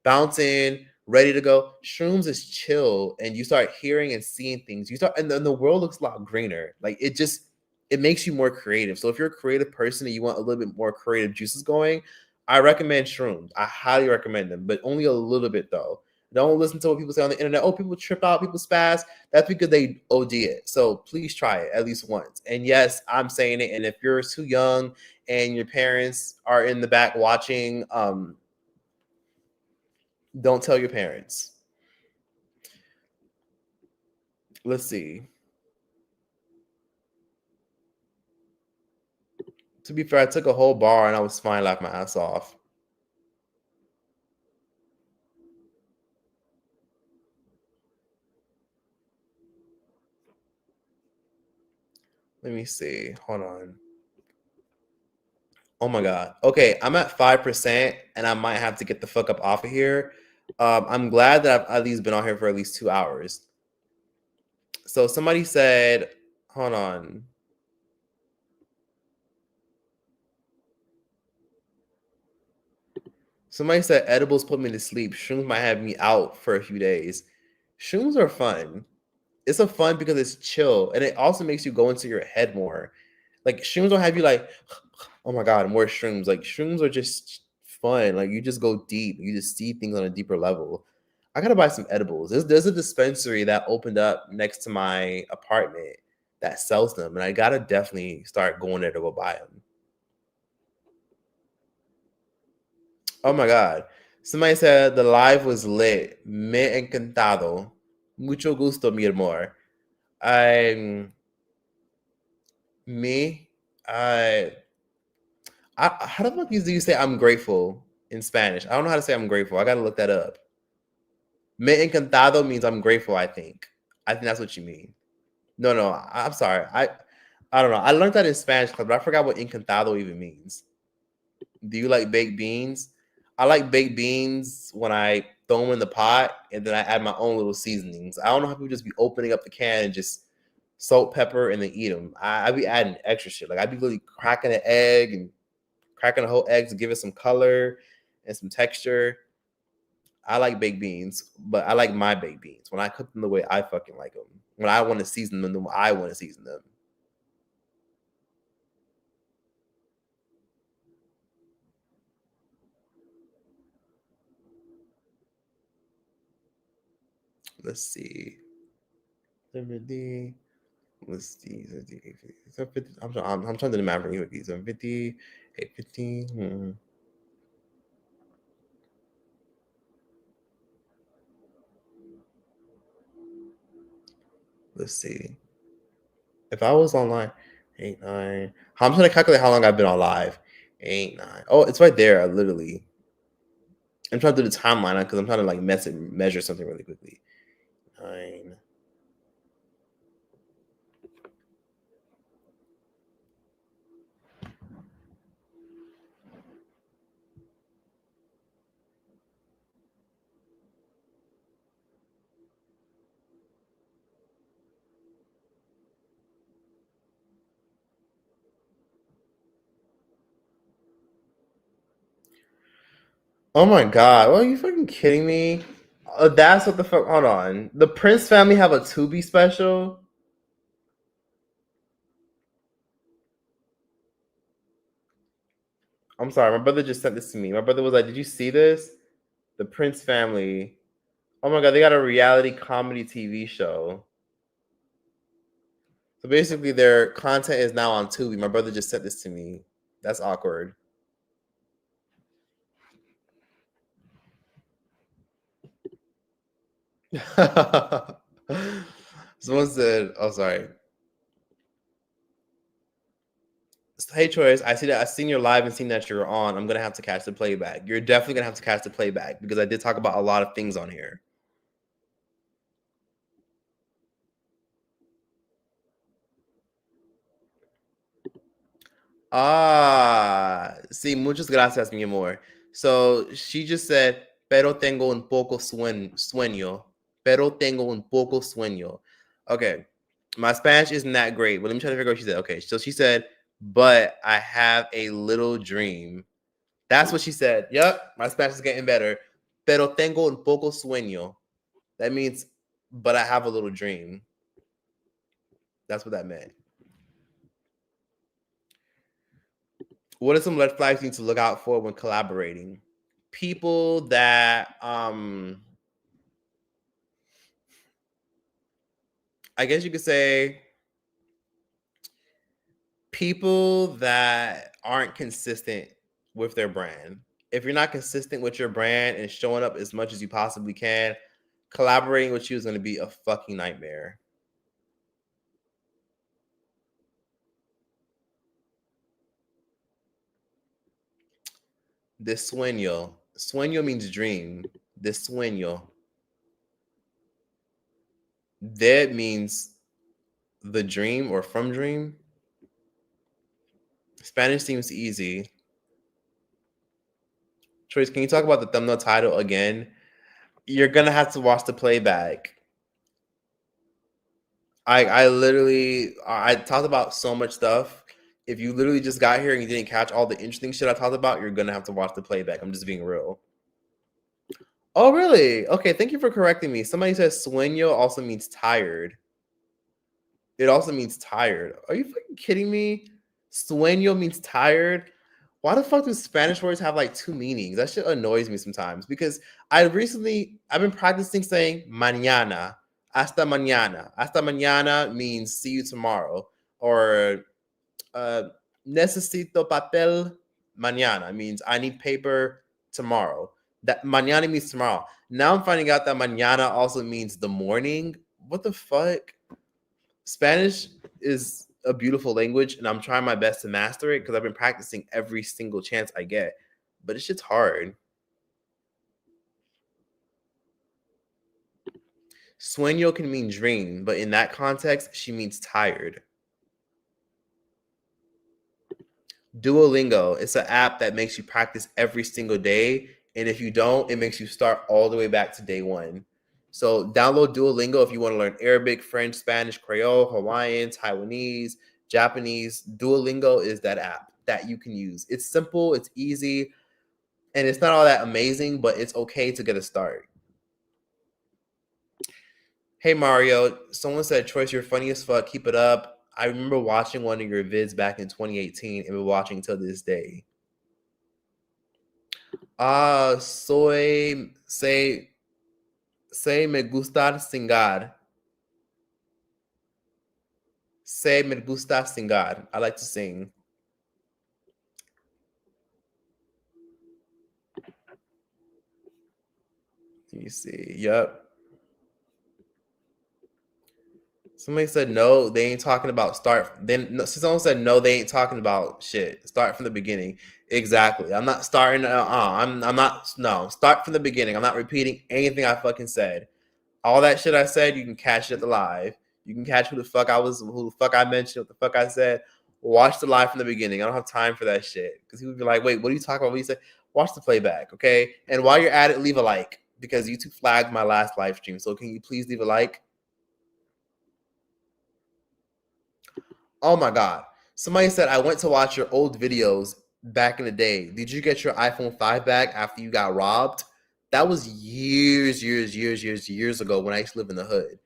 bouncing, ready to go. Shrooms is chill, and you start hearing and seeing things. You start, and then the world looks a lot greener. Like it makes you more creative. So if you're a creative person and you want a little bit more creative juices going, I recommend shrooms. I highly recommend them, but only a little bit though. Don't listen to what people say on the internet. Oh, people trip out, people spaz. That's because they OD it. So please try it at least once. And yes, I'm saying it. And if you're too young and your parents are in the back watching, don't tell your parents. Let's see. To be fair, I took a whole bar and I was fine, laughed my ass off. Let me see. Hold on. Oh my god. Okay, I'm at 5%, and I might have to get the fuck up off of here. I'm glad that I've at least been on here for at least 2 hours. So somebody said, hold on. Somebody said edibles put me to sleep. Shrooms might have me out for a few days. Shrooms are fun. It's a fun because it's chill, and it also makes you go into your head more. Like shrooms don't have you like, oh my god, more shrooms. Like shrooms are just fun. Like you just go deep. You just see things on a deeper level. I gotta buy some edibles. There's a dispensary that opened up next to my apartment that sells them, and I gotta definitely start going there to go buy them. Oh my god. Somebody said the live was lit. Me encantado. Mucho gusto, mi amor. I'm me. I how the fuck do you say I'm grateful in Spanish? I don't know how to say I'm grateful. I gotta look that up. Me encantado means I'm grateful, I think. I think that's what you mean. No, no, I'm sorry. I don't know. I learned that in Spanish class, but I forgot what encantado even means. Do you like baked beans? I like baked beans when I throw them in the pot and then I add my own little seasonings. I don't know how people just be opening up the can and just salt, pepper, and then eat them. I be adding extra shit. Like I be really cracking an egg and cracking a whole egg to give it some color and some texture. I like baked beans, but I like my baked beans when I cook them the way I fucking like them. When I want to season them the way I want to season them. Let's see. Let's see. I'm trying to do the math for you. 750, 850. Let's see. If I was online, 8, 9. I'm trying to calculate how long I've been on live. 8, 9. Oh, it's right there. Literally. I'm trying to do the timeline because I'm trying to like measure something really quickly. 9. Oh my god! Well, are you fucking kidding me? That's what the fuck. Hold on. The Prince family have a Tubi special. I'm sorry, my brother just sent this to me. My brother was like, "Did you see this? The Prince family. Oh my god, they got a reality comedy TV show. So basically, their content is now on Tubi. My brother just sent this to me. That's awkward." Someone said, "Oh, sorry." Hey Troyes, I see that I've seen your live and seen that you're on. I'm gonna have to catch the playback. You're definitely gonna have to catch the playback because I did talk about a lot of things on here. Sí, muchas gracias, mi amor. So she just said, pero tengo un poco sueño. Pero tengo un poco sueño. Okay, my Spanish isn't that great, but let me try to figure out what she said. Okay, so she said, but I have a little dream. That's what she said. Yep, my Spanish is getting better. Pero tengo un poco sueño. That means, but I have a little dream. That's what that meant. What are some red flags you need to look out for when collaborating? People that I guess you could say people that aren't consistent with their brand. If you're not consistent with your brand and showing up as much as you possibly can, collaborating with you is going to be a fucking nightmare. De sueño. Sueño means dream. De sueño. That means the dream or from dream. Spanish seems easy. Trace, can you talk about the thumbnail title again? You're gonna have to watch the playback. I literally I talked about so much stuff. If you literally just got here and you didn't catch all the interesting shit I talked about, you're gonna have to watch the playback. I'm just being real. Oh, really? Okay, thank you for correcting me. Somebody says sueño also means tired. It also means tired. Are you fucking kidding me? Sueño means tired. Why the fuck do Spanish words have like two meanings? That shit annoys me sometimes because I've been practicing saying mañana, hasta mañana. Hasta mañana means see you tomorrow, or necesito papel mañana means I need paper tomorrow. That mañana means tomorrow. Now I'm finding out that mañana also means the morning. What the fuck? Spanish is a beautiful language, and I'm trying my best to master it because I've been practicing every single chance I get. But it's just hard. Sueño can mean dream, but in that context, she means tired. Duolingo, it's an app that makes you practice every single day. And if you don't, it makes you start all the way back to day one. So download Duolingo if you want to learn Arabic, French, Spanish, Creole, Hawaiian, Taiwanese, Japanese. Duolingo is that app that you can use. It's simple, it's easy, and it's not all that amazing, but it's okay to get a start. Hey Mario, someone said, Choice, you're funny as fuck. Keep it up. I remember watching one of your vids back in 2018 and been watching till this day. Say me gusta singar. Say me gusta singar. I like to sing. Let me see. Yep. Somebody said no, they ain't talking about start. Then someone said no, they ain't talking about shit. Start from the beginning. Exactly. I'm not starting. I'm not. No. Start from the beginning. I'm not repeating anything I fucking said. All that shit I said, you can catch it at the live. You can catch who the fuck I mentioned, what the fuck I said. Watch the live from the beginning. I don't have time for that shit because he would be like, "Wait, what are you talking about? What you say?" Watch the playback, okay? And while you're at it, leave a like because YouTube flagged my last live stream. So can you please leave a like? Oh my God. Somebody said, I went to watch your old videos back in the day. Did you get your iPhone 5 back after you got robbed? That was years ago when I used to live in the hood.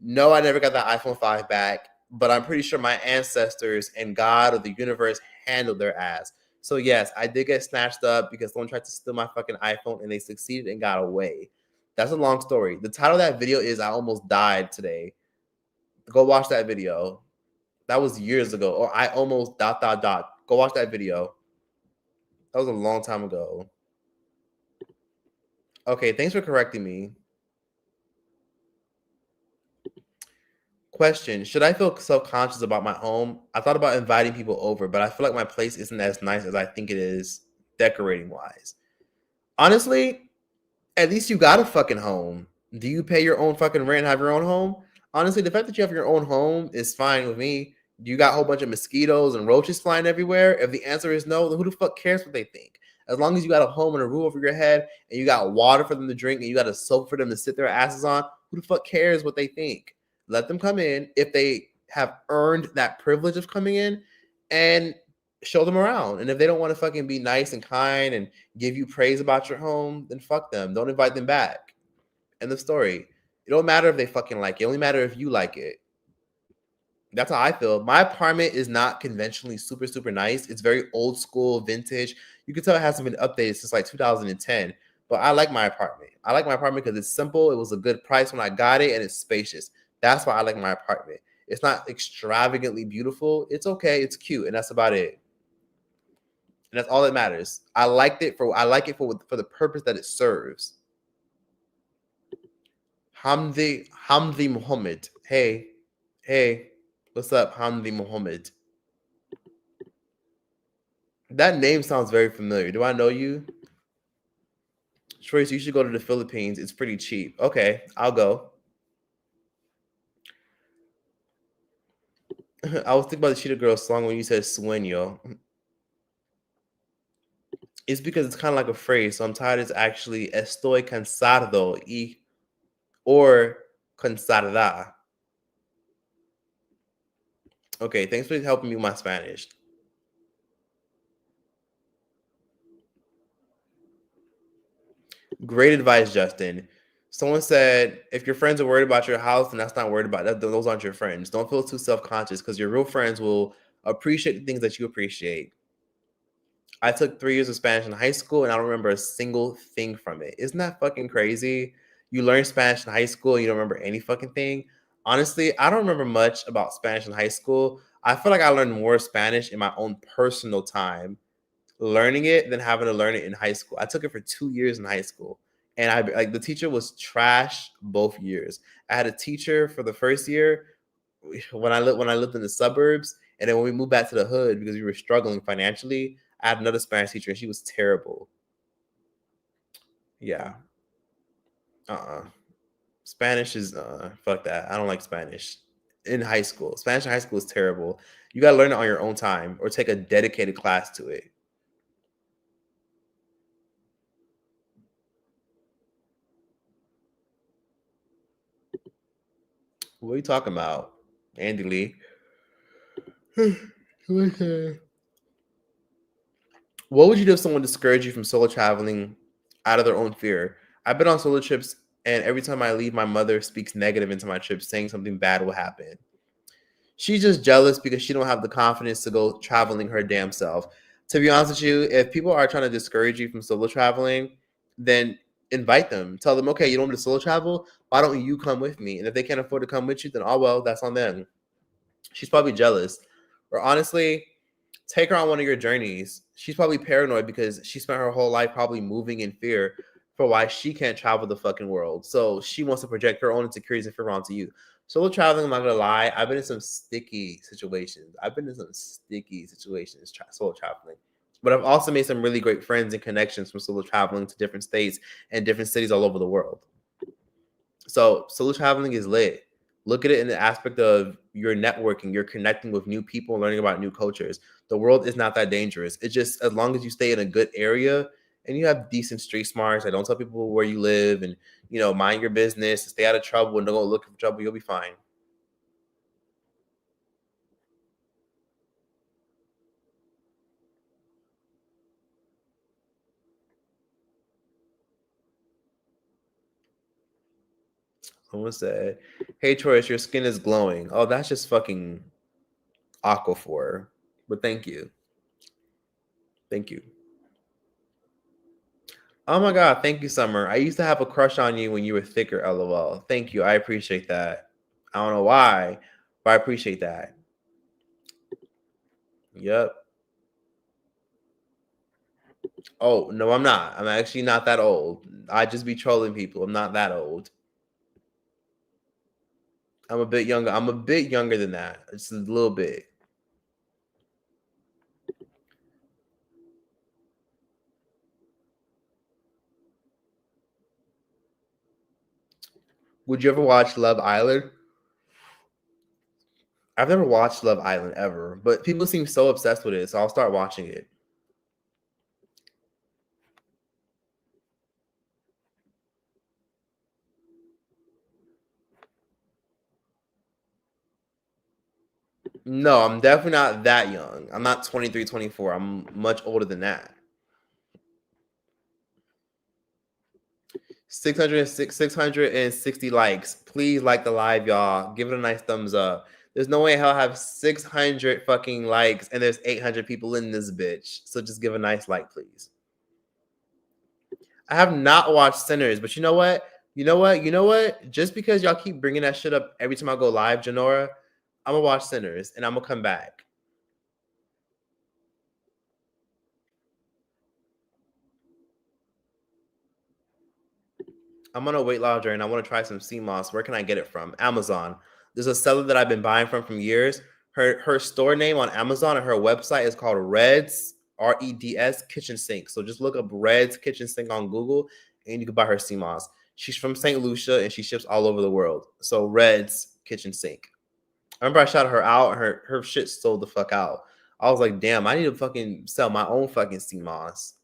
No, I never got that iPhone 5 back, but I'm pretty sure my ancestors and God or the universe handled their ass. So yes, I did get snatched up because someone tried to steal my fucking iPhone and they succeeded and got away. That's a long story. The title of that video is I Almost Died Today. Go watch that video. That was years ago. Or I almost ... Go watch that video. That was a long time ago. Okay, thanks for correcting me. Question, should I feel self-conscious about my home? I thought about inviting people over, but I feel like my place isn't as nice as I think it is decorating-wise. Honestly, at least you got a fucking home. Do you pay your own fucking rent and have your own home? Honestly, the fact that you have your own home is fine with me. You got a whole bunch of mosquitoes and roaches flying everywhere. If the answer is no, then who the fuck cares what they think? As long as you got a home and a roof over your head and you got water for them to drink and you got a soap for them to sit their asses on, who the fuck cares what they think? Let them come in if they have earned that privilege of coming in and show them around. And if they don't want to fucking be nice and kind and give you praise about your home, then fuck them. Don't invite them back. End of story. It don't matter if they fucking like it. It only matter if you like it. That's how I feel. My apartment is not conventionally super nice. It's very old school, vintage. You can tell it hasn't been updated since like 2010. But I like my apartment. I like my apartment because it's simple. It was a good price when I got it, and it's spacious. That's why I like my apartment. It's not extravagantly beautiful. It's okay. It's cute, and that's about it. And that's all that matters. I like it for the purpose that it serves. Hamdi Muhammad. Hey, what's up, Hamdi Muhammad? That name sounds very familiar. Do I know you? Trace, you should go to the Philippines. It's pretty cheap. Okay, I'll go. I was thinking about the Cheetah Girls song when you said sueño. It's because it's kind of like a phrase. So I'm tired. It's actually estoy cansado y or cansada. Okay, thanks for helping me with my Spanish. Great advice, Justin. Someone said, if your friends are worried about your house, then that's not worried about that. Those aren't your friends. Don't feel too self-conscious because your real friends will appreciate the things that you appreciate. I took 3 years of Spanish in high school and I don't remember a single thing from it. Isn't that fucking crazy? You learn Spanish in high school and you don't remember any fucking thing. Honestly, I don't remember much about Spanish in high school. I feel like I learned more Spanish in my own personal time learning it than having to learn it in high school. I took it for 2 years in high school. And I like the teacher was trash both years. I had a teacher for the first year when I lived in the suburbs, and then when we moved back to the hood because we were struggling financially, I had another Spanish teacher and she was terrible. Yeah. Spanish is fuck that. I don't like Spanish in high school. Spanish in high school is terrible. You got to learn it on your own time or take a dedicated class to it. What are you talking about, Andy Lee? What would you do if someone discouraged you from solo traveling out of their own fear? I've been on solo trips, and every time I leave, my mother speaks negative into my trip, saying something bad will happen. She's just jealous because she don't have the confidence to go traveling her damn self. To be honest with you, if people are trying to discourage you from solo traveling, then invite them. Tell them, okay, you don't want to solo travel? Why don't you come with me? And if they can't afford to come with you, then oh well, that's on them. She's probably jealous. Or honestly, take her on one of your journeys. She's probably paranoid because she spent her whole life probably moving in fear for why she can't travel the fucking world. So she wants to project her own insecurities and fear onto you. Solo traveling, I'm not gonna lie, I've been in some sticky situations. Solo traveling. But I've also made some really great friends and connections from solo traveling to different states and different cities all over the world. So solo traveling is lit. Look at it in the aspect of you're networking, you're connecting with new people, learning about new cultures. The world is not that dangerous. It's just as long as you stay in a good area and you have decent street smarts. I don't tell people where you live and mind your business, stay out of trouble and don't go looking for trouble. You'll be fine. Someone said, "Hey Troyes, your skin is glowing." Oh, that's just fucking aquaphor. But thank you. Thank you. Oh my God, thank you, Summer. I used to have a crush on you when you were thicker, LOL. Thank you. I appreciate that. I don't know why, but I appreciate that. Yep. Oh, no, I'm not. I'm actually not that old. I just be trolling people. I'm not that old. I'm a bit younger. I'm a bit younger than that. Just a little bit. Would you ever watch Love Island? I've never watched Love Island ever, but people seem so obsessed with it, so I'll start watching it. No, I'm definitely not that young. I'm not 23, 24. I'm much older than that. 660 likes. Please like the live, y'all. Give it a nice thumbs up. There's no way I'll have 600 fucking likes and there's 800 people in this bitch. So just give a nice like, please. I have not watched Sinners, but you know what? Just because y'all keep bringing that shit up every time I go live, Janora, I'm gonna watch Sinners and I'm gonna come back. I'm on a weight loss journey and I want to try some sea moss. Where can I get it from? Amazon. There's a seller that I've been buying from years. Her store name on Amazon and her website is called Red's, REDS Kitchen Sink. So just look up Red's Kitchen Sink on Google and you can buy her sea moss. She's from St. Lucia and she ships all over the world. So Red's Kitchen Sink. I remember I shouted her out. Her shit sold the fuck out. I was like, damn, I need to fucking sell my own fucking sea moss.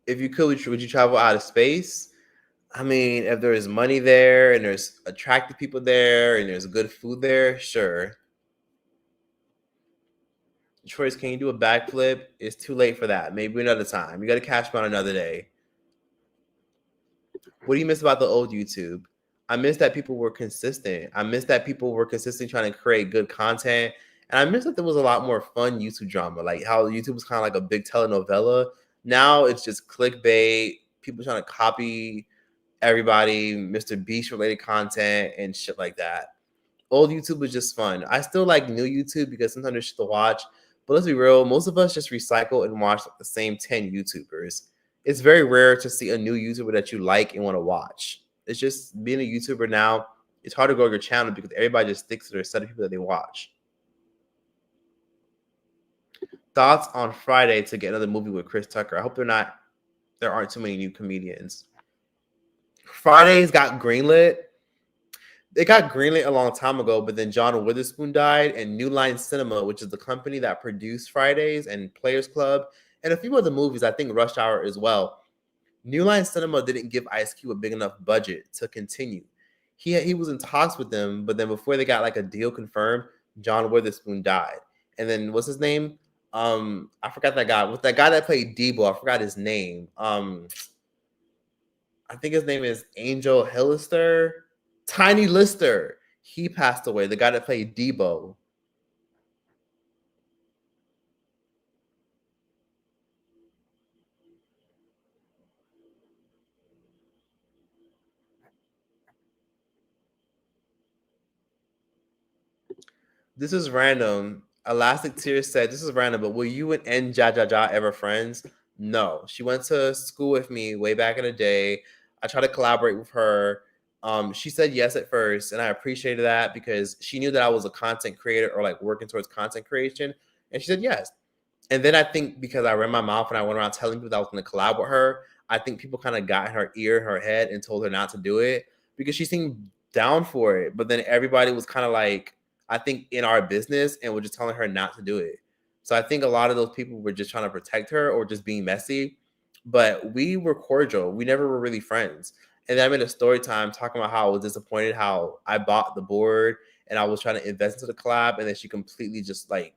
If you could, would you travel out of space? I mean, if there's money there and there's attractive people there and there's good food there, sure. Troyes, can you do a backflip? It's too late for that. Maybe another time. You got to catch me on another day. What do you miss about the old YouTube? I miss that people were consistent. I miss that people were consistent trying to create good content. And I miss that there was a lot more fun YouTube drama, like how YouTube was kind of like a big telenovela. Now it's just clickbait, people trying to copy everybody, Mr. Beast related content and shit like that. Old YouTube was just fun. I still like new YouTube because sometimes there's shit to watch. But let's be real, most of us just recycle and watch like the same 10 YouTubers. It's very rare to see a new YouTuber that you like and want to watch. It's just being a YouTuber now, it's hard to grow your channel because everybody just sticks to their set of people that they watch. Thoughts on Friday to get another movie with Chris Tucker? I hope there aren't too many new comedians. Friday's got greenlit. it got greenlit a long time ago, but then John Witherspoon died, and New Line Cinema, which is the company that produced Fridays and Players Club and a few other movies, I think Rush Hour as well. New Line Cinema didn't give Ice Cube a big enough budget to continue. He was in talks with them, but then before they got like a deal confirmed, John Witherspoon died. And then what's his name? I forgot that guy. With that guy that played Debo, I forgot his name. I think his name is Angel Hillister. Tiny Lister. He passed away. The guy that played Debo. This is random. Elastic Tears said, "This is random, but were you and N Jajaja ever friends?" No. She went to school with me way back in the day. I tried to collaborate with her. She said yes at first, and I appreciated that because she knew that I was a content creator or like working towards content creation. And she said yes. And then I think because I ran my mouth and I went around telling people that I was going to collab with her, I think people kind of got in her ear, in her head, and told her not to do it because she seemed down for it. But then everybody was kind of like, I think, in our business and were just telling her not to do it. So I think a lot of those people were just trying to protect her or just being messy. But we were cordial. We never were really friends. And then I made a story time talking about how I was disappointed how I bought the board and I was trying to invest into the collab. And then she completely just like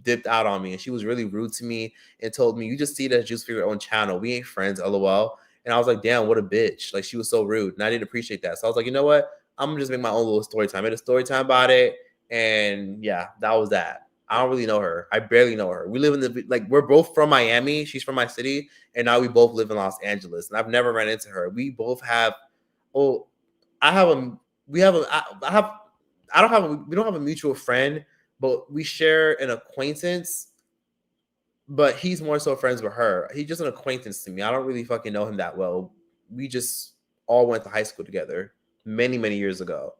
dipped out on me, and she was really rude to me and told me, "You just see it as juice for your own channel. We ain't friends, lol." And I was like, damn, what a bitch. Like, she was so rude, and I didn't appreciate that. So I was like, you know what? I'm gonna just make my own little story time. I made a story time about it, and yeah, that was that. I don't really know her. I barely know her. We live in the like we're both from Miami. She's from my city, and now we both live in Los Angeles. And I've never ran into her. We both have. Oh, I have a. We have a. I have. I don't have. We don't have a mutual friend, but we share an acquaintance. But he's more so friends with her. He's just an acquaintance to me. I don't really fucking know him that well. We just all went to high school together many, many years ago.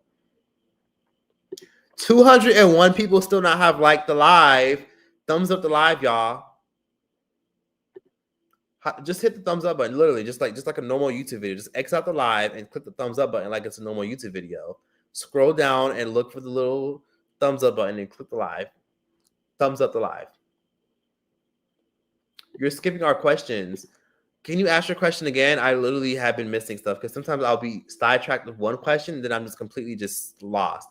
201 people still not have liked the live. Thumbs up the live, y'all. Just hit the thumbs up button. Literally, just like a normal YouTube video. Just X out the live and click the thumbs up button like it's a normal YouTube video. Scroll down and look for the little thumbs up button and click the live. Thumbs up the live. You're skipping our questions. Can you ask your question again? I literally have been missing stuff because sometimes I'll be sidetracked with one question and then I'm just completely just lost.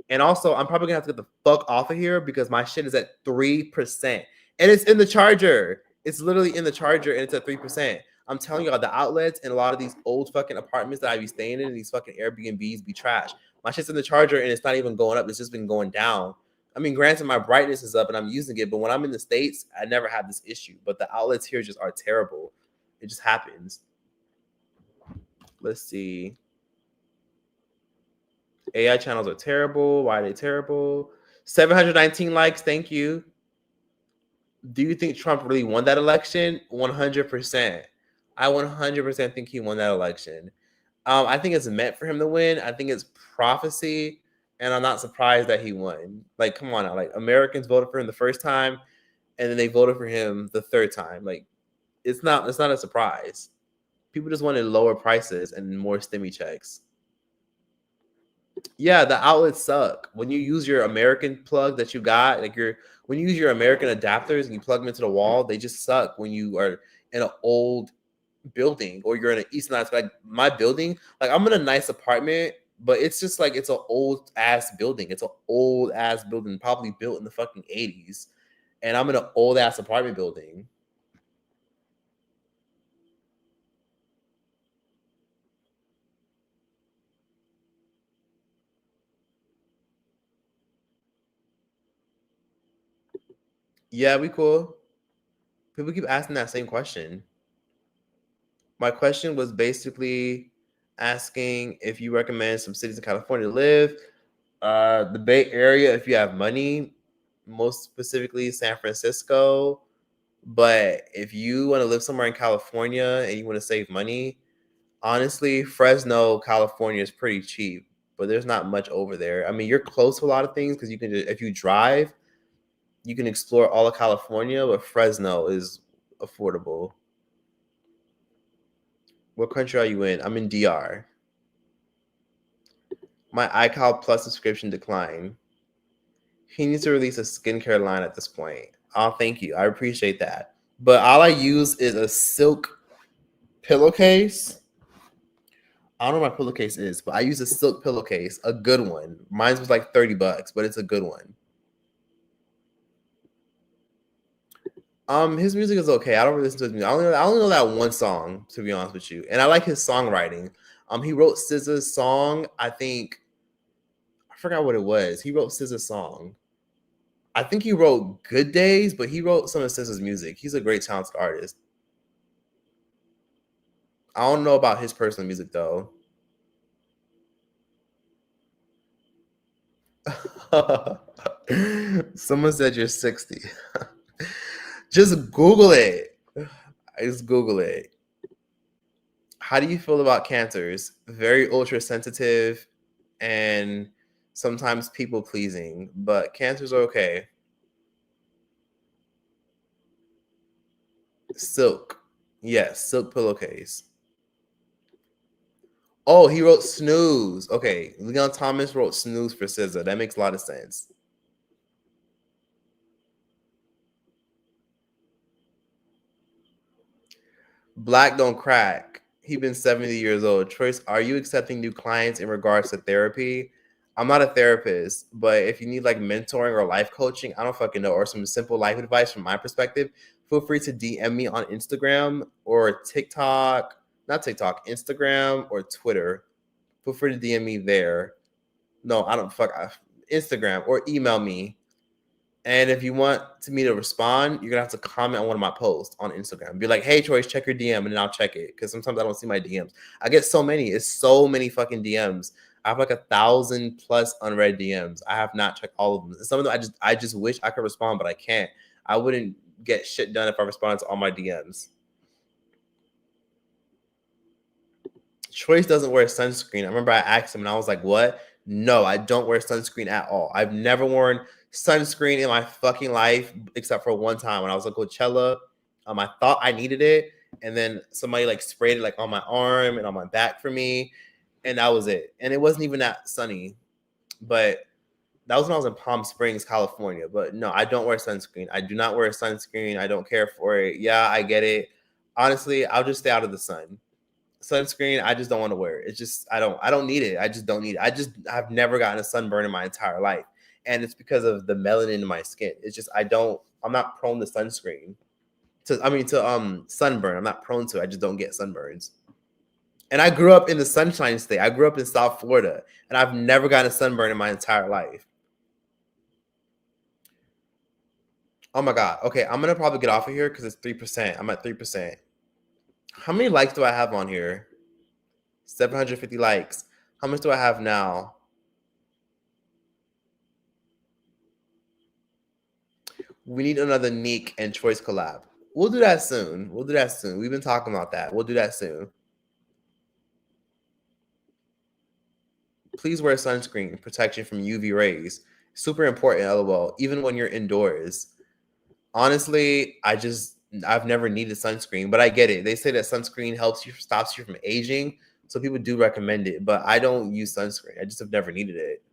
And also, I'm probably gonna have to get the fuck off of here because my shit is at 3%. And it's in the charger. It's literally in the charger and it's at 3%. I'm telling y'all, the outlets and a lot of these old fucking apartments that I be staying in, these fucking Airbnbs be trash. My shit's in the charger and it's not even going up. It's just been going down. I mean, granted, my brightness is up and I'm using it, but when I'm in the States, I never have this issue. But the outlets here just are terrible. It just happens. Let's see. AI channels are terrible. Why are they terrible? 719 likes. Thank you. Do you think Trump really won that election? 100%. I 100% think he won that election. I think it's meant for him to win. I think it's prophecy, and I'm not surprised that he won. Like, come on now. Like, Americans voted for him the first time, and then they voted for him the third time. Like, it's not a surprise. People just wanted lower prices and more stimmy checks. Yeah, the outlets suck. When you use your American plug that you got, like when you use your American adapters and you plug them into the wall, they just suck when you are in an old building or you're in an East Side. Like my building, like I'm in a nice apartment, but it's just like it's an old ass building. It's an old ass building, probably built in the fucking 80s. And I'm in an old ass apartment building. Yeah, we cool. People keep asking that same question. My question was basically asking if you recommend some cities in California to live. The Bay Area, if you have money, most specifically San Francisco. But if you want to live somewhere in California and you want to save money, honestly, Fresno, California is pretty cheap, but there's not much over there. I mean, you're close to a lot of things because you can just, if you drive, you can explore all of California, but Fresno is affordable. What country are you in? I'm in DR. My iCloud Plus subscription declined. He needs to release a skincare line at this point. Oh, thank you. I appreciate that. But all I use is a silk pillowcase. I don't know what my pillowcase is, but I use a silk pillowcase, a good one. Mine was like $30, but it's a good one. His music is okay. I don't really listen to his music. I only know that one song, to be honest with you. And I like his songwriting. He wrote SZA's song. I forgot what it was. He wrote SZA's song. I think he wrote Good Days, but he wrote some of SZA's music. He's a great talented artist. I don't know about his personal music though. Someone said you're 60. Just Google it. Just Google it. How do you feel about cancers? Very ultra sensitive and sometimes people pleasing, but cancers are okay. Silk. Yes, silk pillowcase. Oh, he wrote Snooze. Okay, Leon Thomas wrote Snooze for SZA. That makes a lot of sense. Black don't crack. He been 70 years old. Troyce, are you accepting new clients in regards to therapy? I'm not a therapist, but if you need like mentoring or life coaching, I don't fucking know, or some simple life advice from my perspective, feel free to DM me on Instagram or TikTok, not TikTok, Instagram or Twitter. Feel free to DM me there. No, I don't Instagram or email me. And if you want me to respond, you're gonna have to comment on one of my posts on Instagram. Be like, "Hey, Troyce, check your DM," and then I'll check it because sometimes I don't see my DMs. I get so many. It's so many fucking DMs. I have like 1,000 plus unread DMs. I have not checked all of them. Some of them I just wish I could respond, but I can't. I wouldn't get shit done if I responded to all my DMs. Troyce doesn't wear sunscreen. I remember I asked him and I was like, "What?" No, I don't wear sunscreen at all. I've never worn sunscreen in my fucking life except for one time when I was at Coachella. I thought I needed it, and then somebody like sprayed it like on my arm and on my back for me, and that was it. And it wasn't even that sunny, but that was when I was in Palm Springs, California. But no, I don't wear sunscreen. I do not wear sunscreen. I don't care for it. Yeah, I get it. Honestly, I'll just stay out of the sun. Sunscreen, I just don't want to wear it. It's just I don't need it. I just don't need it. I've never gotten a sunburn in my entire life. And it's because of the melanin in my skin. It's just I'm not prone to sunscreen. To sunburn. I'm not prone to it. I just don't get sunburns. And I grew up in the Sunshine State. I grew up in South Florida, and I've never gotten a sunburn in my entire life. Oh my God. Okay, I'm gonna probably get off of here because it's 3%. I'm at 3%. How many likes do I have on here? 750 likes. How much do I have now? We need another Neek and Troyce collab. We'll do that soon. We've been talking about that. We'll do that soon. Please wear sunscreen protection from UV rays. Super important, LOL. Even when you're indoors. Honestly, I've never needed sunscreen, but I get it. They say that sunscreen stops you from aging. So people do recommend it, but I don't use sunscreen. I just have never needed it.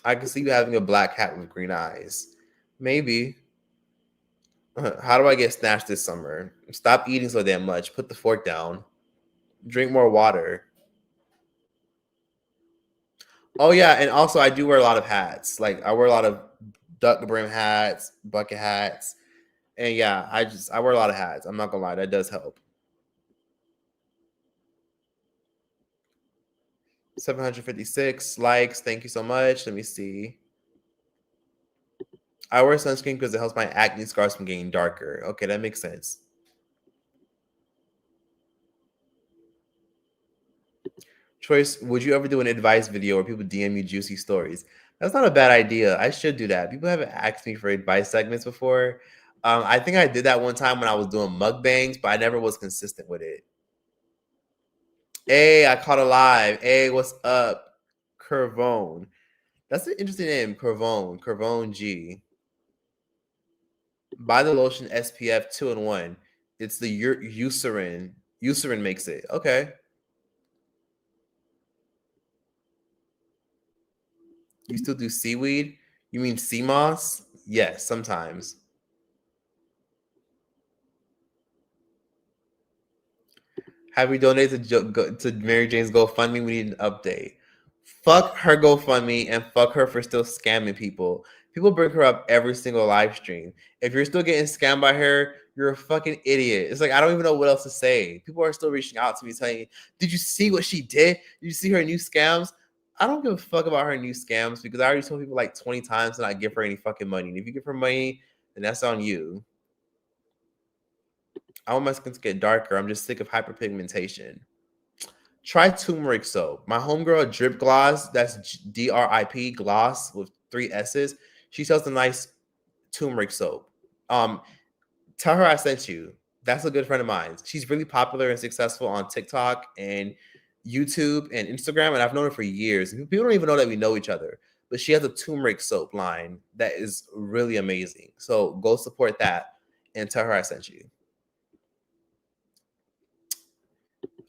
I can see you having a black cat with green eyes. Maybe. How do I get snatched this summer? Stop eating so damn much. Put the fork down. Drink more water. Oh yeah, and also I do wear a lot of hats. Like I wear a lot of duck brim hats, bucket hats, and yeah, I wear a lot of hats. I'm not gonna lie, that does help. 756 likes. Thank you so much. Let me see. I wear sunscreen because it helps my acne scars from getting darker. Okay, that makes sense. Troyce, would you ever do an advice video where people DM you juicy stories? That's not a bad idea. I should do that. People haven't asked me for advice segments before. I think I did that one time when I was doing mukbangs, but I never was consistent with it. Hey, I caught a live. Hey, what's up? Curvone. That's an interesting name, Curvone. Curvone G. Buy the lotion SPF 2-in-1. It's the Eucerin. Eucerin makes it. Okay. You still do seaweed? You mean sea moss? Yes, sometimes. Have we donated to Mary Jane's GoFundMe? We need an update. Fuck her GoFundMe and fuck her for still scamming people. People bring her up every single live stream. If you're still getting scammed by her, you're a fucking idiot. It's like I don't even know what else to say. People are still reaching out to me saying, "Did you see what she did? Did you see her new scams?" I don't give a fuck about her new scams because I already told people like 20 times to not give her any fucking money. And if you give her money, then that's on you. I want my skin to get darker. I'm just sick of hyperpigmentation. Try turmeric soap. My homegirl Drip Gloss, that's DRIP gloss with 3 S's. She sells a nice turmeric soap. Tell her I sent you. That's a good friend of mine. She's really popular and successful on TikTok and YouTube and Instagram, and I've known her for years. People don't even know that we know each other. But she has a turmeric soap line that is really amazing. So go support that and tell her I sent you.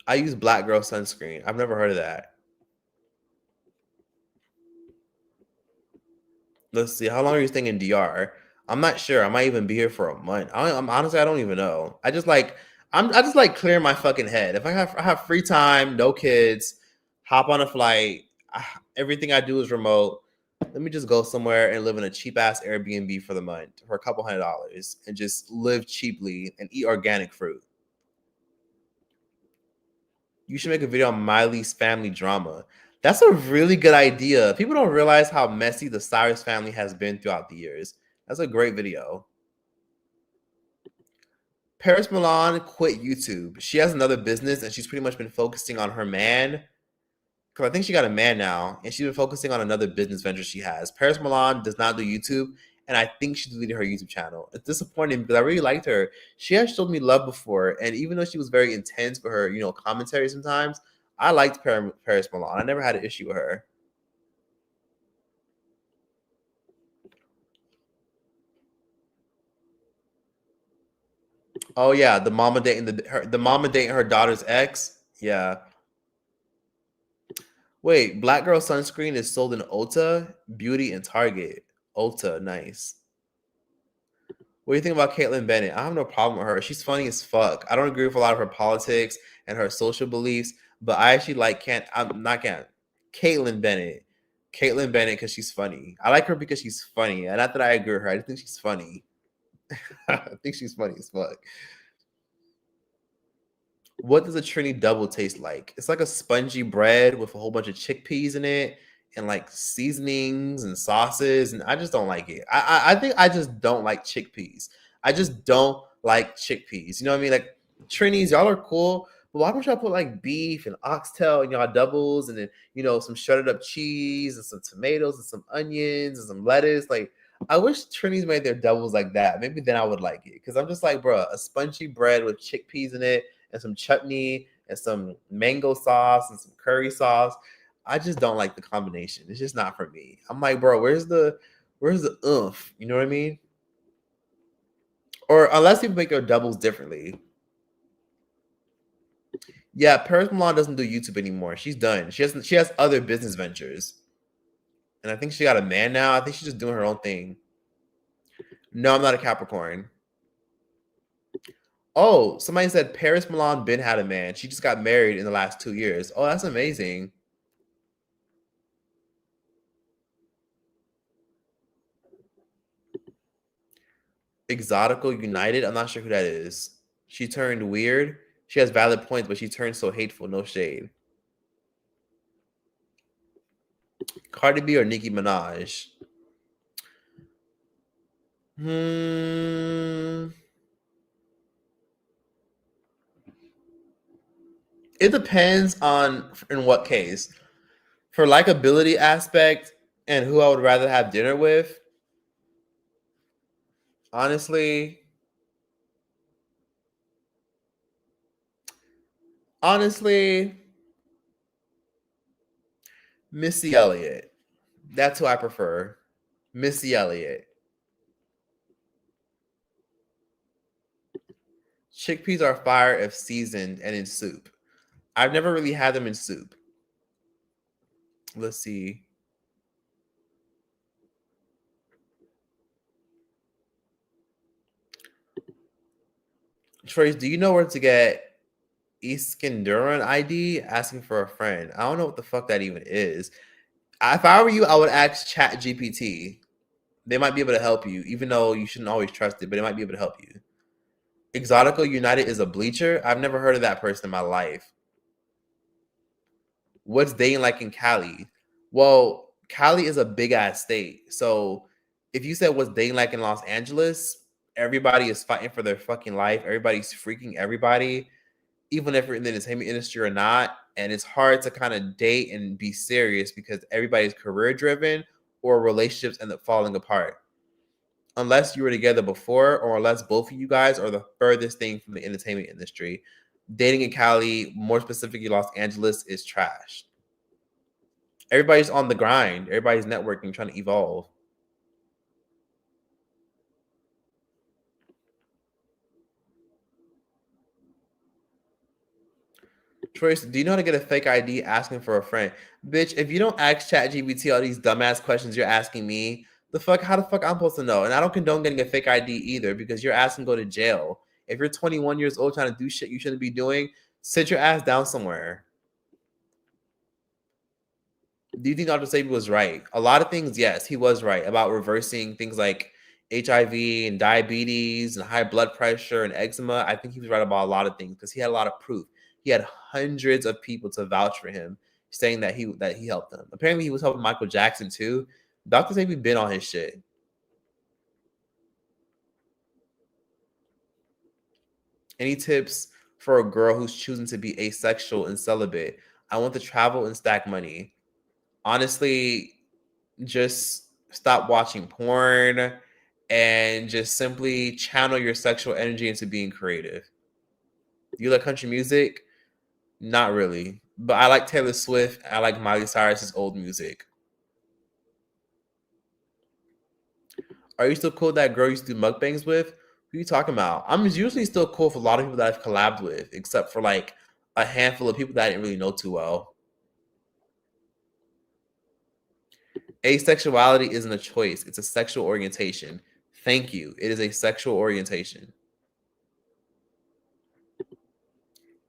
I use Black Girl sunscreen. I've never heard of that. Let's see. How long are you staying in DR? I'm not sure. I might even be here for a month. I'm honestly, I don't even know. I just like clearing my fucking head. If I have free time, no kids, hop on a flight. Everything I do is remote. Let me just go somewhere and live in a cheap ass Airbnb for the month for a couple $100 and just live cheaply and eat organic fruit. You should make a video on Miley's family drama. That's a really good idea. People don't realize how messy the Cyrus family has been throughout the years. That's a great video. Paris Milan quit YouTube. She has another business and she's pretty much been focusing on her man. Because I think she got a man now and she's been focusing on another business venture she has. Paris Milan does not do YouTube and I think she deleted her YouTube channel. It's disappointing because I really liked her. She has showed me love before, and even though she was very intense with her, commentary sometimes, I liked Paris Milan. I never had an issue with her. Oh yeah, the mama dating the mama dating her daughter's ex. Yeah. Wait, Black Girl sunscreen is sold in Ulta, Beauty, and Target. Ulta, nice. What do you think about Caitlyn Bennett? I have no problem with her. She's funny as fuck. I don't agree with a lot of her politics and her social beliefs, but I actually like Caitlyn Bennett. Caitlyn Bennett because she's funny. I like her because she's funny. And not that I agree with her. I just think she's funny. I think she's funny as fuck. What does a Trini double taste like? It's like a spongy bread with a whole bunch of chickpeas in it and like seasonings and sauces, and I just don't like it. I think I just don't like chickpeas. I just don't like chickpeas. You know what I mean? Like Trinis, y'all are cool, but why don't y'all put like beef and oxtail and y'all doubles and then some shredded up cheese and some tomatoes and some onions and some lettuce? Like I wish Trinis made their doubles like that. Maybe then I would like it because I'm just like, bro, a spongy bread with chickpeas in it and some chutney and some mango sauce and some curry sauce. I just don't like the combination. It's just not for me. I'm like, bro, where's the oomph? You know what I mean? Or unless people make their doubles differently. Yeah, Paris Milan doesn't do YouTube anymore. She's done. She has other business ventures. And I think she got a man now. I think she's just doing her own thing. No, I'm not a Capricorn. Oh, somebody said Paris Milan Ben had a man. She just got married in the last 2 years. Oh, that's amazing. Exotical United. I'm not sure who that is. She turned weird. She has valid points, but she turned so hateful. No shade. Cardi B or Nicki Minaj? It depends on in what case. For likability aspect and who I would rather have dinner with, honestly, Missy Elliott. That's who I prefer. Missy Elliott. Chickpeas are fire if seasoned and in soup. I've never really had them in soup. Let's see. Trace, do you know where to get Iskenduran ID? Asking for a friend. I don't know what the fuck that even is. If I were you, I would ask Chat GPT. They might be able to help you, even though you shouldn't always trust it, but it might be able to help you. Exotico United is a bleacher. I've never heard of that person in my life. What's dating like in Cali? Well, Cali is a big ass state. So if you said what's dating like in Los Angeles, everybody is fighting for their fucking life. Everybody's freaking everybody, even if you're in the entertainment industry or not. And it's hard to kind of date and be serious because everybody's career driven or relationships end up falling apart. Unless you were together before or unless both of you guys are the furthest thing from the entertainment industry. Dating in Cali, more specifically Los Angeles, is trash. Everybody's on the grind. Everybody's networking, trying to evolve. Troyce, do you know how to get a fake ID asking for a friend? Bitch, if you don't ask ChatGPT all these dumbass questions you're asking me, how the fuck I'm supposed to know? And I don't condone getting a fake ID either because you're asking to go to jail. If you're 21 years old trying to do shit you shouldn't be doing, sit your ass down somewhere. Do you think Dr. Sebi was right? A lot of things, yes, he was right about reversing things like HIV and diabetes and high blood pressure and eczema. I think he was right about a lot of things because he had a lot of proof. He had hundreds of people to vouch for him, saying that he helped them. Apparently, he was helping Michael Jackson too. Dr. Sebi been on his shit. Any tips for a girl who's choosing to be asexual and celibate? I want to travel and stack money. Honestly, just stop watching porn and just simply channel your sexual energy into being creative. Do you like country music? Not really. But I like Taylor Swift. I like Miley Cyrus's old music. Are you still cool with that girl you used to do mukbangs with? Who are you talking about? I'm usually still cool with a lot of people that I've collabed with, except for like a handful of people that I didn't really know too well. Asexuality isn't a choice. It's a sexual orientation. Thank you. It is a sexual orientation.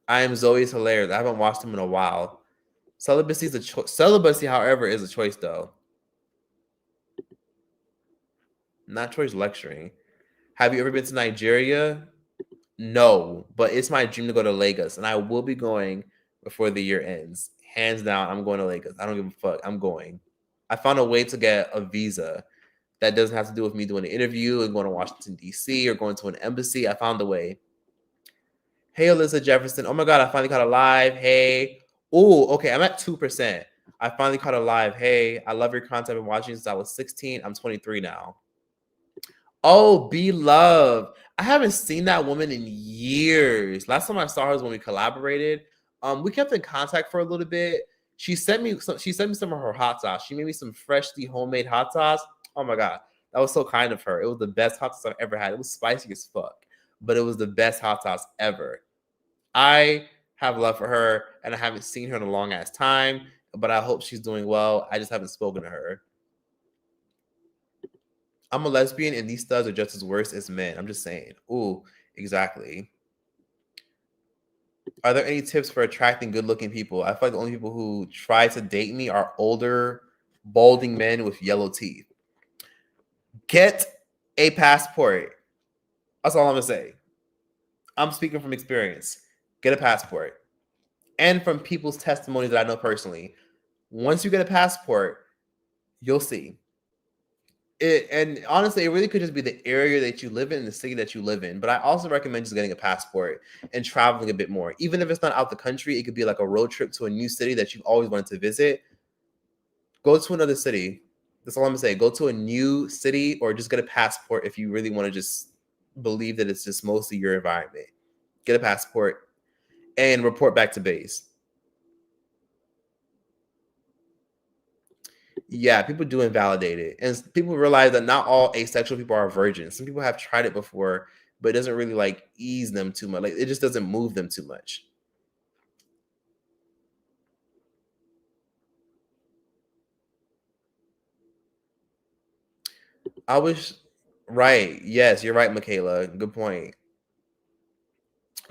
I am Zoe's hilarious. I haven't watched him in a while. Celibacy is a choice. Celibacy, however, is a choice though. Not choice lecturing. Have you ever been to Nigeria? No, but it's my dream to go to Lagos, and I will be going before the year ends. Hands down, I'm going to Lagos. I don't give a fuck. I'm going. I found a way to get a visa that doesn't have to do with me doing an interview and going to Washington, D.C. or going to an embassy. I found a way. Hey, Alyssa Jefferson. Oh my God, I finally caught a live. Hey. Oh, okay. I'm at 2%. I finally caught a live. Hey, I love your content. I've been watching since I was 16. I'm 23 now. Oh, Be Love. I haven't seen that woman in years. Last time I saw her was when we collaborated. We kept in contact for a little bit. She sent me some of her hot sauce. She made me some freshly homemade hot sauce. Oh my God. That was so kind of her. It was the best hot sauce I've ever had. It was spicy as fuck, but it was the best hot sauce ever. I have love for her, and I haven't seen her in a long ass time, but I hope she's doing well. I just haven't spoken to her. I'm a lesbian, and these studs are just as worse as men. I'm just saying. Ooh, exactly. Are there any tips for attracting good-looking people? I feel like the only people who try to date me are older, balding men with yellow teeth. Get a passport. That's all I'm gonna say. I'm speaking from experience. Get a passport. And from people's testimonies that I know personally. Once you get a passport, you'll see. And honestly, it really could just be the area that you live in, the city that you live in. But I also recommend just getting a passport and traveling a bit more. Even if it's not out the country, it could be like a road trip to a new city that you've always wanted to visit. Go to another city. That's all I'm gonna say. Go to a new city or just get a passport if you really want to just believe that it's just mostly your environment. Get a passport and report back to base. Yeah, people do invalidate it. And people realize that not all asexual people are virgins. Some people have tried it before, but it doesn't really like ease them too much. Like it just doesn't move them too much. I was right. Yes, you're right, Michaela. Good point.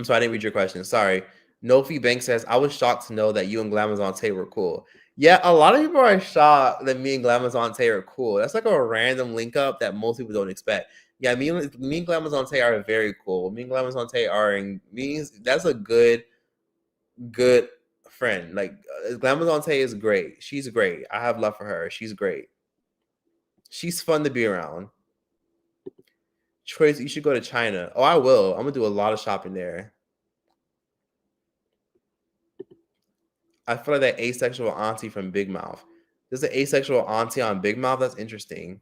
I'm sorry, I didn't read your question. Sorry. Nofi Bank says, I was shocked to know that you and Glamazon Tay were cool. Yeah, a lot of people are shocked that me and Glamazon Tay are cool. That's like a random link up that most people don't expect. Yeah, me and Glamazon Tay are very cool. Me and Glamazon Tay are in means that's a good friend. Like Glamazon Tay is great. She's great. I have love for her. She's great. She's fun to be around. Trace, you should go to China. Oh, I will. I'm gonna do a lot of shopping there. I feel like that asexual auntie from Big Mouth. There's an asexual auntie on Big Mouth. That's interesting.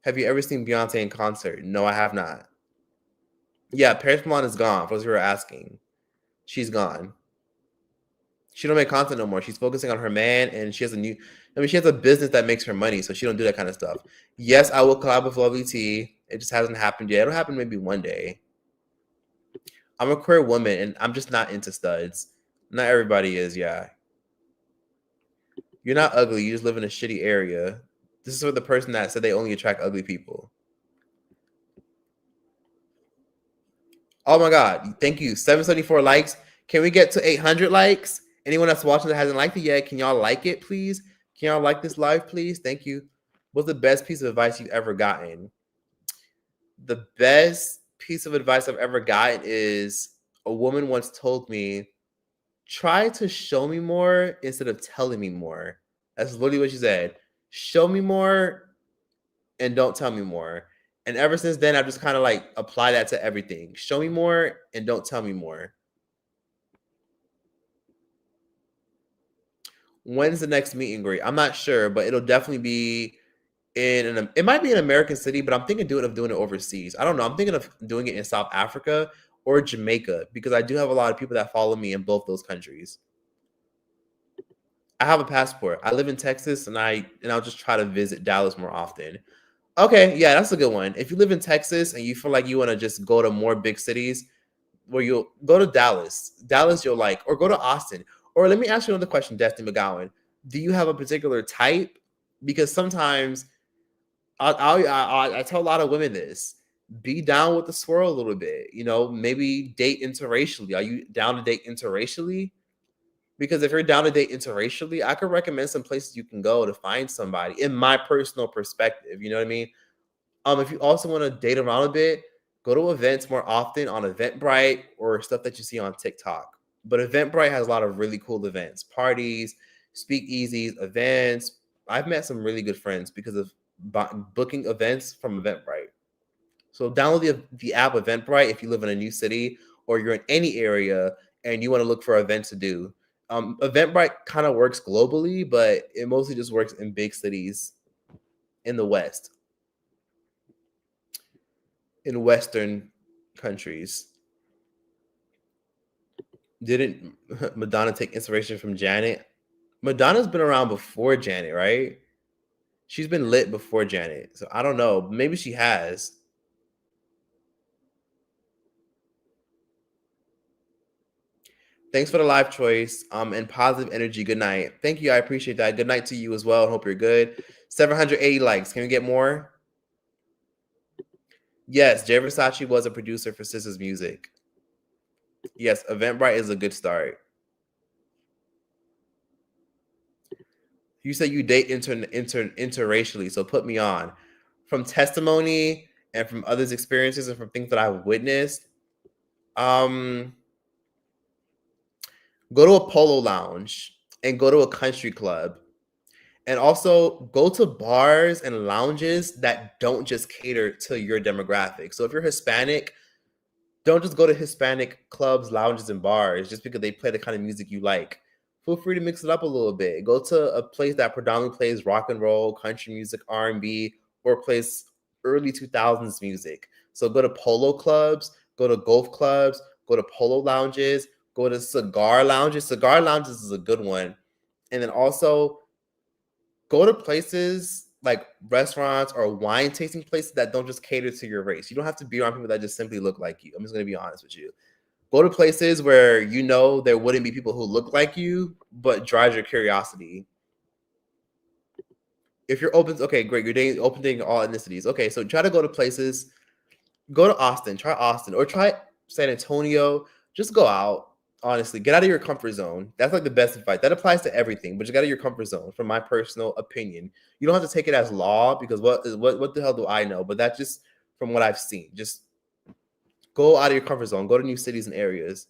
Have you ever seen Beyonce in concert? No, I have not. Yeah, Paris Milan is gone. For those who were asking, she's gone. She don't make content no more. She's focusing on her man, and she has she has a business that makes her money, so she don't do that kind of stuff. Yes, I will collab with Lovely T. It just hasn't happened yet. It'll happen maybe one day. I'm a queer woman, and I'm just not into studs. Not everybody is, yeah. You're not ugly. You just live in a shitty area. This is for the person that said they only attract ugly people. Oh my God. Thank you. 774 likes. Can we get to 800 likes? Anyone that's watching that hasn't liked it yet, can y'all like it, please? Can y'all like this live, please? Thank you. What's the best piece of advice you've ever gotten? The best piece of advice I've ever gotten is a woman once told me, try to show me more instead of telling me more. That's literally what she said. Show me more and don't tell me more. And ever since then, I've just kind of like applied that to everything. Show me more and don't tell me more. When's the next meet and greet? I'm not sure, but it'll definitely be it might be an American city, but I'm thinking of doing it overseas. I don't know. I'm thinking of doing it in South Africa or Jamaica because I do have a lot of people that follow me in both those countries. I have a passport. I live in Texas, and I'll just try to visit Dallas more often. Okay, yeah, that's a good one. If you live in Texas and you feel like you want to just go to more big cities, where you'll go to Dallas. Dallas you'll like, or go to Austin. Or let me ask you another question, Destiny McGowan. Do you have a particular type? Because sometimes I tell a lot of women this. Be down with the swirl a little bit. You know, maybe date interracially. Are you down to date interracially? Because if you're down to date interracially, I could recommend some places you can go to find somebody. In my personal perspective, you know what I mean. If you also want to date around a bit, go to events more often on Eventbrite or stuff that you see on TikTok. But Eventbrite has a lot of really cool events, parties, speakeasies, events. I've met some really good friends because of booking events from Eventbrite. So download the app Eventbrite if you live in a new city or you're in any area and you want to look for events to do. Eventbrite kind of works globally, but it mostly just works in big cities in the West. In Western countries. Didn't Madonna take inspiration from Janet? Madonna's been around before Janet, right? She's been lit before Janet. So I don't know. Maybe she has. Thanks for the live choice and positive energy. Good night. Thank you. I appreciate that. Good night to you as well. Hope you're good. 780 likes. Can we get more? Yes, Jay Versace was a producer for Sisters Music. Yes, Eventbrite is a good start. You said you date interracially, so put me on. From testimony and from others' experiences and from things that I've witnessed, go to a polo lounge and go to a country club. And also go to bars and lounges that don't just cater to your demographic. So if you're Hispanic, don't just go to Hispanic clubs, lounges, and bars just because they play the kind of music you like. Feel free to mix it up a little bit. Go to a place that predominantly plays rock and roll, country music, R&B, or plays early 2000s music. So go to polo clubs, go to golf clubs, go to polo lounges, go to cigar lounges. Cigar lounges is a good one. And then also go to places like restaurants or wine tasting places that don't just cater to your race. You don't have to be around people that just simply look like you. I'm just going to be honest with you. Go to places where you know there wouldn't be people who look like you, but drives your curiosity. If you're open, okay, great. You're open dating all ethnicities. Okay, so try to go to places. Go to Austin. Try Austin. Or try San Antonio, just go out. Honestly, get out of your comfort zone. That's like the best advice. That applies to everything, but you get out of your comfort zone. From my personal opinion, you don't have to take it as law because what the hell do I know? But that's just from what I've seen. Just go out of your comfort zone. Go to new cities and areas.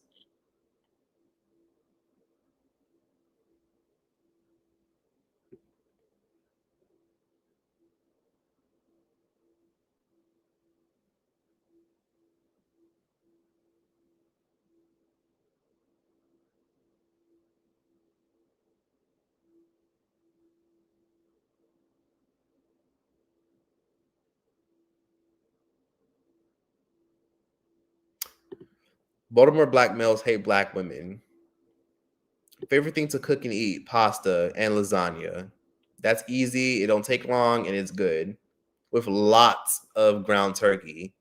Baltimore black males hate black women. Favorite thing to cook and eat: pasta and lasagna. That's easy. It don't take long and it's good with lots of ground turkey.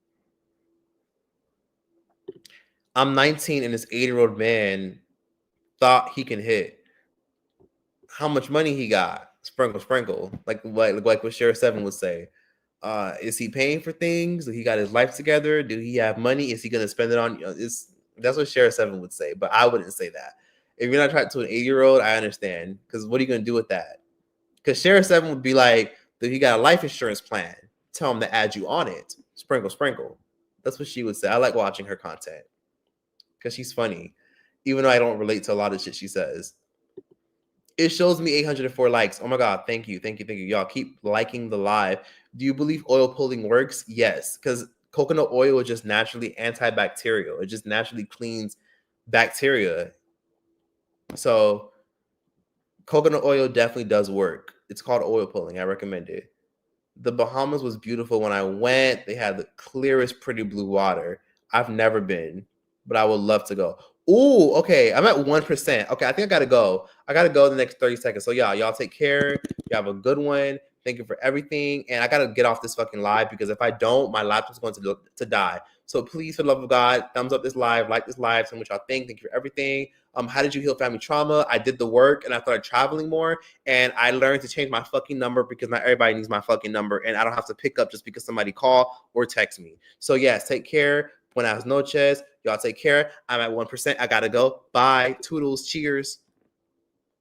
I'm 19 and this 80-year-old man thought he can hit. How much money he got? Sprinkle, sprinkle. Like what Sheriff 7 would say. Is he paying for things? He got his life together? Do he have money? Is he gonna spend it on? That's what Sheriff 7 would say, but I wouldn't say that. If you're not trying to an 80-year-old, I understand. Because what are you gonna do with that? Because Sheriff 7 would be like, "Do he got a life insurance plan? Tell him to add you on it. Sprinkle, sprinkle." That's what she would say. I like watching her content because she's funny, even though I don't relate to a lot of shit she says. It shows me 804 likes. Oh my God. Thank you. Thank you. Thank you. Y'all keep liking the live. Do you believe oil pulling works? Yes. Because coconut oil is just naturally antibacterial. It just naturally cleans bacteria. So coconut oil definitely does work. It's called oil pulling. I recommend it. The Bahamas was beautiful when I went. They had the clearest, pretty blue water. I've never been, but I would love to go. Ooh, okay. I'm at 1%. Okay, I think I gotta go. I gotta go in the next 30 seconds. So y'all take care. You have a good one. Thank you for everything. And I gotta get off this fucking live because if I don't, my laptop's going to die. So please, for the love of God, thumbs up this live, like this live, tell me what y'all think. Thank you for everything. How did you heal family trauma? I did the work and I started traveling more. And I learned to change my fucking number because not everybody needs my fucking number. And I don't have to pick up just because somebody call or text me. So yes, take care. Buenas noches. Y'all take care. I'm at 1%. I gotta go. Bye. Toodles. Cheers.